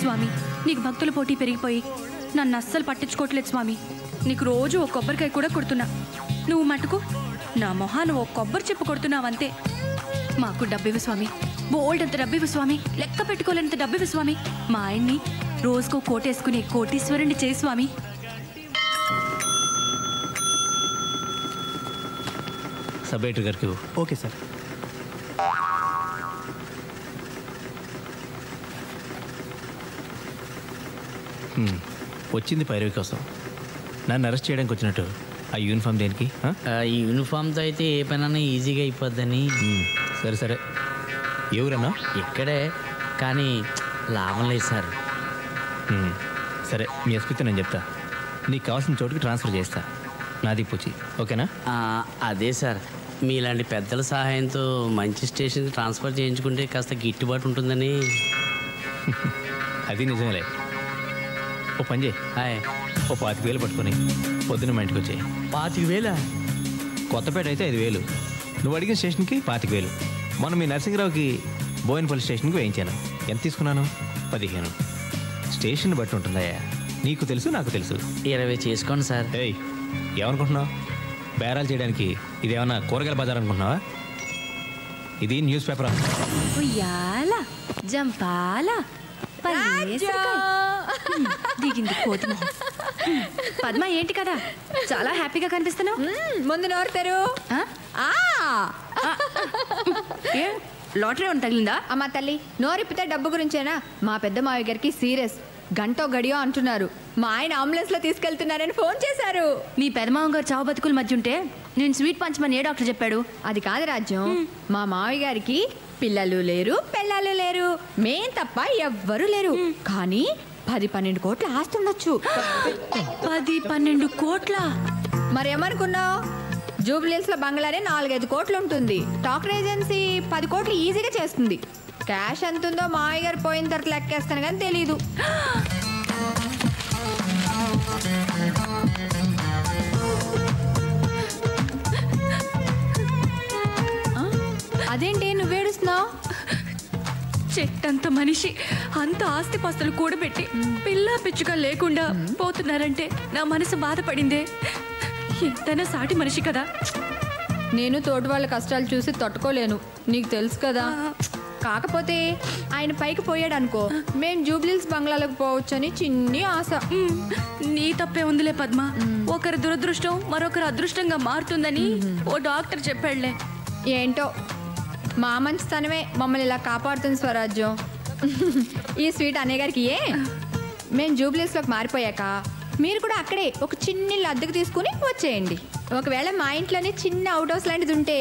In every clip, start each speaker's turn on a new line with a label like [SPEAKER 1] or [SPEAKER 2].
[SPEAKER 1] స్వామి, నీకు భక్తుల పోటీ పెరిగిపోయి నన్ను అస్సలు పట్టించుకోవట్లేదు స్వామి. నీకు రోజు ఒక కొబ్బరికాయ కూడా కొడుతున్నా, నువ్వు మటుకు నా మొహాన్ని ఓ కొబ్బరి చెప్పు కొడుతున్నావంతే. మాకు డబ్బివ్వు స్వామి, బోల్డ్ అంత డబ్బివ్వు స్వామి, లెక్క పెట్టుకోలేనంత డబ్బివ్వు స్వామి. మా ఆయన్ని రోజుకో కోటేసుకునే కోటీశ్వరుణ్ణి చేయి స్వామి.
[SPEAKER 2] సబ్ ఎడిటర్ గారికి.
[SPEAKER 3] Okay sir.
[SPEAKER 2] వచ్చింది పైరవి కోసం, నన్ను అరెస్ట్ చేయడానికి వచ్చినట్టు. ఆ యూనిఫామ్ దేనికి?
[SPEAKER 4] ఈ యూనిఫామ్తో అయితే ఏ పనైనా ఈజీగా అయిపోద్దని.
[SPEAKER 2] సరే సరే, ఎవరన్నా?
[SPEAKER 4] ఇక్కడే, కానీ లాభం లేదు సార్.
[SPEAKER 2] సరే, మీ ఎస్పీతో నేను చెప్తా, నీకు కావాల్సిన చోటుకి ట్రాన్స్ఫర్ చేస్తా. నాది పూచి, ఓకేనా?
[SPEAKER 4] అదే సార్, మీలాంటి పెద్దల సహాయంతో మంచి స్టేషన్కి ట్రాన్స్ఫర్ చేయించుకుంటే కాస్త గిట్టుబాటు ఉంటుందని.
[SPEAKER 2] అది నిజమేలే. ఓ పని చేయి, ఓ 25,000 పట్టుకొని పొద్దున్న మా ఇంటికి వచ్చాయి.
[SPEAKER 4] 25,000?
[SPEAKER 2] కొత్తపేట అయితే 5,000, నువ్వు అడిగిన స్టేషన్కి 25,000. మొన్న మీ నరసింహరావుకి బోయినపల్లి స్టేషన్కి వేయించాను. ఎంత తీసుకున్నాను? 15. స్టేషన్ బట్టి ఉంటుందయ్యా, నీకు తెలుసు నాకు తెలుసు.
[SPEAKER 4] 20 చేసుకోండి సార్.
[SPEAKER 2] ఏయ్, ఏమనుకుంటున్నావు? బేరాలు చేయడానికి ఇదేమన్నా కూరగాయల బజార్ అనుకుంటున్నావా? ఇది న్యూస్ పేపర్.
[SPEAKER 1] దిగింది కోతి మొహం. పద్మ, ఏంటి కదా చాలా హ్యాపీగా కనిపిస్తున్నావు?
[SPEAKER 5] ముందు నోరుతారు.
[SPEAKER 1] లాటరీ ఏమైనా తగిలిందా?
[SPEAKER 5] అమ్మా తల్లి, నోరిప్పితే డబ్బు గురించేనా? మా పెద్ద మావయ్య గారికి సీరియస్, గంటో గడియో అంటున్నారు. మా ఆయన అంబులెన్స్ లో తీసుకెళ్తున్నారని ఫోన్ చేశారు.
[SPEAKER 1] మీ పెదమావ గారు చావు బతుకుల మధ్య ఉంటే నేను స్వీట్ పంచమని ఏ డాక్టర్ చెప్పాడు?
[SPEAKER 5] అది కాదు రాజ్యం, మా మావయ్య గారికి పిల్లలు లేరు, పెళ్ళాలు లేరు, మేం తప్ప ఎవ్వరూ లేరు. కానీ 10-12 కోట్ల ఆస్తి ఉండొచ్చు.
[SPEAKER 1] 10-12 కోట్ల?
[SPEAKER 5] మరేమనుకున్నావు? జూబ్లీహిల్స్ లో బంగ్లానే 4-5 కోట్లు ఉంటుంది. డాక్టర్ ఏజెన్సీ 10 కోట్లు ఈజీగా చేస్తుంది. క్యాష్ ఎంత ఉందో మావయ్య గారు పోయిన తర్వాత లెక్కేస్తాను కానీ తెలీదు. అదేంటి నువ్వేడుస్తున్నావు?
[SPEAKER 1] చెట్టంత మనిషి అంత ఆస్తిపాస్తులు కూడబెట్టి పిల్లా పిచ్చుగా లేకుండా పోతున్నారంటే నా మనసు బాధపడిందే. ఎంతైనా సాటి మనిషి కదా.
[SPEAKER 5] నేను తోటి వాళ్ళ కష్టాలు చూసి తట్టుకోలేను, నీకు తెలుసు కదా. కాకపోతే ఆయన పైకి పోయాడు అనుకో, మేం జూబ్లీహిల్స్ బంగ్లాలకు పోవచ్చని చిన్ని ఆశ.
[SPEAKER 1] నీ తప్పే ఉందిలే పద్మ. ఒకరి దురదృష్టం మరొకరు అదృష్టంగా మారుతుందని ఓ డాక్టర్ చెప్పాడులే.
[SPEAKER 5] ఏంటో మా మంచితనమే మమ్మల్ని ఇలా కాపాడుతుంది స్వరాజ్యం. ఈ స్వీట్ అన్నయ్య గారికి మేము జూబ్లీహిల్స్లోకి మారిపోయాక మీరు కూడా అక్కడే ఒక చిన్న ఇల్లు అద్దెకు తీసుకుని వచ్చేయండి. ఒకవేళ మా ఇంట్లోనే చిన్న అవుట్ హౌస్ లాంటిది ఉంటే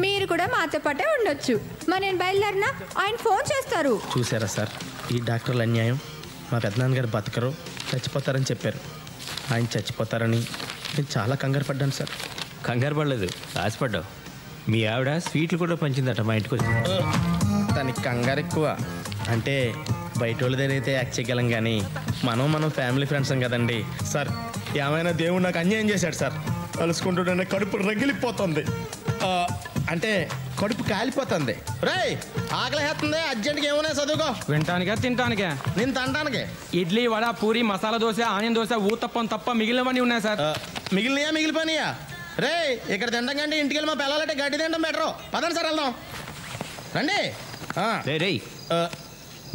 [SPEAKER 5] మీరు కూడా మాతో పాటే ఉండొచ్చు. మరి నేను బయలుదేరినా ఆయన ఫోన్ చేస్తారు.
[SPEAKER 3] చూసారా సార్, ఈ డాక్టర్ల అన్యాయం. మా పెద్దనాన్నగారు బతకరు, చచ్చిపోతారని చెప్పారు. ఆయన చచ్చిపోతారని నేను చాలా కంగారు పడ్డాను సార్.
[SPEAKER 2] కంగారు పడలేదు, ఆశపడ్డావు. మీ ఆవిడ స్వీట్లు కూడా పంచిందట మా ఇంటికి వచ్చి.
[SPEAKER 3] దానికి కంగారు ఎక్కువ. అంటే బయట వాళ్ళ దగ్గర అయితే యాక్ట్ చేయగలం, కానీ మనం ఫ్యామిలీ ఫ్రెండ్స్ కదండి సార్. ఏమైనా దేవుడు నాకు అన్యాయం చేశాడు సార్. కలుసుకుంటుంటే కడుపు రగిలిపోతుంది, అంటే కడుపు కాలిపోతుంది. రేయ్, ఆకలిస్తుంది, అర్జెంట్గా ఏమైనా చదువుకో.
[SPEAKER 6] వినటానికా తినటానికా?
[SPEAKER 3] నేను తినడానికి.
[SPEAKER 6] ఇడ్లీ, వడ, పూరి, మసాలా దోశ, ఆనియన్ దోశ, ఊతప్పం తప్ప మిగిలినవన్నీ ఉన్నాయి సార్.
[SPEAKER 3] మిగిలిపోయినాయా? రే, ఇక్కడ తినడం కంటే ఇంటికి వెళ్ళి మా పిల్లలంటే గడ్డి తినడం బెటరు. పదండి సార్, వెళ్దాం రండి.
[SPEAKER 2] రే,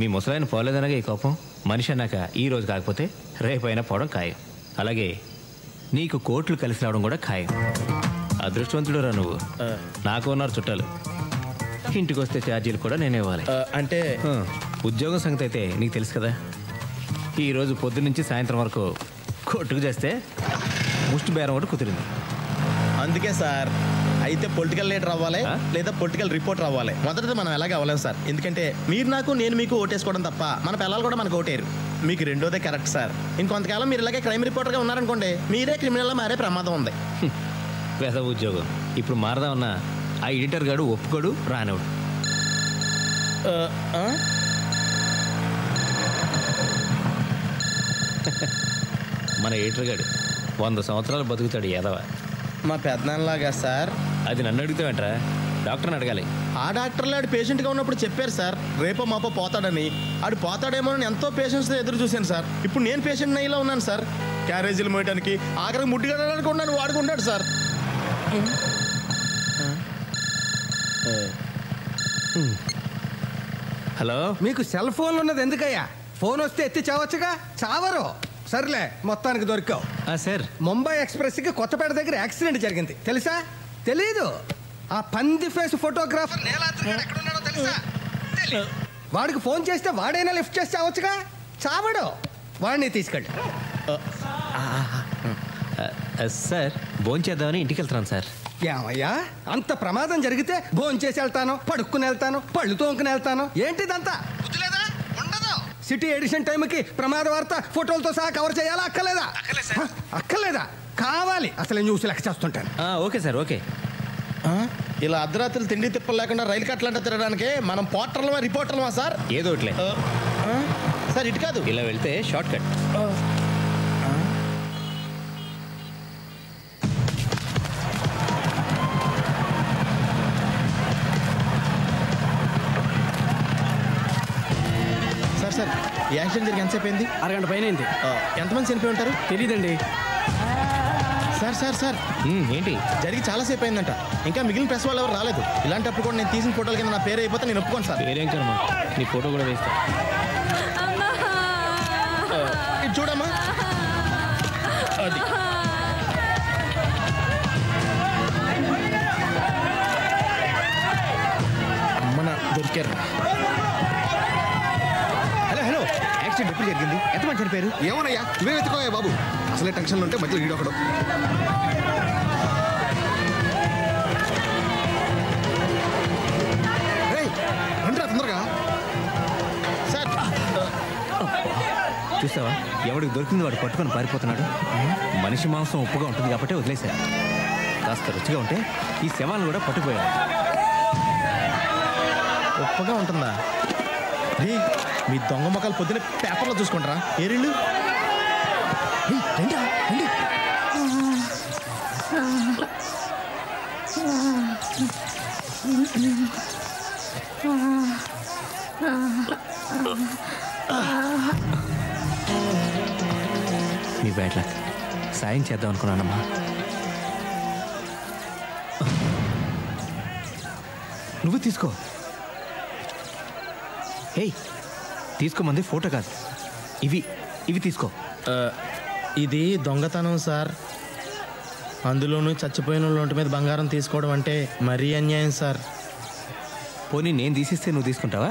[SPEAKER 2] మీ ముసలాయన పోలేదనగా ఈ కోపం. మనిషి అన్నాక ఈ రోజు కాకపోతే రేపైనా పోవడం ఖాయం. అలాగే నీకు కోట్లు కలిసి రావడం కూడా ఖాయం. అదృష్టవంతుడు రా నువ్వు. నాకు ఉన్నారు చుట్టాలు, ఇంటికి వస్తే ఛార్జీలు కూడా నేనే ఇవ్వాలి.
[SPEAKER 3] అంటే
[SPEAKER 2] ఉద్యోగం సంగతి అయితే నీకు తెలుసు కదా. ఈరోజు పొద్దు నుంచి సాయంత్రం వరకు కొట్టుకు చేస్తే ముష్టి బేరం కూడా కుదిరింది.
[SPEAKER 3] అందుకే సార్, అయితే పొలిటికల్ లీడర్ అవ్వాలి లేదా పొలిటికల్ రిపోర్టర్ అవ్వాలి. మొదట మనం ఎలాగ అవ్వలేము సార్. ఎందుకంటే మీరు నాకు, నేను మీకు ఓటేసుకోవడం తప్ప మన పిల్లలు కూడా మనకు ఓటేరు. మీకు రెండోదే కరెక్ట్ సార్. ఇంకొంతకాలం మీరు ఇలాగే క్రైమ్ రిపోర్టర్గా ఉన్నారనుకోండి, మీరే క్రిమినల్గా మారే ప్రమాదం ఉంది.
[SPEAKER 2] వేసవ ఉద్యోగం ఇప్పుడు మారదామన్నా ఆ ఎడిటర్ గాడు ఒప్పుకోడు, రానివాడు. మన ఎడిటర్ గాడు 100 సంవత్సరాలు బతుకుతాడు ఎదవ.
[SPEAKER 3] మా పెద్దనాన్నలాగా సార్.
[SPEAKER 2] అది నన్ను అడుగుతావేంట్రా? డాక్టర్ని అడగాలి.
[SPEAKER 3] ఆ డాక్టర్లు ఆడు పేషెంట్గా ఉన్నప్పుడు చెప్పారు సార్, రేపో మాపో పోతాడని. ఆడు పోతాడేమో అని ఎంతో పేషెన్స్తో ఎదురు చూశాను సార్. ఇప్పుడు నేను పేషెంట్ ఇలా ఉన్నాను సార్. క్యారేజీలు మోయడానికి ఆఖరికి ముడ్డిగడడానికి ఉన్నాను, వాడుకుంటాడు సార్.
[SPEAKER 2] హలో,
[SPEAKER 7] మీకు సెల్ ఫోన్ ఉన్నది ఎందుకయ్యా? ఫోన్ వస్తే ఎత్తి చావచ్చుగా. చావరు. సర్లే, మొత్తానికి దొరికావు.
[SPEAKER 2] సార్,
[SPEAKER 7] ముంబై ఎక్స్ప్రెస్కి కొత్తపేట దగ్గర యాక్సిడెంట్ జరిగింది, తెలుసా? తెలీదు. ఆ పంది ఫేస్ ఫోటోగ్రాఫర్ నీలాద్రి గాడు ఎక్కడున్నాడో తెలుసా? తెలీదు. వాడికి ఫోన్ చేస్తే వాడైనా లిఫ్ట్ చేసి చావచ్చుగా. చావడు. వాడిని తీసుకెళ్ళి.
[SPEAKER 2] సార్ భోంచేద్దామని ఇంటికి వెళ్తున్నాను సార్.
[SPEAKER 7] ఏమయ్యా, అంత ప్రమాదం జరిగితే భోంచేసి వెళ్తాను, పడుక్కుని వెళ్తాను, పళ్ళు తోముకుని వెళ్తాను. ఏంటిదంతా? బుద్ధిలేదా? ఉండదు. సిటీ ఎడిషన్ టైంకి ప్రమాద వార్త ఫోటోలతో సహా కవర్ చేయాలా? అక్కర్లేదా? అక్కర్లేదా? కావాలి. అసలు న్యూస్ లెక్క చేస్తుంటాను.
[SPEAKER 2] Okay sir, okay.
[SPEAKER 3] ఇలా అర్ధరాత్రులు తిండి తిప్పలు లేకుండా రైలు కట్టలంట తిరగడానికి మనం పోర్టర్లమా రిపోర్టర్లమా సార్?
[SPEAKER 2] ఏదో ఒకట్లే
[SPEAKER 3] సార్. ఇటు కాదు,
[SPEAKER 2] ఇలా వెళ్తే షార్ట్ కట్.
[SPEAKER 3] సార్ సార్ ఈ యాక్సిడెంట్ జరిగి ఎంతసేపు అయింది?
[SPEAKER 6] అరగంట పైన అయింది.
[SPEAKER 3] ఎంతమంది చనిపోయి ఉంటారు?
[SPEAKER 6] తెలీదండి.
[SPEAKER 3] సార్ సార్ సార్
[SPEAKER 2] ఏంటి
[SPEAKER 3] జరిగి చాలాసేపు అయిందంట. ఇంకా మిగిలిన ప్రెస్ వాళ్ళు ఎవరు రాలేదు. ఇలాంటప్పుడు కూడా నేను తీసిన ఫోటోల కింద నా పేరు అయిపోతే నేను ఒప్పుకోను సార్.
[SPEAKER 2] వేరేం కర్మ, నీ ఫోటో కూడా వేస్తా.
[SPEAKER 3] ఇది చూడమ్మా. అది అమ్మన దొరికారు.
[SPEAKER 8] హలో హలో, యాక్సిడెంట్ ఎప్పుడు జరిగింది? ఎంతమంది చనిపోయారు? ఏమోనయ్యా, ఇవే వెతుకోయా బాబు. అసలే టెన్షన్లో ఉంటే మధ్యలో ఈడొకడు. రండిరా తొందరగా.
[SPEAKER 3] సార్
[SPEAKER 2] చూసావా, ఎవడికి దొరికింది వాడు పట్టుకొని పారిపోతున్నాడు. మనిషి మాంసం ఉప్పుగా ఉంటుంది కాబట్టి వదిలేశారు. కాస్త రుచిగా ఉంటే ఈ శవాలను కూడా పట్టుకుపోయారు.
[SPEAKER 3] ఉప్పగా ఉంటుందా? మీ దొంగ మొక్కలు పొద్దున పేపర్లో చూసుకుంటారా? ఏరిళ్ళు
[SPEAKER 2] మీ బ్యాడ్ లక్. సాయం చేద్దాం అనుకున్నానమ్మా. నువ్వు తీసుకో. ఏయ్, తీసుకోమంది ఫోటో కాదు, ఇవి తీసుకో.
[SPEAKER 3] ఇది దొంగతనం సార్. అందులోనూ చచ్చిపోయిన ఒంటి మీద బంగారం తీసుకోవడం అంటే మరీ అన్యాయం సార్.
[SPEAKER 2] పోనీ నేను తీసిస్తే నువ్వు తీసుకుంటావా?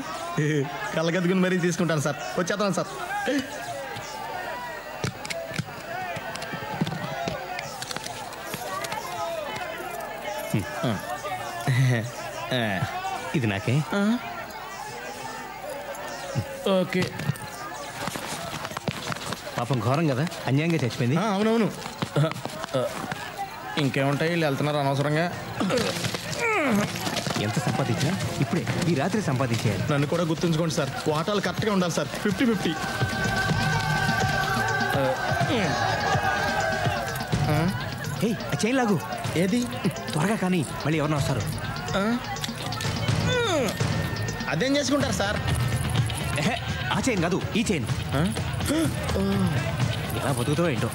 [SPEAKER 3] కళ్ళగద్దుకుని మరీ తీసుకుంటాను సార్. వచ్చేస్తాను సార్.
[SPEAKER 2] ఇది నాకే.
[SPEAKER 3] ఓకే.
[SPEAKER 2] పాపం ఘోరం కదా, అన్యాయంగా చచ్చిపోయింది.
[SPEAKER 3] అవునవును. ఇంకేముంటాయి, వీళ్ళు వెళ్తున్నారు అనవసరంగా.
[SPEAKER 2] ఎంత సంపాదించినా ఇప్పుడే ఈ రాత్రి సంపాదించేయాలి.
[SPEAKER 3] నన్ను కూడా గుర్తుంచుకోండి సార్. వాటాలు కరెక్ట్గా ఉండాలి సార్. 50-50.
[SPEAKER 2] ఏయ్, ఆ చైన్ లాగు.
[SPEAKER 3] ఏది?
[SPEAKER 2] త్వరగా కానీ మళ్ళీ ఎవరినో వస్తారు.
[SPEAKER 3] అదేం చేసుకుంటారు సార్?
[SPEAKER 2] ఆ చైన్ కాదు, ఈ చైన్. ఎలా బతుకుతావో ఏంటో.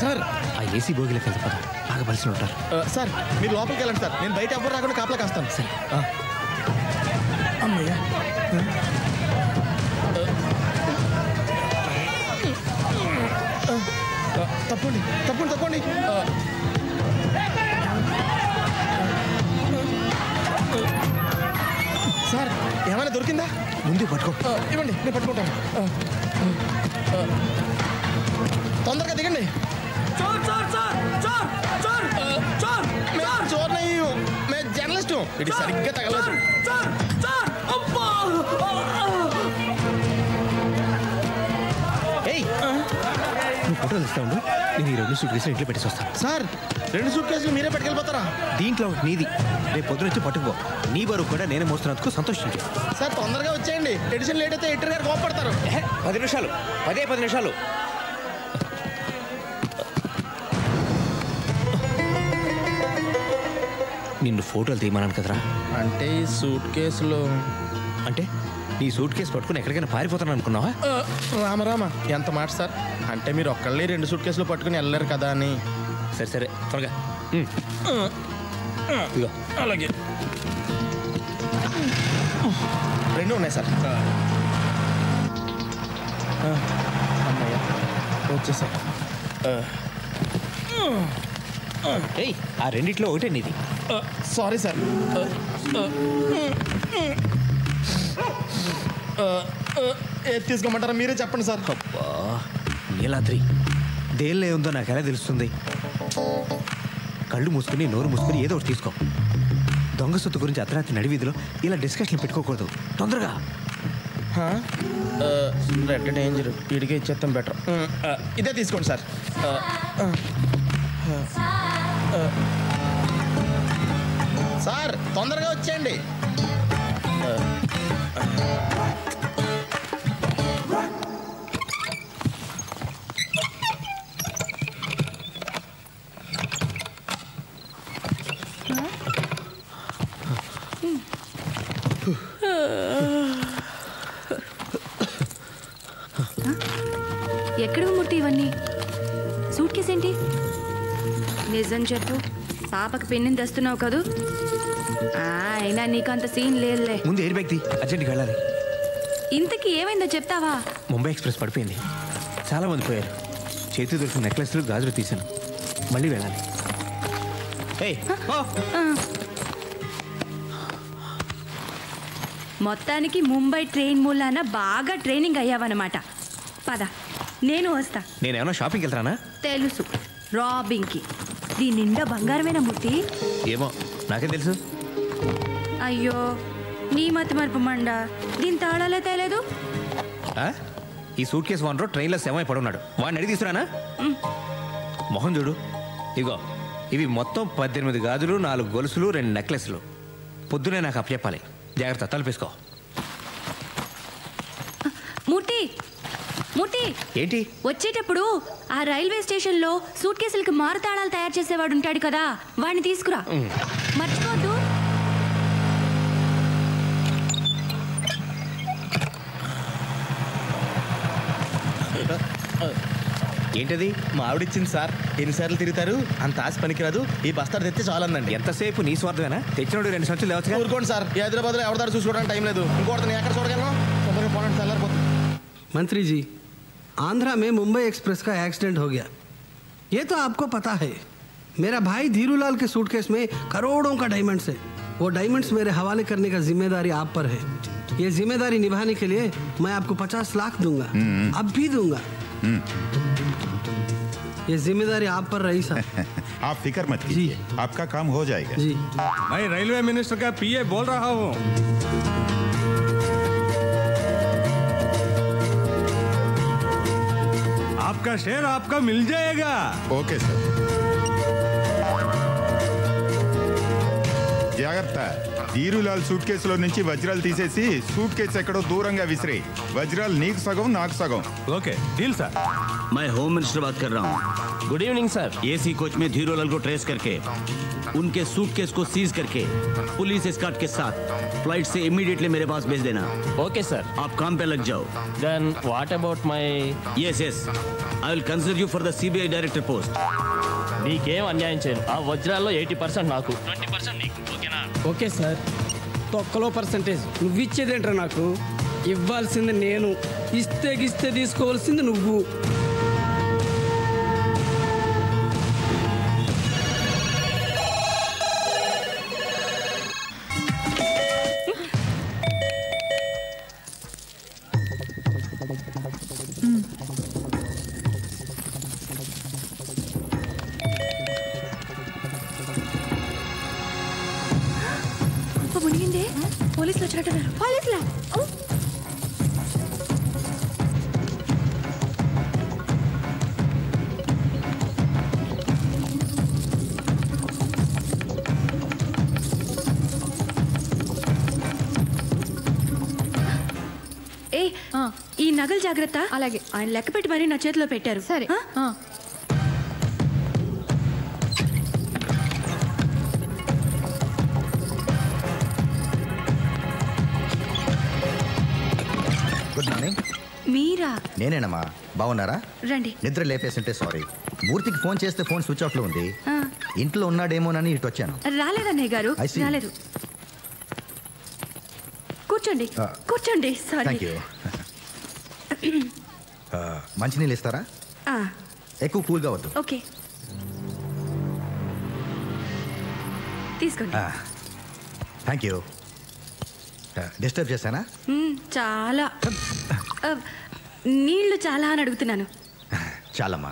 [SPEAKER 3] సార్
[SPEAKER 2] ఆ ఏసీ బోగిలోకి వెళ్తే పద, బాగా బలిసి ఉంటారు.
[SPEAKER 3] సార్ మీరు లోపలికి వెళ్ళండి సార్. నేను బయట ఎవరు రాకుండా కాపలా కాస్తాను. సరే. అమ్మయ్య. తప్పండి తప్పండి తప్పండి. సార్ ఏమైనా దొరికిందా?
[SPEAKER 2] ముందు పట్టుకో.
[SPEAKER 3] ఇవ్వండి, నేను పట్టుకుంటాను. తొందరగా దిగండి. చోర్ మేము జర్నలిస్టు. ఇది సరిగ్గా తగలదు.
[SPEAKER 2] ఏయ్, నువ్వు ఫోటోలు ఇస్తా ఉండు, నేను ఈ 2 సూట్ కేసులు ఇంట్లో పెట్టేసి వస్తాను.
[SPEAKER 3] సార్ 2 సూట్ కేసులు మీరే పట్టుకెళ్ళిపోతారా?
[SPEAKER 2] దీంట్లో నీది. రేపు పొద్దున వచ్చి పట్టుకో. నీ బరువు కూడా నేనే మోస్తున్నందుకు సంతోషించు.
[SPEAKER 3] సార్ తొందరగా వచ్చేయండి. ఎడిషన్ లేట్ అయితే ఎడిటర్ గారు కోపడతారు.
[SPEAKER 2] 10 నిమిషాలు, 10 నిమిషాలు. నిన్ను ఫోటోలు తీయమన్నాను కదరా.
[SPEAKER 3] అంటే ఈ సూట్ కేసులో
[SPEAKER 2] అంటే నీ సూట్ కేసు పట్టుకుని ఎక్కడికైనా పారిపోతాను అనుకున్నావా?
[SPEAKER 3] రామరామ ఎంత మాట సార్. అంటే మీరు ఒక్కళ్ళే 2 సూట్ కేసులు పట్టుకుని వెళ్ళలేరు కదా అని.
[SPEAKER 2] సరే సరే త్వరగా. ఇదిగో
[SPEAKER 3] అలాగే 2 ఉన్నాయి సార్. అమ్మయ్య వచ్చేసా.
[SPEAKER 2] ఏయ్ ఆ రెండిట్లో ఒకటే నీది.
[SPEAKER 3] Sorry sir. ఏది తీసుకోమంటారా మీరే చెప్పండి సార్.
[SPEAKER 2] అబ్బా నీలాద్రి, దేనిలో ఉందో నాకు ఎలా తెలుస్తుంది? కళ్ళు మూసుకుని నోరు మూసుకుని ఏదో ఒకటి తీసుకో. దొంగ సొత్తు గురించి అర్ధరాత్రి నడివీధిలో ఇలా డిస్కషన్ పెట్టుకోకూడదు. తొందరగా.
[SPEAKER 3] రెడ్ డేంజర్, వీడికి ఇచ్చేస్తాం బెటర్. ఇదే తీసుకోండి సార్. సార్ తొందరగా వచ్చేయండి.
[SPEAKER 1] ఎక్కడ మూర్తి ఇవన్నీ? సూట్ కేసు ఏంటి? నిజం చెప్పు, పాపకి పెన్నిని తెస్తున్నావు కదూ? అయినా నీకు అంత సీన్ లేదులే.
[SPEAKER 2] ముందు ఎయిర్ బ్యాగ్ తీ, అర్జెంట్కి వెళ్ళాలి.
[SPEAKER 1] ఇంతకీ ఏమైందో చెప్తావా?
[SPEAKER 2] ముంబై ఎక్స్ప్రెస్ పడిపోయింది, చాలా మంది పోయారు. చేతి దొరికిన నెక్లెస్లు గాజులు తీశాను, మళ్ళీ వెళ్ళాలి.
[SPEAKER 1] మొత్తానికి ముంబై ట్రైన్ మూలాన బాగా ట్రైనింగ్ అయ్యావన్నమాట. పద నేను వస్తా.
[SPEAKER 2] నేనేమన్నా షాపింగ్కి వెళ్తానా?
[SPEAKER 1] తెలుసు, రాబింగ్కి. దీని నిండా బంగారమేనా మూర్తి?
[SPEAKER 2] ఏమో నాకేం తెలుసు.
[SPEAKER 1] అయ్యో నీ మతి మరుపు మండ, దీని తాళాలే తేలేదు.
[SPEAKER 2] ఈ సూట్ కేసు ఓనరు ట్రైన్లో శవమై పడున్నాడు, వాడిని అడిగి తీసుకురానా? మొహం చూడు. ఇగో ఇవి మొత్తం 18 గాజులు, 4 గొలుసులు, 2 నెక్లెస్లు. పొద్దునే నాకు అప్పచెప్పాలి. జాగ్రత్త, తలపేసుకో.
[SPEAKER 1] మూర్తి మూర్తి,
[SPEAKER 2] ఏంటి?
[SPEAKER 1] వచ్చేటప్పుడు ఆ రైల్వే స్టేషన్లో సూట్ కేసులకి మారుతాళాలు తయారు చేసేవాడు ఉంటాడు కదా, వాడిని తీసుకురా. మర్చిపోద్దు.
[SPEAKER 2] ఏంటది?
[SPEAKER 3] మా ఆవిడిచ్చింది సార్. ఎన్నిసార్లు తిరుగుతారు, అంత ఆశ పనికిరాదు, ఈ బస్తాడు తెస్తే చాలందండి.
[SPEAKER 2] ఎంతసేపు నీ స్వార్థమేనా? తెచ్చినోడు 2 సంచులు లేవచ్చు.
[SPEAKER 3] ఊరుకోండి సార్, ఈ హైదరాబాద్లో ఎవరిదారు చూసుకోవడానికి టైం లేదు. ఇంకోటి నేను ఎక్కడ చూడగలను? తొందరగా పోనండి, తెల్లారిపోతుంది.
[SPEAKER 9] मंत्री जी, आंध्रा में मुंबई एक्सप्रेस का एक्सीडेंट हो गया, ये तो आपको पता है. मेरा भाई धीरूलाल के सूटकेस में करोड़ों का डायमंड्स है. वो डायमंड्स मेरे हवाले करने का जिम्मेदारी आप पर है. ये जिम्मेदारी निभाने के लिए मैं आपको 50 लाख दूंगा, अब भी दूंगा. ये जिम्मेदारी आप पर रही साहब.
[SPEAKER 10] आप फिक्र मत कीजिए, आपका काम हो जाएगा.
[SPEAKER 9] जी,
[SPEAKER 7] मैं रेलवे मिनिस्टर का पीए बोल रहा हूँ. आपका शेयर आपका मिल जाएगा.
[SPEAKER 10] Okay sir. జాగ్రత్త. ధీరులాల్ సూట్ కేసులో నుంచి వజ్రాలు తీసేసి సూట్ కేసు ఎక్కడో దూరంగా విసిరే. వజ్రాలు నీకు సగం, నాకు సగం.
[SPEAKER 7] Okay deal sir.
[SPEAKER 11] मैं होम मिनिस्टर बात कर रहा हूँ.
[SPEAKER 6] Good evening sir.
[SPEAKER 11] AC coach में धीरूलाल को ट्रेस करके उनके सूटकेस को सीज करके पुलिस एस्कॉर्ट के साथ फ्लाइट से इमीडिएटली मेरे पास भेज देना.
[SPEAKER 6] Okay sir.
[SPEAKER 11] आप काम पे लग जाओ.
[SPEAKER 6] Then what about my?
[SPEAKER 11] Yes yes, I will consider you for the CBI director post.
[SPEAKER 6] నీకేం అన్యాయం చేయను. ఆ వజ్రాల్లో 80% నాకు, 20% నీకు. ఓకేనా?
[SPEAKER 9] Okay sir. తొక్కలో పర్సంటేజ్ నువ్వు ఇచ్చేదేంట్రా? నాకు ఇవ్వాల్సింది నేను, ఇస్తే తీసుకోవాల్సింది నువ్వు.
[SPEAKER 1] మునిగిందే, పోలీసులు వచ్చినట్టున్నారు. పోలీసులా? ఏ ఈ నగలు జాగ్రత్త. అలాగే. ఆయన లెక్క పెట్టి మరీ నా చేతిలో పెట్టారు. సరే. మీరా?
[SPEAKER 12] నేనేనమ్మా. బాగున్నారా?
[SPEAKER 1] రండి.
[SPEAKER 12] నిద్ర లేపేసింటే సారీ. మూర్తికి ఫోన్ చేస్తే ఫోన్ స్విచ్ ఆఫ్ లో ఉంది. ఇంట్లో ఉన్నాడేమోనని ఇటు వచ్చాను.
[SPEAKER 1] రాలేదన్నయ్య గారు, రాలేదు. కూర్చోండి కూర్చోండి. సారీ.
[SPEAKER 12] Thank you. మంచినీళ్ళు ఇస్తారా? ఎక్కువ కూల్గా వద్దు.
[SPEAKER 1] ఓకే, తీసుకోండి.
[SPEAKER 12] Thank you. డిస్టర్బ్ చేశానా?
[SPEAKER 1] చాలా. నీళ్లు చాలా అని అడుగుతున్నాను.
[SPEAKER 12] చాలమ్మా.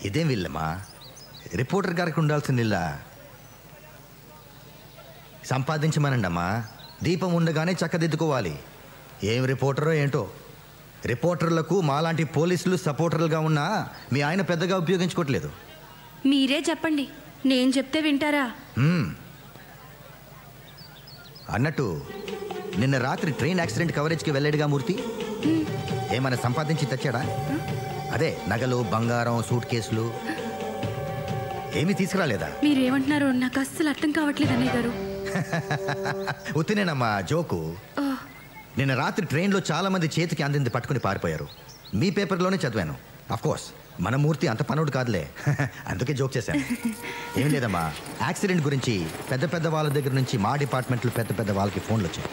[SPEAKER 12] ఇదేం వీళ్ళమ్మా, రిపోర్టర్ గారికి ఉండాల్సిన ఇల్లా? సంపాదించమనండి అమ్మా. దీపం ఉండగానే చక్కదిద్దుకోవాలి. ఏం రిపోర్టరో ఏంటో. రిపోర్టర్లకు మాలాంటి పోలీసులు సపోర్టర్లుగా ఉన్నా మీ ఆయన పెద్దగా ఉపయోగించుకోవట్లేదు.
[SPEAKER 1] మీరే చెప్పండి, నేను చెప్తే వింటారా?
[SPEAKER 12] అన్నట్టు నిన్న రాత్రి ట్రైన్ యాక్సిడెంట్ కవరేజ్కి వెళ్ళాడుగా మూర్తి. ఏమైనా సంపాదించి తెచ్చాడా? అదే నగలు, బంగారం, సూట్ కేసులు ఏమీ తీసుకురాలేదా?
[SPEAKER 1] మీరేమంటున్నారో నాకు అస్సలు అర్థం కావట్లేదు అన్నయ్య గారు.
[SPEAKER 12] ఉత్తినేనమ్మా, జోకు. నిన్న రాత్రి ట్రైన్లో చాలా మంది చేతికి అందింది పట్టుకుని పారిపోయారు. మీ పేపర్లోనే చదివాను. అఫ్కోర్స్ మన మూర్తి అంత పనుడు కాదులే, అందుకే జోక్ చేశాను. ఏం లేదమ్మా, యాక్సిడెంట్ గురించి పెద్ద పెద్ద వాళ్ళ దగ్గర నుంచి మా డిపార్ట్మెంట్లో పెద్ద పెద్ద వాళ్ళకి ఫోన్లు వచ్చాయి.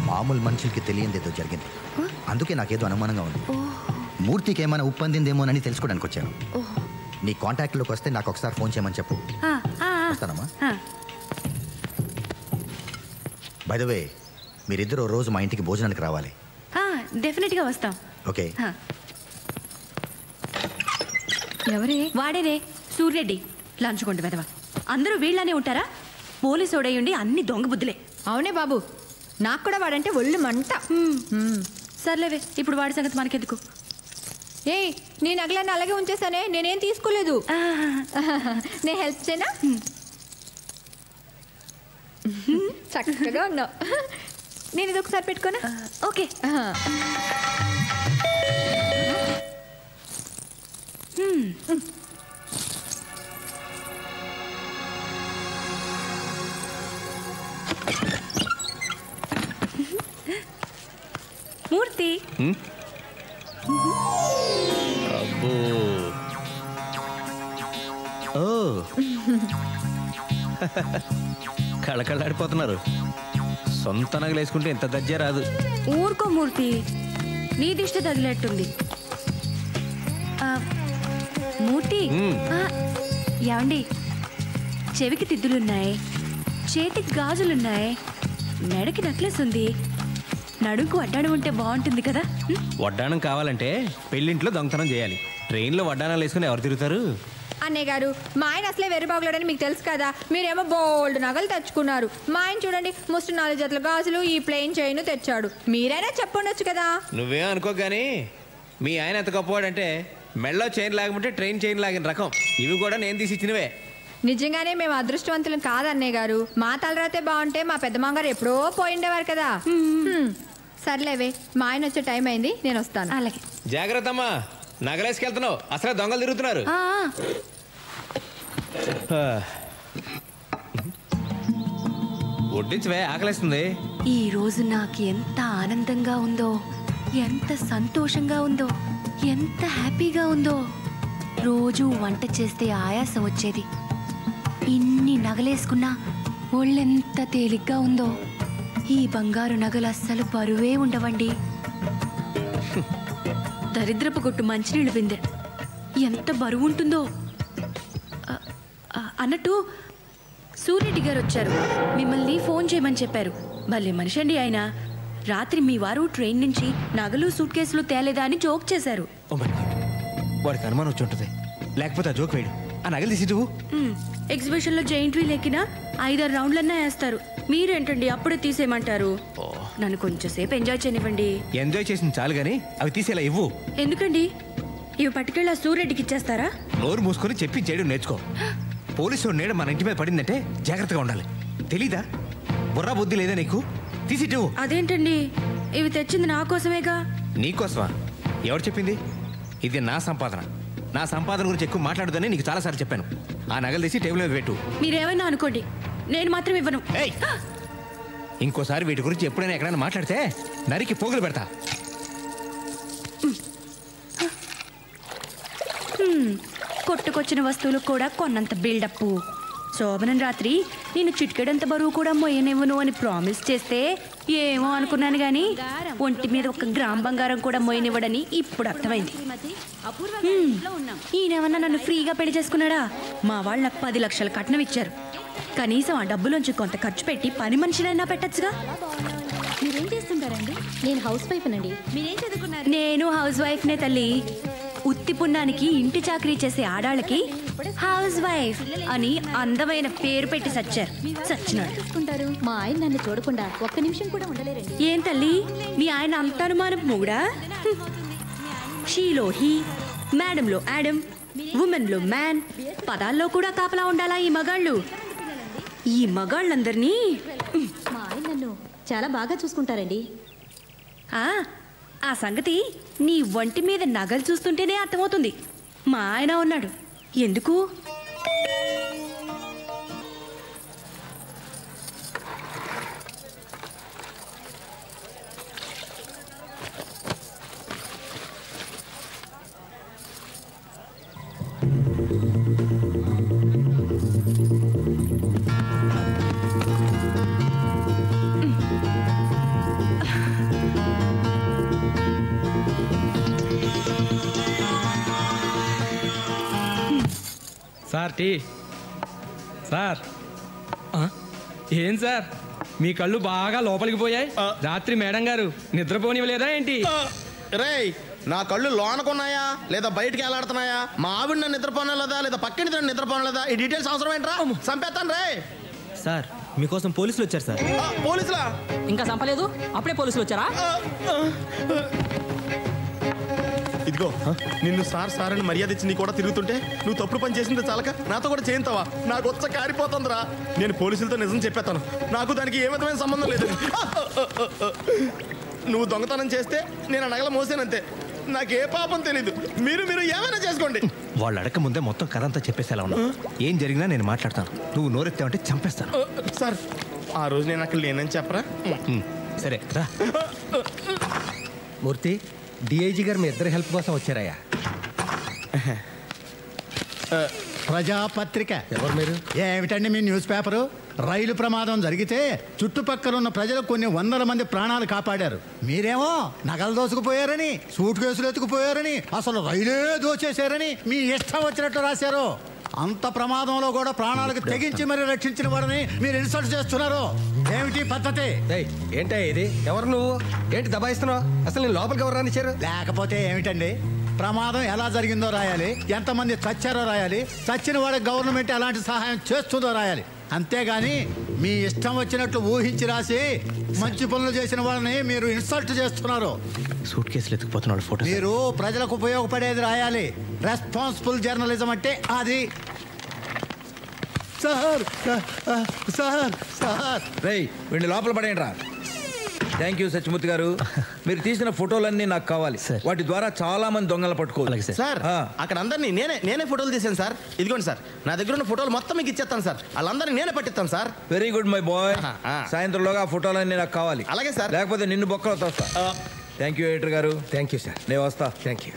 [SPEAKER 12] మామూలు మనుషులకి తెలియంది ఏదో జరిగింది. అందుకే నాకేదో అనుమానంగా ఉంది. మూర్తికి ఏమైనా ఉప్పందిందేమోనని తెలుసుకోవడానికి వచ్చాను. నీ కాంటాక్ట్లోకి వస్తే నాకు ఒకసారి ఫోన్ చేయమని చెప్పు. వస్తానమ్మా. బై ద వే, మీరిద్దరు రోజు మా ఇంటికి భోజనానికి రావాలి.
[SPEAKER 1] డెఫినెట్గా వస్తాం.
[SPEAKER 12] ఓకే.
[SPEAKER 1] ఎవరే? వాడేనే, సూర్యరెడ్డి. లంచ్ కొండ వెదవ. అందరూ వీళ్ళనే ఉంటారా? పోలీసు ఓడయ్యండి అన్ని దొంగ బుద్ధులే.
[SPEAKER 5] అవునే బాబు, నాకు కూడా వాడంటే ఒళ్ళు మంట.
[SPEAKER 1] సర్లేవే, ఇప్పుడు వాడి సంగతి మనకెందుకు.
[SPEAKER 5] ఏయ్, నీ నగలన్నీ అలాగే ఉంచేసానే, నేనేం తీసుకోలేదు. నేను హెల్ప్ చేయనా? చక్కగా ఉన్నావు. నేను ఇది ఒకసారి పెట్టుకోనా?
[SPEAKER 1] ఓకే. మూర్తి.
[SPEAKER 2] అబ్బో, ఓ కళకళాడిపోతున్నారు. సొంత నగలు వేసుకుంటే ఎంత దజ్జా రాదు.
[SPEAKER 1] ఊరుకో మూర్తి, నీ దిష్టి తగిలేట్టుంది. మూర్తి, ఏమండి, చెవికి తిద్దులున్నాయి, చేతికి గాజులున్నాయి, మెడకి నెక్లెస్ ఉంది, నడుంకు వడ్డాణం ఉంటే బాగుంటుంది కదా.
[SPEAKER 2] వడ్డాణం కావాలంటే పెళ్ళింట్లో దొంగతనం చేయాలి. ట్రైన్లో వడ్డాణాలు వేసుకుని ఎవరు తిరుగుతారు?
[SPEAKER 5] అన్నయ్య గారు, మా ఆయన అసలే వెర్రి బాగులేడని మీకు తెలుసు కదా. మీరేమో బోల్డ్ నగలు తెచ్చుకున్నారు. మా ఆయన చూడండి, ముష్టి 4 జతల గాజులు, ఈ ప్లెయిన్ చైన్ తెచ్చాడు. మీరైనా చెప్పండొచ్చు కదా.
[SPEAKER 2] నువ్వేం అనుకో గానీ మీ ఆయన ఎంత గొప్పవాడంటే మెళ్ళో చైన్ లాగమంటే ట్రైన్ చైన్ లాగిన రకం. ఇవి కూడా నేను తీసి ఇచ్చినవే.
[SPEAKER 5] నిజంగానే మేము అదృష్టవంతులం కాదు అన్నయ్య గారు. మా తలరాతే బాగుంటే మా పెద్ద మామగారు ఎప్పుడో పోయిండేవారు కదా. సర్లేవే, మా ఆయన వచ్చే టైం అయింది, నేను వస్తాను.
[SPEAKER 1] అలాగే.
[SPEAKER 2] జాగ్రత్త అమ్మా, నగలేసుకెళ్తున్నావు, అసలే దొంగలు తిరుగుతున్నారు. వడ్డించవే, ఆకలేస్తుంది.
[SPEAKER 1] ఈ రోజు నాకు ఎంత ఆనందంగా ఉందో, ఎంత సంతోషంగా ఉందో, ఎంత హ్యాపీగా ఉందో. రోజు వంట చేస్తే ఆయాసం వచ్చేది. ఇన్ని నగలేసుకున్నా ఒళ్ళెంత తేలిగ్గా ఉందో. ఈ బంగారు నగలు అస్సలు బరువే ఉండవండి. దరిద్రపు కొట్టు మంచినీళ్ళు బిందె ఎంత బరువు ఉంటుందో. అన్నట్టు సూర్యరెడ్డి గారు వచ్చారు, మిమ్మల్ని ఫోన్ చేయమని చెప్పారు. భలే మనిషి అండి ఆయన. రాత్రి మీ వారు ట్రైన్ నుంచి నగలు, సూట్ కేసులు తేలేదా అని జోక్ చేశారు.
[SPEAKER 2] వాడికి అనుమానం వచ్చి ఉంటుంది, లేకపోతే ఆ జోక్ వేయడు. ఆ నగలు తీసి నువ్వు
[SPEAKER 1] ఎగ్జిబిషన్లో జైంట్ వీల్ ఎక్కినా 5-6 రౌండ్లన్నా వేస్తారు. మీరేంటండి అప్పుడే తీసేయమంటారు? నన్ను కొంచెంసేపు ఎంజాయ్ చేయనివ్వండి.
[SPEAKER 2] ఎంజాయ్ చేసింది చాలు గానీ అవి తీసేలా ఇవ్వు.
[SPEAKER 1] ఎందుకండి? ఇవి పట్టుకెళ్ళి ఆ సూర్యరెడ్డికి ఇచ్చేస్తారా?
[SPEAKER 2] నోరు మూసుకొని చెప్పి చేయడం నేర్చుకో. పోలీసు నీడ మన ఇంటి మీద పడిందంటే జాగ్రత్తగా ఉండాలి. తెలీదా? బుర్రా బుద్ధి లేదా నీకు? తీసిట్టు.
[SPEAKER 1] అదేంటండి, ఇవి తెచ్చింది నా కోసమేగా.
[SPEAKER 2] నీకోసమా? ఎవరు చెప్పింది? ఇది నా సంపాదన. నా సంపాదన గురించి ఎక్కువ మాట్లాడదని నీకు చాలాసార్లు చెప్పాను. ఆ నగలు తీసి టేబుల్ మీద పెట్టు.
[SPEAKER 1] మీరేమైనా అనుకోండి, నేను మాత్రం ఇవ్వను.
[SPEAKER 2] ఇంకోసారి వీటి గురించి ఎప్పుడైనా ఎక్కడైనా మాట్లాడితే నరికి పోగులు పెడతా.
[SPEAKER 1] కొట్టుకొచ్చిన వస్తువులు కూడా కొన్నంత బిల్డప్. శోభనం రాత్రి నేను చిటికెడంత బరువు కూడా మొయ్యనివ్వను అని ప్రామిస్ చేస్తే ఏమో అనుకున్నాను గాని ఒంటి మీద 1 గ్రామ్ బంగారం కూడా మొయ్యనివ్వడని ఇప్పుడు అర్థమైంది. ఈయనేమన్నా నన్ను ఫ్రీగా పెళ్లి చేసుకున్నాడా? మా వాళ్ళు నాకు 10 లక్షల కట్నం ఇచ్చారు. కనీసం ఆ డబ్బులోంచి కొంత ఖర్చు పెట్టి పని మనిషినైనా పెట్టచ్చుగా.
[SPEAKER 13] మీరేం చేస్తుంటారండి? నేను హౌస్ వైఫ్ నండి. మీరేం చదువుకున్నారు?
[SPEAKER 1] నేను హౌస్ వైఫ్నే తల్లి. ఉత్తి పుణ్యానికి ఇంటి చాకరీ చేసే ఆడాళ్ళకి హౌస్ వైఫ్ అని అందమైన పేరు పెట్టి సచ్చినాడు.
[SPEAKER 13] మా ఆయన నన్ను చూడకుండా 1 నిమిషం కూడా ఉండలేరండి.
[SPEAKER 1] ఏం తల్లి, మీ ఆయన అంత అనుమానం మొగుడా? షీలో హీ, మేడంలో యాడమ్, ఉమెన్లో మ్యాన్, పదాల్లో కూడా కాపలా ఉండాలా ఈ మగాళ్ళు? ఈ మగాళ్ళందరినీ
[SPEAKER 13] మా ఆయన నన్ను చాలా బాగా చూసుకుంటారండి.
[SPEAKER 1] ఆ సంగతి నీ ఒంటి మీద నగలు చూస్తుంటేనే అర్థమవుతుంది. మా ఆయన ఉన్నాడు. ఎందుకు?
[SPEAKER 6] Sir tea. సార్ ఏం సార్ మీ కళ్ళు బాగా లోపలికి పోయాయి? రాత్రి మేడం గారు నిద్రపోనివ్వలేదా ఏంటి?
[SPEAKER 3] రేయ్, నా కళ్ళు లోనకున్నాయా లేదా బయటికి వెళ్ళాడుతున్నాయా? మా ఆవిడ నన్ను నిద్రపోనలేదా లేదా పక్కన నన్ను నిద్రపోనలేదా? ఈ డీటెయిల్స్ అవసరం ఏంట్రా? చంపేస్తాను రే.
[SPEAKER 14] సార్ మీకోసం పోలీసులు వచ్చారు సార్.
[SPEAKER 3] పోలీసులా?
[SPEAKER 15] ఇంకా చంపలేదు, అప్పుడే పోలీసులు వచ్చారా?
[SPEAKER 3] ఇదిగో నిన్ను సార్ సార్ అని మర్యాద ఇచ్చి నీ కూడా తిరుగుతుంటే నువ్వు తప్పుడు పని చేసింది చాలక నాతో కూడా చేయింతావా? నాకు వచ్చ కారిపోతుందిరా. నేను పోలీసులతో నిజం చెప్పేస్తాను. నాకు దానికి ఏ విధమైన సంబంధం లేదు. నువ్వు దొంగతనం చేస్తే నేను నగల మోసానంతే. నాకే పాపం తెలీదు. మీరు ఏమైనా చేసుకోండి.
[SPEAKER 2] వాళ్ళు అడగక ముందే మొత్తం కథ అంతా చెప్పేసేలా ఉన్నా. ఏం జరిగినా నేను మాట్లాడతాను. నువ్వు నోరెత్తావంటే చంపేస్తాను.
[SPEAKER 3] సార్ ఆ రోజు నేను అక్కడ లేనని చెప్పరా?
[SPEAKER 2] సరే రా.
[SPEAKER 7] మూర్తి, డిఐజీ గారు మీ ఇద్దరు హెల్ప్ కోసం వచ్చారయ్యా.
[SPEAKER 16] ప్రజాపత్రిక.
[SPEAKER 7] ఎవరు మీరు?
[SPEAKER 16] ఏమిటండి మీ న్యూస్ పేపరు? రైలు ప్రమాదం జరిగితే చుట్టుపక్కల ఉన్న ప్రజలు కొన్ని 100 మంది ప్రాణాలు కాపాడారు. మీరేమో నగలు దోసుకుపోయారని, సూట్ కేసులు ఎత్తుకుపోయారని, అసలు రైలే దోచేశారని మీ ఇష్టం వచ్చినట్టు రాశారు. అంత ప్రమాదంలో కూడా ప్రాణాలకు తెగించి మరి రక్షించిన వారిని మీరు ఇన్సల్ట్ చేస్తున్నారు. ఏమిటి పద్ధతి?
[SPEAKER 7] ఏంటో ఇది? ఎవరు నువ్వు? ఏంటి దబాయిస్తున్నావు? అసలు నేను లోపలికి ఎవరు రానిచ్చారు?
[SPEAKER 16] లేకపోతే ఏమిటండి? ప్రమాదం ఎలా జరిగిందో రాయాలి, ఎంతమంది చచ్చారో రాయాలి, చచ్చిన వాడికి గవర్నమెంట్ ఎలాంటి సహాయం చేస్తుందో రాయాలి. అంతేగాని మీ ఇష్టం వచ్చినట్లు ఊహించి రాసి మంచి పనులు చేసిన వాళ్ళని మీరు ఇన్సల్ట్ చేస్తున్నారు.
[SPEAKER 2] సూట్ కేసులు ఎత్తుకుపోతున్నాడు ఫోటో.
[SPEAKER 16] మీరు ప్రజలకు ఉపయోగపడేది రాయాలి. రెస్పాన్సిబుల్ జర్నలిజం అంటే అది. సార్ సార్ సార్
[SPEAKER 17] రేయ్, వీడిని లోపల పడేయండి రా. థ్యాంక్ యూ సత్యమూర్తి గారు. మీరు తీసిన ఫోటోలన్నీ నాకు కావాలి. వాటి ద్వారా చాలా మంది దొంగలు పట్టుకోవాలి
[SPEAKER 3] సార్. అక్కడ అందరినీ నేనే ఫోటోలు తీసాను సార్. ఇదిగోండి సార్, నా దగ్గర ఉన్న ఫోటోలు మొత్తం మీకు ఇచ్చేస్తాను సార్. వాళ్ళందరినీ నేనే పట్టిస్తాను sir.
[SPEAKER 17] Very good my boy. సాయంత్రంలోగా ఆ ఫోటోలన్నీ నాకు కావాలి.
[SPEAKER 3] అలాగే సార్.
[SPEAKER 17] లేకపోతే నిన్ను బొక్కలో తోస్తా. థ్యాంక్ యూ ఎడిటర్ గారు.
[SPEAKER 7] Thank you sir.
[SPEAKER 17] నేను వస్తా.
[SPEAKER 7] Thank you.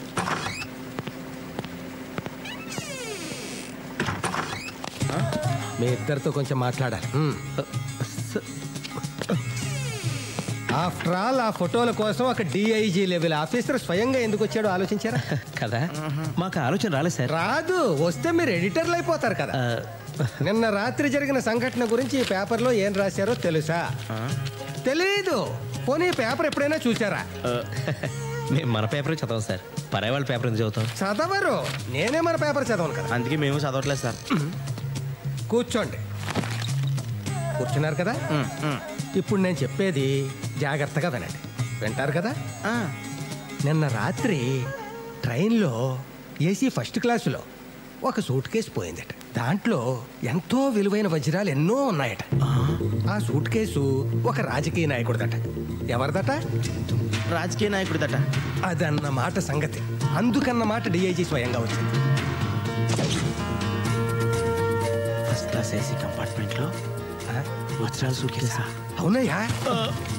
[SPEAKER 7] మీ ఇద్దరితో కొంచెం మాట్లాడాలి. ఆఫ్టర్ ఆల్ ఆ ఫోటోల కోసం ఒక డిఐజీ లెవెల్ ఆఫీసర్ స్వయంగా ఎందుకు వచ్చాడో ఆలోచించారా?
[SPEAKER 2] కదా, మాకు ఆలోచన రాలేదు సార్.
[SPEAKER 7] రాదు, వస్తే మీరు ఎడిటర్లు అయిపోతారు కదా. నిన్న రాత్రి జరిగిన సంఘటన గురించి ఈ పేపర్లో ఏం రాశారో తెలుసా? తెలీదు. పోనీ పేపర్ ఎప్పుడైనా చూసారా?
[SPEAKER 2] మేము మన పేపర్ చదవం సార్. పరాయి వాళ్ళ పేపర్ ఎందుకు చదువుతాం?
[SPEAKER 7] చదవరు. నేనే మన పేపర్ చదవను కదా.
[SPEAKER 3] అందుకే మేము చదవట్లేదు సార్.
[SPEAKER 7] కూర్చోండి. కూర్చున్నారు కదా? ఇప్పుడు నేను చెప్పేది జాగ్రత్తగా వినండి. వింటారు కదా? నిన్న రాత్రి ట్రైన్లో ఏసీ ఫస్ట్ క్లాసులో ఒక సూట్ కేసు పోయిందట. దాంట్లో ఎంతో విలువైన వజ్రాలు ఎన్నో ఉన్నాయట. ఆ సూట్ కేసు ఒక రాజకీయ నాయకుడిదట. ఎవరిదట?
[SPEAKER 3] రాజకీయ నాయకుడిదట.
[SPEAKER 7] అదన్నమాట సంగతి. అందుకన్నమాట డిఐజీ స్వయంగా వచ్చింది.
[SPEAKER 4] ఫస్ట్ క్లాస్ ఏసీ కంపార్ట్మెంట్లో వజ్రాల సూట్ కేసా?
[SPEAKER 7] అవునయ్యా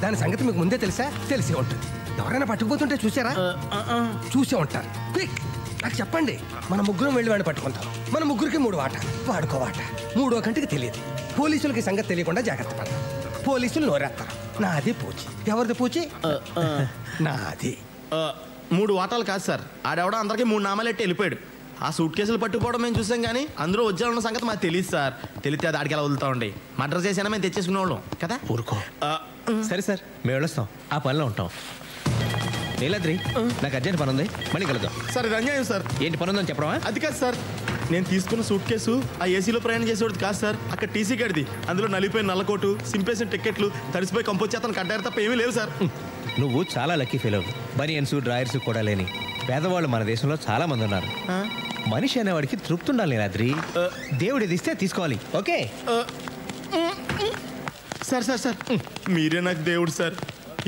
[SPEAKER 7] దాని సంగతి మీకు ముందే తెలుసా? తెలిసే ఉంటుంది. ఎవరైనా పట్టుకుపోతుంటే చూసారా? చూసే ఉంటారు. క్విక్ నాకు చెప్పండి, మన ముగ్గురం వెళ్ళి వాడిని పట్టుకుంటాం. మన ముగ్గురికి 3 వాట, వాడుకో వాట. 3వ కంటికి తెలియదు. పోలీసులకి సంగతి తెలియకుండా జాగ్రత్త పడతాం. పోలీసులు నోరేస్తారు. నాది పూచి. ఎవరిది పూచి? నాది.
[SPEAKER 3] 3 వాటాలు కాదు సార్, ఆడెవడో అందరికీ 3 నామాలు ఎట్టి వెళ్ళిపోయాడు. ఆ సూట్ కేసులు పట్టుకోవడం మేము చూసాం, కానీ అందులో వజ్రాలు ఉన్న సంగతి మాకు తెలియదు సార్. తెలిస్తే అది ఆడికి ఎలా వదులుతా ఉండి మర్డర్ చేసినా మేము తెచ్చేసుకునే వాళ్ళం కదా.
[SPEAKER 2] ఊరుకో. సరే సార్, మేము వెళ్ళొస్తాం, ఆ పనిలో ఉంటాం. నీలాద్రి, నాకు అర్జెంట్ పని ఉంది, మళ్ళీ కలుద్దాం.
[SPEAKER 3] సార్ ఇది అన్యాయం సార్.
[SPEAKER 2] ఏంటి పని ఉందని చెప్పరా?
[SPEAKER 3] అది కాదు సార్, నేను తీసుకున్న సూట్ కేసు ఆ ఏసీలో ప్రయాణం చేసేవాడు కాదు సార్. అక్కడ టీసీ గడిది. అందులో నలిపోయిన నల్లకోటు, సింపేసిన టికెట్లు, తడిసిపోయి కంపోచేతను కట్టారు తప్ప ఏమీ లేవు సార్.
[SPEAKER 2] నువ్వు చాలా లక్కీ ఫీల్ అవ్వు. బనియన్స్ డ్రాయర్స్ కూడా లేని పేదవాళ్ళు మన దేశంలో చాలా మంది ఉన్నారు. మనిషి అనేవాడికి తృప్తి ఉండాలి నీలాద్రి. దేవుడు ఇది ఇస్తే తీసుకోవాలి. ఓకే
[SPEAKER 3] సార్ సార్ సార్ మీరే నాకు దేవుడు సార్.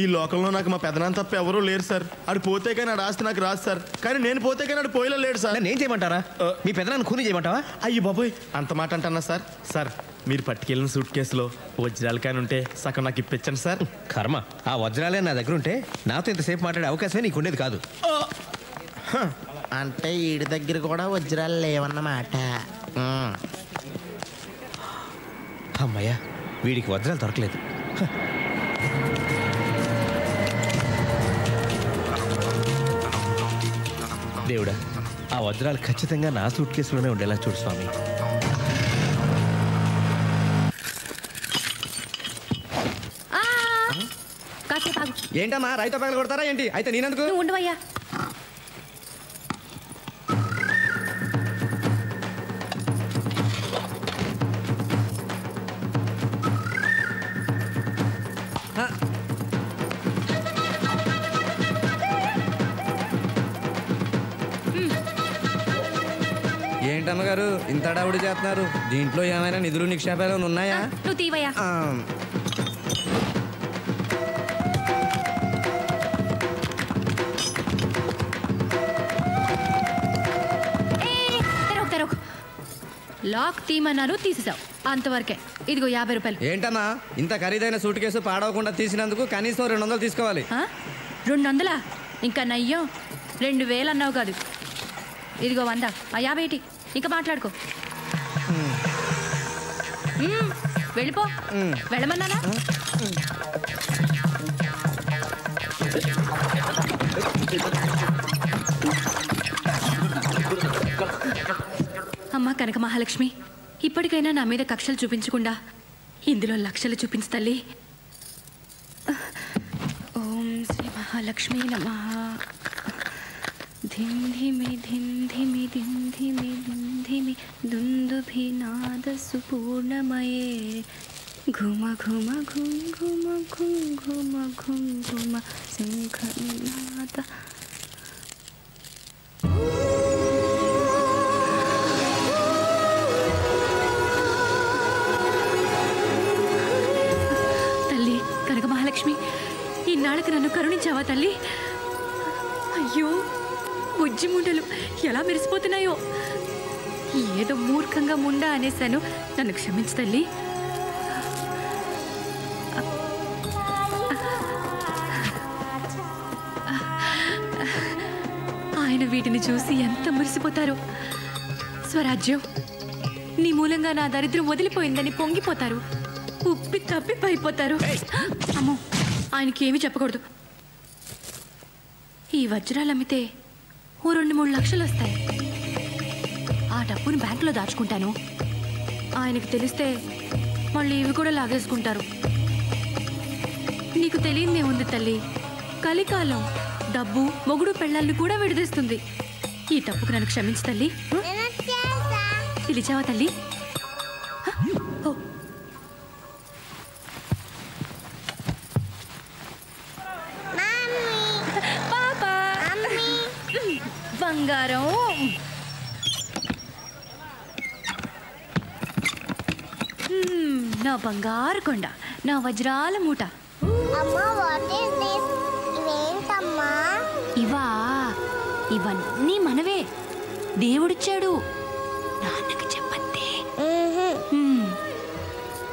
[SPEAKER 3] ఈ లోకంలో నాకు మా పెదనాన్న తప్ప ఎవరూ లేరు సార్. ఆడు పోతే కానీ ఆడు ఆస్తి నాకు రాదు సార్. కానీ నేను పోతే కానీ ఆడు పోయిలో లేడు సార్.
[SPEAKER 2] నేను చేయమంటారా? మీ పెదనాన్న కూని చేయమంటావా?
[SPEAKER 3] అయ్యి బాబోయ్, అంత మాట అంటున్నా సార్. సార్ మీరు పట్టుకెళ్ళిన సూట్ కేసులో వజ్రాలు కానీ ఉంటే సగం నాకు ఇప్పించండి సార్.
[SPEAKER 2] కర్మ, ఆ వజ్రాలే నా దగ్గర ఉంటే నాతో ఇంతసేపు మాట్లాడే అవకాశమే నీకు ఉండేది కాదు.
[SPEAKER 3] అంటే ఈడి దగ్గర కూడా వజ్రాలు లేవన్నమాట.
[SPEAKER 2] అమ్మయ్యా, వీడికి వజ్రాలు దొరకలేదు. దేవుడా, ఆ వజ్రాలు ఖచ్చితంగా నా సూట్ కేసులోనే ఉండేలా చూడు స్వామి.
[SPEAKER 7] ఏంటమ్మా రైతు పగలు కొడతారా ఏంటి? అయితే నేనెందుకు?
[SPEAKER 1] ఉండవయ్యా.
[SPEAKER 6] ఏంటమ్మగారు ఇంత అడావుడి చేస్తున్నారు? దీంట్లో ఏమైనా నిధులు నిక్షేపాలు ఉన్నాయా?
[SPEAKER 1] నువ్వు తీవయ్యా. లాక్ తీమన్నారు, తీసేసావు అంతవరకే. ఇదిగో 50 రూపాయలు.
[SPEAKER 6] ఏంటమ్మా ఇంత ఖరీదైన సూట్ కేసు పాడవకుండా తీసినందుకు కనీసం 200 తీసుకోవాలి.
[SPEAKER 1] 200? ఇంకా నయ్యం 2000 అన్నావు కాదు. ఇదిగో 100. ఆ 50 ఏంటి? ఇంకా మాట్లాడుకో. వెళ్ళిపో. వెళ్ళమన్నానా? అమ్మా కనక మహాలక్ష్మి, ఇప్పటికైనా నా మీద కక్షలు చూపించకుండా ఇందులో లక్షలు చూపించు తల్లి. ఓం శ్రీ మహాలక్ష్మి నమః. ధింధిమి ధింధిమి ధింధిమి ధింధిమి దుందుభినాద సుపూర్ణమయే ఘుమ ఘుమ ఘుం ఘుమ ఘుం ఘుమ ఘుం ఘుమ శంఖనాద. తల్లి కనక మహాలక్ష్మి, ఇన్నాళ్ళకి నన్ను కరుణించావా తల్లి? అయ్యో, బుజ్జి ముండలు ఎలా మెరిసిపోతున్నాయో. ఏదో మూర్ఖంగా ముండా అనేశాను, నన్ను క్షమించు తల్లి. ఆయన వీటిని చూసి ఎంత మురిసిపోతారు. స్వరాజ్యం, నీ మూలంగా నా దరిద్రం వదిలిపోయిందని పొంగిపోతారు. ఉప్పి తప్పి పైపోతారు. అమ్మో, ఆయనకి ఏమీ చెప్పకూడదు. ఈ వజ్రాలు అమ్మితే ఓ 2-3 లక్షలు వస్తాయి. ఆ డబ్బును బ్యాంకులో దాచుకుంటాను. ఆయనకి తెలిస్తే మళ్ళీ ఇవి కూడా లాగేసుకుంటారు. నీకు తెలియదే ఉంది తల్లి, కలికాలం డబ్బు మొగుడు పెళ్ళాన్ని కూడా విడదీస్తుంది. ఈ తప్పుకు నన్ను క్షమించు తల్లి. పిలిచావా తల్లి? పాపా, బంగారం. నా బంగారు కొండ, నా వజ్రాల మూట. ఇవా, ఇవన్నీ మనవే, దేవుడిచ్చాడు. నాన్నకి చెప్పండి.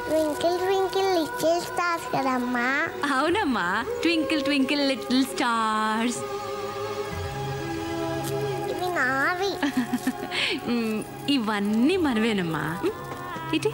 [SPEAKER 18] ట్వింకిల్ ట్వింకిల్ లిటిల్ స్టార్స్ కదమ్మా.
[SPEAKER 1] అవునమ్మా, ట్వింకిల్ ట్వింకిల్ లిటిల్ స్టార్స్.
[SPEAKER 18] ఇవి నావి.
[SPEAKER 1] ఇవన్నీ మనవేనమ్మా. ఇటు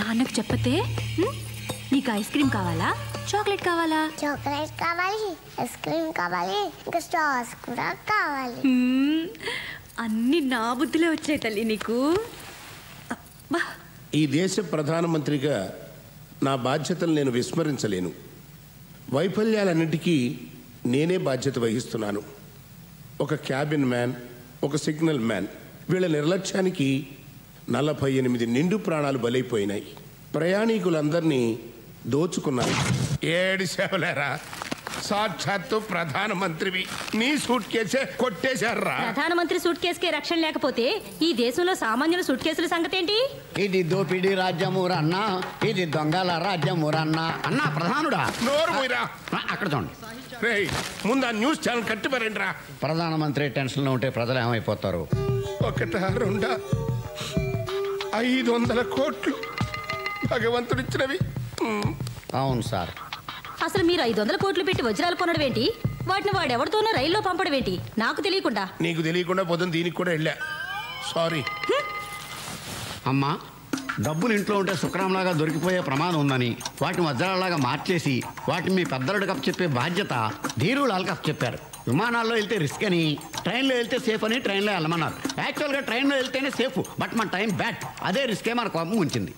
[SPEAKER 1] నాన్నకు చెప్పతే నీకు ఐస్ క్రీమ్ కావాలా, చాక్లెట్ కావాలా?
[SPEAKER 18] చాక్లెట్ కావాలి, ఐస్ క్రీమ్ కావాలి, ఇంకా స్టార్స్ కూడా కావాలి.
[SPEAKER 1] అన్ని నా బుద్ధిలో వచ్చాయి తల్లి నీకు.
[SPEAKER 19] ఈ దేశ ప్రధానమంత్రిగా నా బాధ్యతలు నేను విస్మరించలేను. వైఫల్యాలన్నిటికీ నేనే బాధ్యత వహిస్తున్నాను. ఒక క్యాబిన్ మ్యాన్, ఒక సిగ్నల్ మ్యాన్, వీళ్ళ నిర్లక్ష్యానికి 48 నిండు ప్రాణాలు బలైపోయినాయి. ప్రయాణికులందరినీ దోచుకున్నాను. ఏడు సేవలేరా, సాక్షాత్తు ప్రధానమంత్రివి, నీ సూట్ కేసే కొట్టేశారా?
[SPEAKER 15] ప్రధానమంత్రి సూట్ కేసుకే రక్షణ లేకపోతే ఈ దేశంలో సామాన్యుల సూట్ కేసుల సంగతి ఏంటి?
[SPEAKER 16] ఇది దోపిడీ రాజ్యమురన్నా, ఇది దొంగల రాజ్యమురన్నా. అన్నా ప్రధానుడా,
[SPEAKER 19] నోరు మూయరా.
[SPEAKER 16] అక్కడ చూడండి.
[SPEAKER 19] ముందు ఆ న్యూస్ ఛానల్ కట్టిపారండి రా.
[SPEAKER 16] ప్రధానమంత్రి టెన్షన్లో ఉంటే ప్రజలు ఏమైపోతారు?
[SPEAKER 19] 1, 2, 500 కోట్లు భగవంతుడిచ్చినవి.
[SPEAKER 16] అవును సార్.
[SPEAKER 15] అసలు మీరు 500 కోట్లు పెట్టి వజ్రాలు కొనడం ఏంటి? వాటిని వాడెవరితోనో రైల్లో పంపడం ఏంటి? నాకు తెలియకుండా.
[SPEAKER 19] నీకు తెలియకుండా పొద్దున్న దీనికి కూడా వెళ్ళా. సారీ.
[SPEAKER 16] అమ్మా, డబ్బులు ఇంట్లో ఉంటే శుక్రంలాగా దొరికిపోయే ప్రమాదం ఉందని వాటిని వజ్రాలలాగా మార్చేసి వాటిని మీ పెద్దలుడు కప్ చెప్పే బాధ్యత ధీరులాల్ కప్ చెప్పారు. విమానాల్లో వెళ్తే రిస్క్ అని, ట్రైన్లో వెళ్తే సేఫ్ అని ట్రైన్లో వెళ్ళమన్నారు. యాక్చువల్గా ట్రైన్లో వెళ్తేనే సేఫ్, బట్ మన టైం బ్యాడ్. అదే రిస్కే మన కోపం ఉంచింది.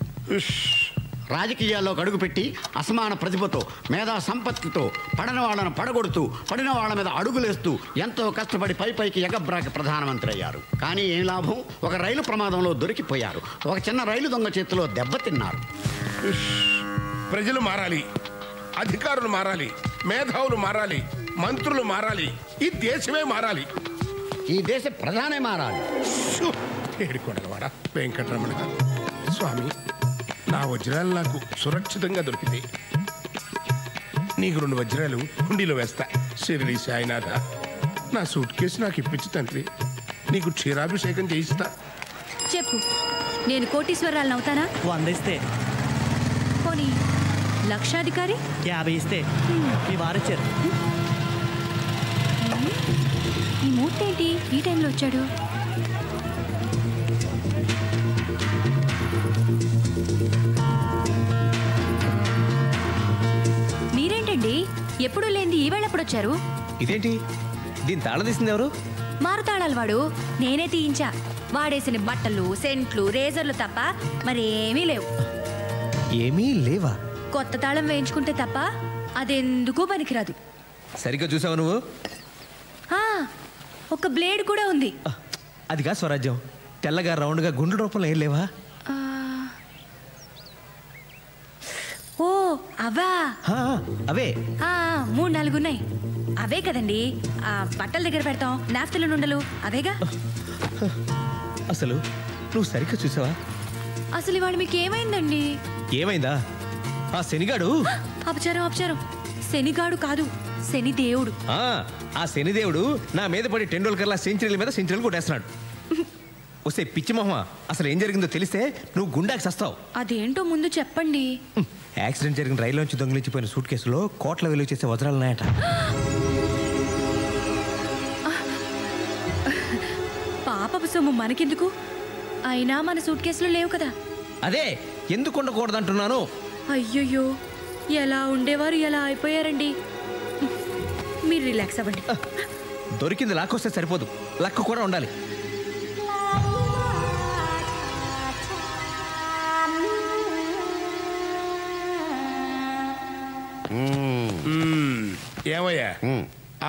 [SPEAKER 16] రాజకీయాల్లో అడుగుపెట్టి అసమాన ప్రతిభతో, మేధా సంపత్తితో పడని వాళ్ళను పడగొడుతూ, పడిన వాళ్ళ మీద అడుగులేస్తూ ఎంతో కష్టపడి పైకి ఎగబ్రాకి ప్రధానమంత్రి అయ్యారు. కానీ ఏం లాభం? ఒక రైలు ప్రమాదంలో దొరికిపోయారు. ఒక చిన్న రైలు దొంగ చేతిలో దెబ్బతిన్నారు.
[SPEAKER 19] ప్రజలు మారాలి, అధికారులు మారాలి, మేధావులు మారాలి, మంత్రులు మారాలి, ఈ దేశమే మారాలి.
[SPEAKER 16] ఈ దేశ ప్రధానే మారాలి.
[SPEAKER 19] ఏడుకోడలవాడ వెంకటరమణ స్వామి, నా వజ్రాలు నాకు సురక్షితంగా దొరికితే నీకు 2 వజ్రాలు హుండీలో వేస్తా. షిరిడి సాయినాథ, నా సూట్ కేసు నాకు ఇప్పించు తండ్రి, నీకు క్షీరాభిషేకం చేయిస్తా.
[SPEAKER 1] చెప్పు, నేను కోటీశ్వరాలను అవుతానా?
[SPEAKER 14] 100 ఇస్తే.
[SPEAKER 1] పోనీ లక్షాధికారి?
[SPEAKER 14] 50 ఇస్తే. మీ వారిచ్చారు.
[SPEAKER 1] ఈ మూర్తి ఏంటి ఈ టైంలో వచ్చాడు? మీరేంటండి ఎప్పుడు లేనిది ఈవేళ ఎప్పుడు వచ్చారు?
[SPEAKER 2] ఇదేంటి, దీని తాళం తీసింది ఎవరు?
[SPEAKER 1] మారుతాళాలు వాడు. నేనే తీయించా. వాడేసిన బట్టలు, సెంట్లు, రేజర్లు తప్ప మరేమీ లేవు.
[SPEAKER 2] ఏమీ లేవా?
[SPEAKER 1] కొత్త తాళం వేయించుకుంటే తప్ప అదెందుకు పనికిరాదు.
[SPEAKER 2] సరిగ్గా చూసావు నువ్వు?
[SPEAKER 1] ఒక బ్లేడ్ కూడా ఉంది.
[SPEAKER 2] అదిగా స్వరాజ్యం. తెల్లగా రౌండ్గా గుండు రూపంలో ఏం లేవా?
[SPEAKER 1] ఓ అవా?
[SPEAKER 2] అవే
[SPEAKER 1] 3-4 ఉన్నాయి. అవే కదండి ఆ బట్టల దగ్గర పెడతాం, నాఫ్తలు నుండలు అవేగా.
[SPEAKER 2] అసలు నువ్వు సరిగ్గా చూసావా?
[SPEAKER 1] అసలు ఇవాళ మీకు ఏమైందండి?
[SPEAKER 2] ఏమైందా? ఆ శనిగాడు.
[SPEAKER 1] అపచారం. శనిగాడు కాదు, శనిదేవుడు.
[SPEAKER 2] ఆ శనిదేవుడు నా మీద పడి టెండూల్కర్లా సెంచరీల మీద సెంచరీలు కొట్టేస్తున్నాడు. వస్తే పిచ్చి మొహమా, అసలు ఏం జరిగిందో తెలిస్తే నువ్వు గుండాకి సస్తావు.
[SPEAKER 1] అదేంటో ముందు చెప్పండి.
[SPEAKER 2] యాక్సిడెంట్ జరిగిన రైల్లోంచి దొంగిలించిపోయిన సూట్ కేసులో కోట్ల విలువ చేసే వజ్రాలున్నాయట.
[SPEAKER 1] పాపపు సొమ్ము మనకెందుకు? అయినా మన సూట్ కేసులో లేవు కదా.
[SPEAKER 2] అదే ఎందుకు ఉండకూడదంటున్నాను.
[SPEAKER 1] అయ్యయ్యో, ఎలా ఉండేవారు ఎలా అయిపోయారండి. మీరు రిలాక్స్ అవ్వండి.
[SPEAKER 2] దొరికింది లాక్కొస్తే సరిపోదు, లక్క కూడా ఉండాలి.
[SPEAKER 19] ఏమయ్యా,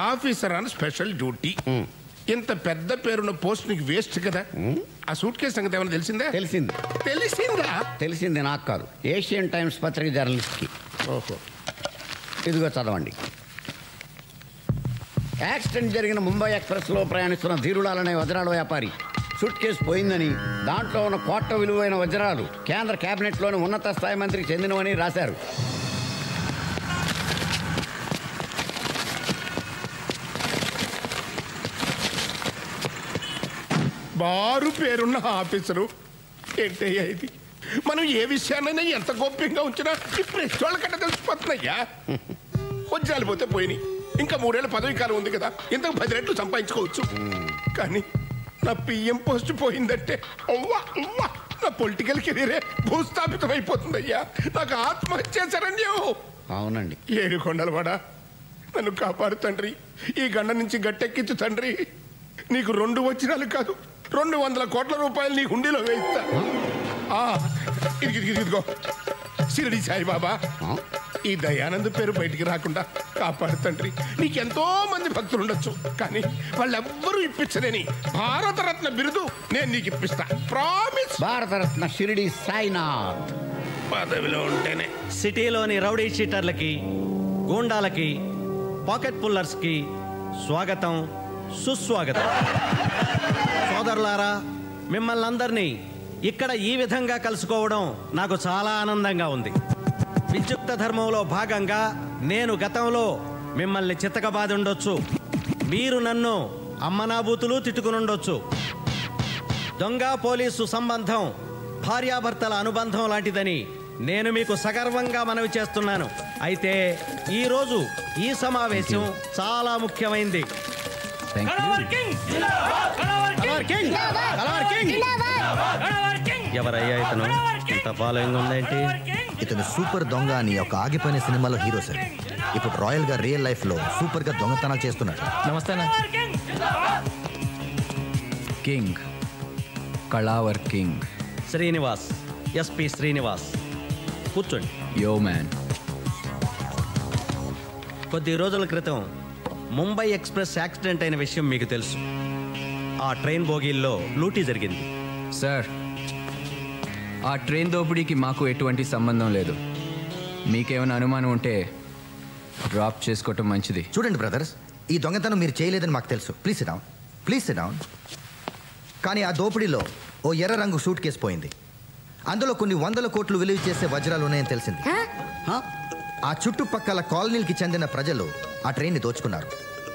[SPEAKER 19] ఆఫీసర్ అని స్పెషల్ డ్యూటీ. ఇంత పెద్ద పేరున్న పోస్ట్ నీకు వేస్ట్ కదా. ఆ సూట్ కేసు సంగతి ఏమైనా తెలిసిందా?
[SPEAKER 20] తెలిసింది నాకు కాదు, ఏషియన్ టైమ్స్ పత్రిక జర్నలిస్ట్కి.
[SPEAKER 19] ఓహో,
[SPEAKER 20] ఇదిగో చదవండి. యాక్సిడెంట్ జరిగిన ముంబై ఎక్స్ప్రెస్లో ప్రయాణిస్తున్న ధీరులాల్ అనే వజ్రాల వ్యాపారి సూట్ కేసు పోయిందని, దాంట్లో ఉన్న కోట్ల విలువైన వజ్రాలు కేంద్ర కేబినెట్లోని ఉన్నత స్థాయి మంత్రికి చెందినవని రాశారు.
[SPEAKER 19] బారు పేరున్న ఆఫీసరు ఏంటయ్యా ఇది? మనం ఏ విషయాన్నైనా ఎంత గోప్యంగా ఉంచినా ఇప్పుడు వాళ్ళకన్నా తెలిసిపోతున్నాయ్యా. వజ్రాలు పోతే పోయినాయి, ఇంకా 3 ఏళ్ళ పదవి కాలం ఉంది కదా, ఇంతకు 10 రెట్లు సంపాదించుకోవచ్చు. కానీ నా పిఎం పోస్ట్ పోయిందంటే అవ్వా అవ్వా, నా పొలిటికల్ కెరీరే భూస్థాపితం అయిపోతుందయ్యా. నాకు ఆత్మహత్య శరణ్యం.
[SPEAKER 20] అవునండి.
[SPEAKER 19] 7 కొండలవాడ, నన్ను కాపాడు తండ్రి. ఈ గండ నుంచి గట్టెక్కించు తండ్రి. నీకు 2 వజ్రాలు కాదు, 200 కోట్ల రూపాయలు నీ హుండీలో వేయిస్తా. ఇదిగో షిరిడి సాయిబాబా, ఈ దయానంద్ పేరు బయటికి రాకుండా కాపాడు తండ్రి. నీకెంతో మంది భక్తులు ఉండొచ్చు, కానీ వాళ్ళెవ్వరూ ఇప్పించలేని భారతరత్న బిరుదు నేను నీకు ఇప్పిస్తా. ప్రామిస్.
[SPEAKER 20] భారతరత్న షిరిడి సాయినాథ్.
[SPEAKER 19] పదవిలో ఉంటేనే.
[SPEAKER 14] సిటీలోని రౌడీ షీటర్లకి, గూండాలకి, పాకెట్ పుల్లర్స్కి స్వాగతం, సుస్వాగతం. సోదరులారా, మిమ్మల్ని అందరినీ ఇక్కడ ఈ విధంగా కలుసుకోవడం నాకు చాలా ఆనందంగా ఉంది. విద్యుక్త ధర్మంలో భాగంగా నేను గతంలో మిమ్మల్ని చిత్తకబాది ఉండొచ్చు, మీరు నన్ను అమ్మనాబూతులు తిట్టుకునుండొచ్చు. దొంగ పోలీసు సంబంధం భార్యాభర్తల అనుబంధం లాంటిదని నేను మీకు సగర్వంగా మనవి చేస్తున్నాను. అయితే ఈరోజు ఈ సమావేశం చాలా ముఖ్యమైంది. ఎవరయ్యా ఇతను? ఇంత ఫాలోయింగ్ ఉందేంటి?
[SPEAKER 12] ఇతను సూపర్ దొంగ అని ఒక ఆగిపోయిన సినిమాలో హీరో సార్. ఇప్పుడు రాయల్ గా రియల్ లైఫ్ లో సూపర్ గా దొంగతనాలు చేస్తున్నాడు.
[SPEAKER 21] నమస్తే. కింగ్, కళావర్ కింగ్
[SPEAKER 14] శ్రీనివాస్, ఎస్పీ శ్రీనివాస్. కూర్చోండి.
[SPEAKER 21] Yo man.
[SPEAKER 14] కొద్ది రోజుల క్రితం ముంబై ఎక్స్ప్రెస్ యాక్సిడెంట్ అయిన విషయం మీకు తెలుసు. ఆ ట్రైన్ బోగీల్లో లూటీ జరిగింది.
[SPEAKER 21] సార్, ఆ ట్రైన్ దోపిడీకి మాకు ఎటువంటి సంబంధం లేదు. మీకేమైనా అనుమానం ఉంటే డ్రాప్ చేసుకోవటం మంచిది.
[SPEAKER 12] చూడండి బ్రదర్స్, ఈ దొంగతనం మీరు చేయలేదని మాకు తెలుసు. Please SIT down, please SIT down. కానీ ఆ దోపిడీలో ఓ ఎర్ర రంగు సూట్ కేసు పోయింది. అందులో కొన్ని 100 కోట్లు విలువ చేసే వజ్రాలు ఉన్నాయని తెలిసింది. ఆ చుట్టుపక్కల కాలనీలకి చెందిన ప్రజలు ఆ ట్రైన్ని దోచుకున్నారు.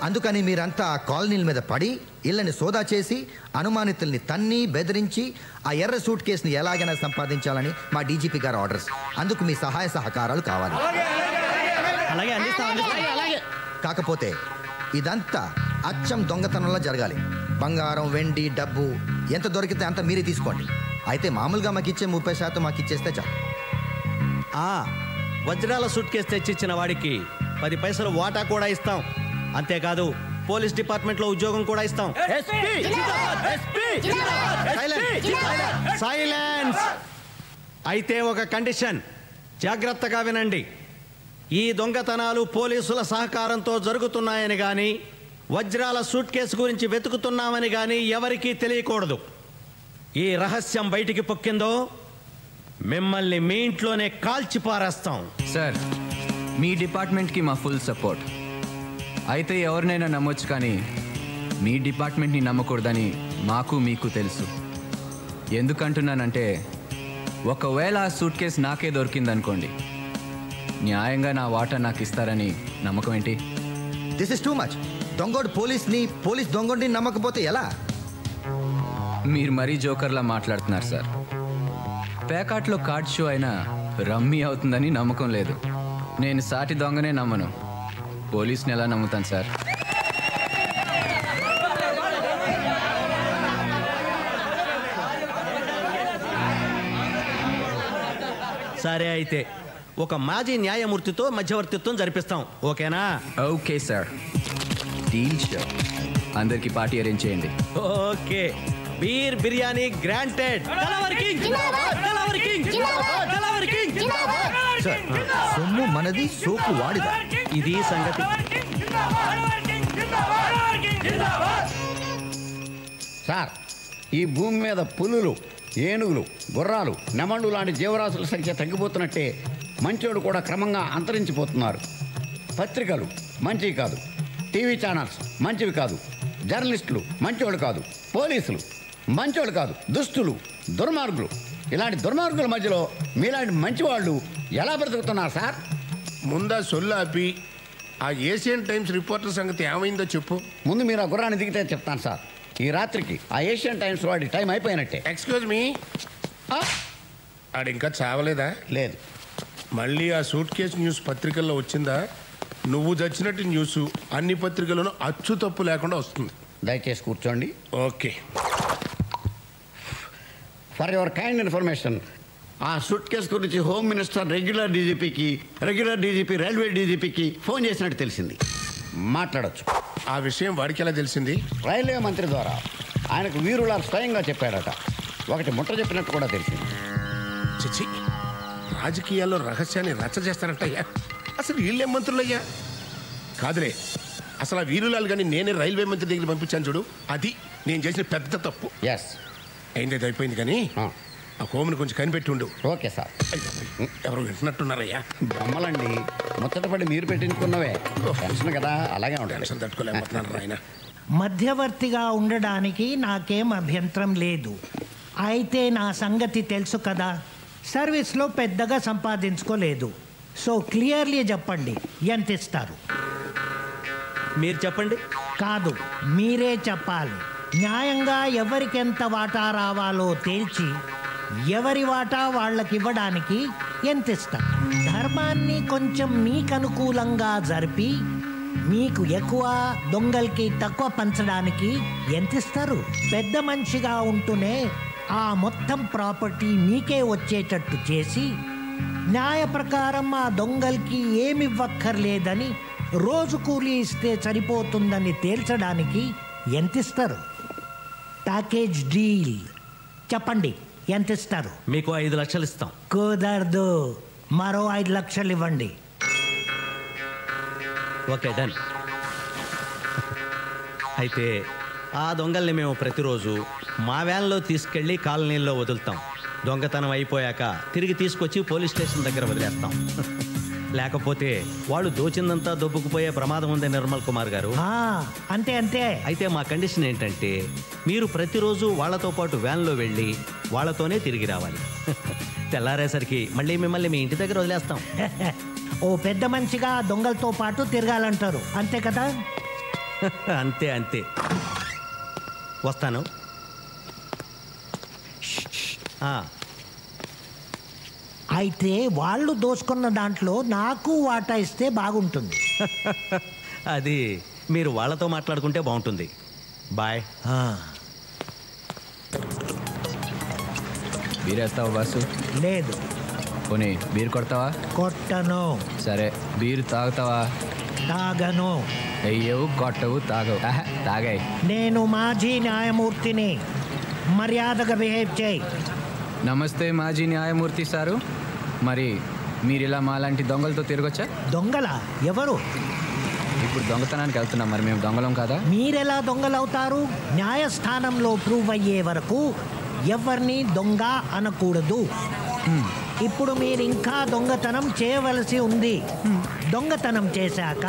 [SPEAKER 12] అందుకని మీరంతా ఆ కాలనీల మీద పడి ఇళ్ళని సోదా చేసి అనుమానితుల్ని తన్ని బెదిరించి ఆ ఎర్ర సూట్ కేసుని ఎలాగైనా సంపాదించాలని మా డీజీపీ గారు ఆర్డర్స్. అందుకు మీ సహాయ సహకారాలు కావాలి. కాకపోతే ఇదంతా అచ్చం దొంగతనంలో జరగాలి. బంగారం, వెండి, డబ్బు ఎంత దొరికితే అంత మీరే తీసుకోండి. అయితే మామూలుగా మాకు ఇచ్చే 30% మాకు ఇచ్చేస్తే చాలు.
[SPEAKER 14] వజ్రాల సూట్ కేసు తెచ్చిచ్చిన వాడికి 10 పైసలు వాటా కూడా ఇస్తాం. అంతేకాదు పోలీస్ డిపార్ట్మెంట్లో ఉద్యోగం కూడా ఇస్తాం. సైలెన్స్. అయితే ఒక కండిషన్, జాగ్రత్తగా వినండి. ఈ దొంగతనాలు పోలీసుల సహకారంతో జరుగుతున్నాయని కానీ, వజ్రాల సూట్ కేసు గురించి వెతుకుతున్నామని కానీ ఎవరికీ తెలియకూడదు. ఈ రహస్యం బయటికి పొక్కిందో మిమ్మల్ని మీ ఇంట్లోనే కాల్చి పారేస్తాం.
[SPEAKER 21] సార్, మీ డిపార్ట్మెంట్కి మా ఫుల్ సపోర్ట్. అయితే ఎవరినైనా నమ్మొచ్చు, కానీ మీ డిపార్ట్మెంట్ని నమ్మకూడదని మాకు మీకు తెలుసు. ఎందుకంటున్నానంటే, ఒకవేళ ఆ సూట్ కేసు నాకే దొరికిందనుకోండి, న్యాయంగా నా వాటా నాకు ఇస్తారని నమ్మకం ఏంటి?
[SPEAKER 12] This is too much. దొంగోడు పోలీస్ దొంగోడిని నమ్మకపోతే ఎలా?
[SPEAKER 21] మీరు మరీ జోకర్లా మాట్లాడుతున్నారు సార్. పేకాట్లో కార్డ్ షో అయినా రమ్మీ అవుతుందని నమ్మకం లేదు. నేను సాటి దొంగనే నమ్మను, పోలీస్ని ఎలా నమ్ముతాను సార్?
[SPEAKER 14] సరే, అయితే ఒక మాజీ న్యాయమూర్తితో మధ్యవర్తిత్వం జరిపిస్తాం. ఓకేనా?
[SPEAKER 21] Okay sir, deal show. అందరికి పార్టీ అరేంజ్ చేయండి.
[SPEAKER 14] ఓకే. Beer biryani granted.
[SPEAKER 12] సొమ్ము మనది, సోకు వాడిదా.
[SPEAKER 14] ఇది సంగతి.
[SPEAKER 20] సార్, ఈ భూమి మీద పులులు, ఏనుగులు, గుర్రాలు, నెమళ్ళు లాంటి జీవరాశుల సంఖ్య తగ్గిపోతున్నట్టే మంచోడు కూడా క్రమంగా అంతరించిపోతున్నారు. పత్రికలు మంచివి కాదు, టీవీ ఛానల్స్ మంచివి కాదు, జర్నలిస్టులు మంచోళ్ళు కాదు, పోలీసులు మంచోళ్ళు కాదు, దుస్తులు, దుర్మార్గులు. ఇలాంటి దుర్మార్గుల మధ్యలో మీలాంటి మంచివాళ్ళు ఎలా బ్రతుకుతున్నారు సార్?
[SPEAKER 19] ముందా సొల్లాపి ఆ ఏషియన్ టైమ్స్ రిపోర్టర్ సంగతి ఏమైందో చెప్పు.
[SPEAKER 20] ముందు మీరు ఆ గుర్రాన్ని దిగితే చెప్తాను సార్. ఈ రాత్రికి ఆ ఏషియన్ టైమ్స్ వాడి టైం అయిపోయినట్టే.
[SPEAKER 19] ఎక్స్క్యూజ్ మీ, ఆడు ఇంకా చావలేదా?
[SPEAKER 20] లేదు.
[SPEAKER 19] మళ్ళీ ఆ సూట్ కేసు న్యూస్ పత్రికల్లో వచ్చిందా? నువ్వు చచ్చినట్టు న్యూస్ అన్ని పత్రికల్లోనూ అచ్చు తప్పు లేకుండా వస్తుంది.
[SPEAKER 20] దయచేసి కూర్చోండి.
[SPEAKER 19] Okay.
[SPEAKER 20] For your kind information, ఆ సూట్ కేసు గురించి home minister regular DGP railway డీజీపీకి ఫోన్ చేసినట్టు తెలిసింది. మాట్లాడొచ్చు.
[SPEAKER 19] ఆ విషయం వాడికి ఎలా తెలిసింది?
[SPEAKER 20] రైల్వే మంత్రి ద్వారా ఆయనకు వీరులాల్ స్వయంగా చెప్పాడట. ఒకటి ముట్ట చెప్పినట్టు కూడా తెలిసింది.
[SPEAKER 19] చిచి, రాజకీయాల్లో రహస్యాన్ని రచ్చ చేస్తారంటయ్యా. అసలు వీళ్ళేం మంత్రులయ్యా? కాదులే, అసలు ఆ వీరులాల్ కానీ నేనే రైల్వే మంత్రి దగ్గర పంపించాను చూడు, అది నేను చేసిన పెద్ద తప్పు.
[SPEAKER 20] ఎస్,
[SPEAKER 19] అయింది అయిపోయింది కానీ ఆ హోమ్ని కొంచెం కనిపెట్టి ఉండు.
[SPEAKER 20] Okay sir.
[SPEAKER 19] ఎవరు వింటున్నట్టున్నారయ్యా?
[SPEAKER 20] బొమ్మలండి, ముచ్చటపడి మీరు పెట్టించుకున్నవే. టెన్షన్ కదా, అలాగే ఉంటాయి.
[SPEAKER 19] టెన్షన్ తట్టుకోలేకపోతున్నారు ఆయన.
[SPEAKER 8] మధ్యవర్తిగా ఉండడానికి నాకేం అభ్యంతరం లేదు. అయితే నా సంగతి తెలుసు కదా, సర్వీస్లో పెద్దగా సంపాదించుకోలేదు. సో క్లియర్లీ చెప్పండి, ఎంత ఇస్తారు?
[SPEAKER 4] మీరు చెప్పండి.
[SPEAKER 8] కాదు, మీరే చెప్పాలి. న్యాయంగా ఎవరికెంత వాటా రావాలో తేల్చి ఎవరి వాటా వాళ్ళకి ఇవ్వడానికి ఎంత ఇస్తారు? ధర్మాన్ని కొంచెం మీకు అనుకూలంగా జరిపి మీకు ఎక్కువ, దొంగలకి తక్కువ పంచడానికి ఎంత ఇస్తారు? పెద్ద మనిషిగా ఉంటూనే ఆ మొత్తం ప్రాపర్టీ మీకే వచ్చేటట్టు చేసి న్యాయ ప్రకారం ఆ దొంగలకి ఏమివ్వక్కర్లేదని రోజు కూలీ ఇస్తే సరిపోతుందని తేల్చడానికి ఎంత ఇస్తారు? ప్యాకేజ్ డీల్ చెప్పండి, ఎంత ఇస్తారు?
[SPEAKER 4] మీకు 5 లక్షలు ఇస్తాం.
[SPEAKER 8] కుదరదు, మరో 5 లక్షలు ఇవ్వండి.
[SPEAKER 4] Okay, done. అయితే ఆ దొంగల్ని మేము ప్రతిరోజు మా వ్యాన్లో తీసుకెళ్ళి కాలనీల్లో వదులుతాం. దొంగతనం అయిపోయాక తిరిగి తీసుకొచ్చి పోలీస్ స్టేషన్ దగ్గర వదిలేస్తాం. లేకపోతే వాళ్ళు దోచిందంతా దొబ్బుకుపోయే ప్రమాదం ఉంది నిర్మల్ కుమార్ గారు.
[SPEAKER 8] అంతే అంతే.
[SPEAKER 4] అయితే మా కండిషన్ ఏంటంటే మీరు ప్రతిరోజు వాళ్ళతో పాటు వ్యాన్లో వెళ్ళి వాళ్ళతోనే తిరిగి రావాలి. తెల్లారేసరికి మళ్ళీ మిమ్మల్ని మీ ఇంటి దగ్గర వదిలేస్తాం.
[SPEAKER 8] ఓ పెద్ద మనిషిగా దొంగలతో పాటు తిరగాలంటారు, అంతే కదా?
[SPEAKER 4] అంతే అంతే. వస్తాను.
[SPEAKER 8] అయితే వాళ్ళు దోచుకున్న దాంట్లో నాకు వాటా ఇస్తే బాగుంటుంది.
[SPEAKER 4] అది మీరు వాళ్ళతో మాట్లాడుకుంటే బాగుంటుంది. బాయ్.
[SPEAKER 21] బీరేస్తావా బాసు?
[SPEAKER 8] లేదు.
[SPEAKER 21] పోనీ బీరు కొడతావా?
[SPEAKER 8] కొట్టను.
[SPEAKER 21] సరే, బీరు తాగుతావా?
[SPEAKER 8] తాగను.
[SPEAKER 21] అయ్యవు, కొట్టవు, తాగవు. తాగాయి.
[SPEAKER 8] నేను మాజీ న్యాయమూర్తిని, మర్యాదగా బిహేవ్ చేయి.
[SPEAKER 21] నమస్తే మాజీ న్యాయమూర్తి సారు. మరి మీరు ఇలా మాలాంటి దొంగలతో తిరగొచ్చా?
[SPEAKER 8] దొంగలా? ఎవరు?
[SPEAKER 21] ఇప్పుడు దొంగతనానికి వెళ్తున్నాం, మరి మేము దొంగలం కాదా?
[SPEAKER 8] మీరెలా దొంగలవుతారు? న్యాయస్థానంలో ప్రూవ్ అయ్యే వరకు ఎవరిని దొంగ అనకూడదు. ఇప్పుడు మీరు ఇంకా దొంగతనం చేయవలసి ఉంది. దొంగతనం చేశాక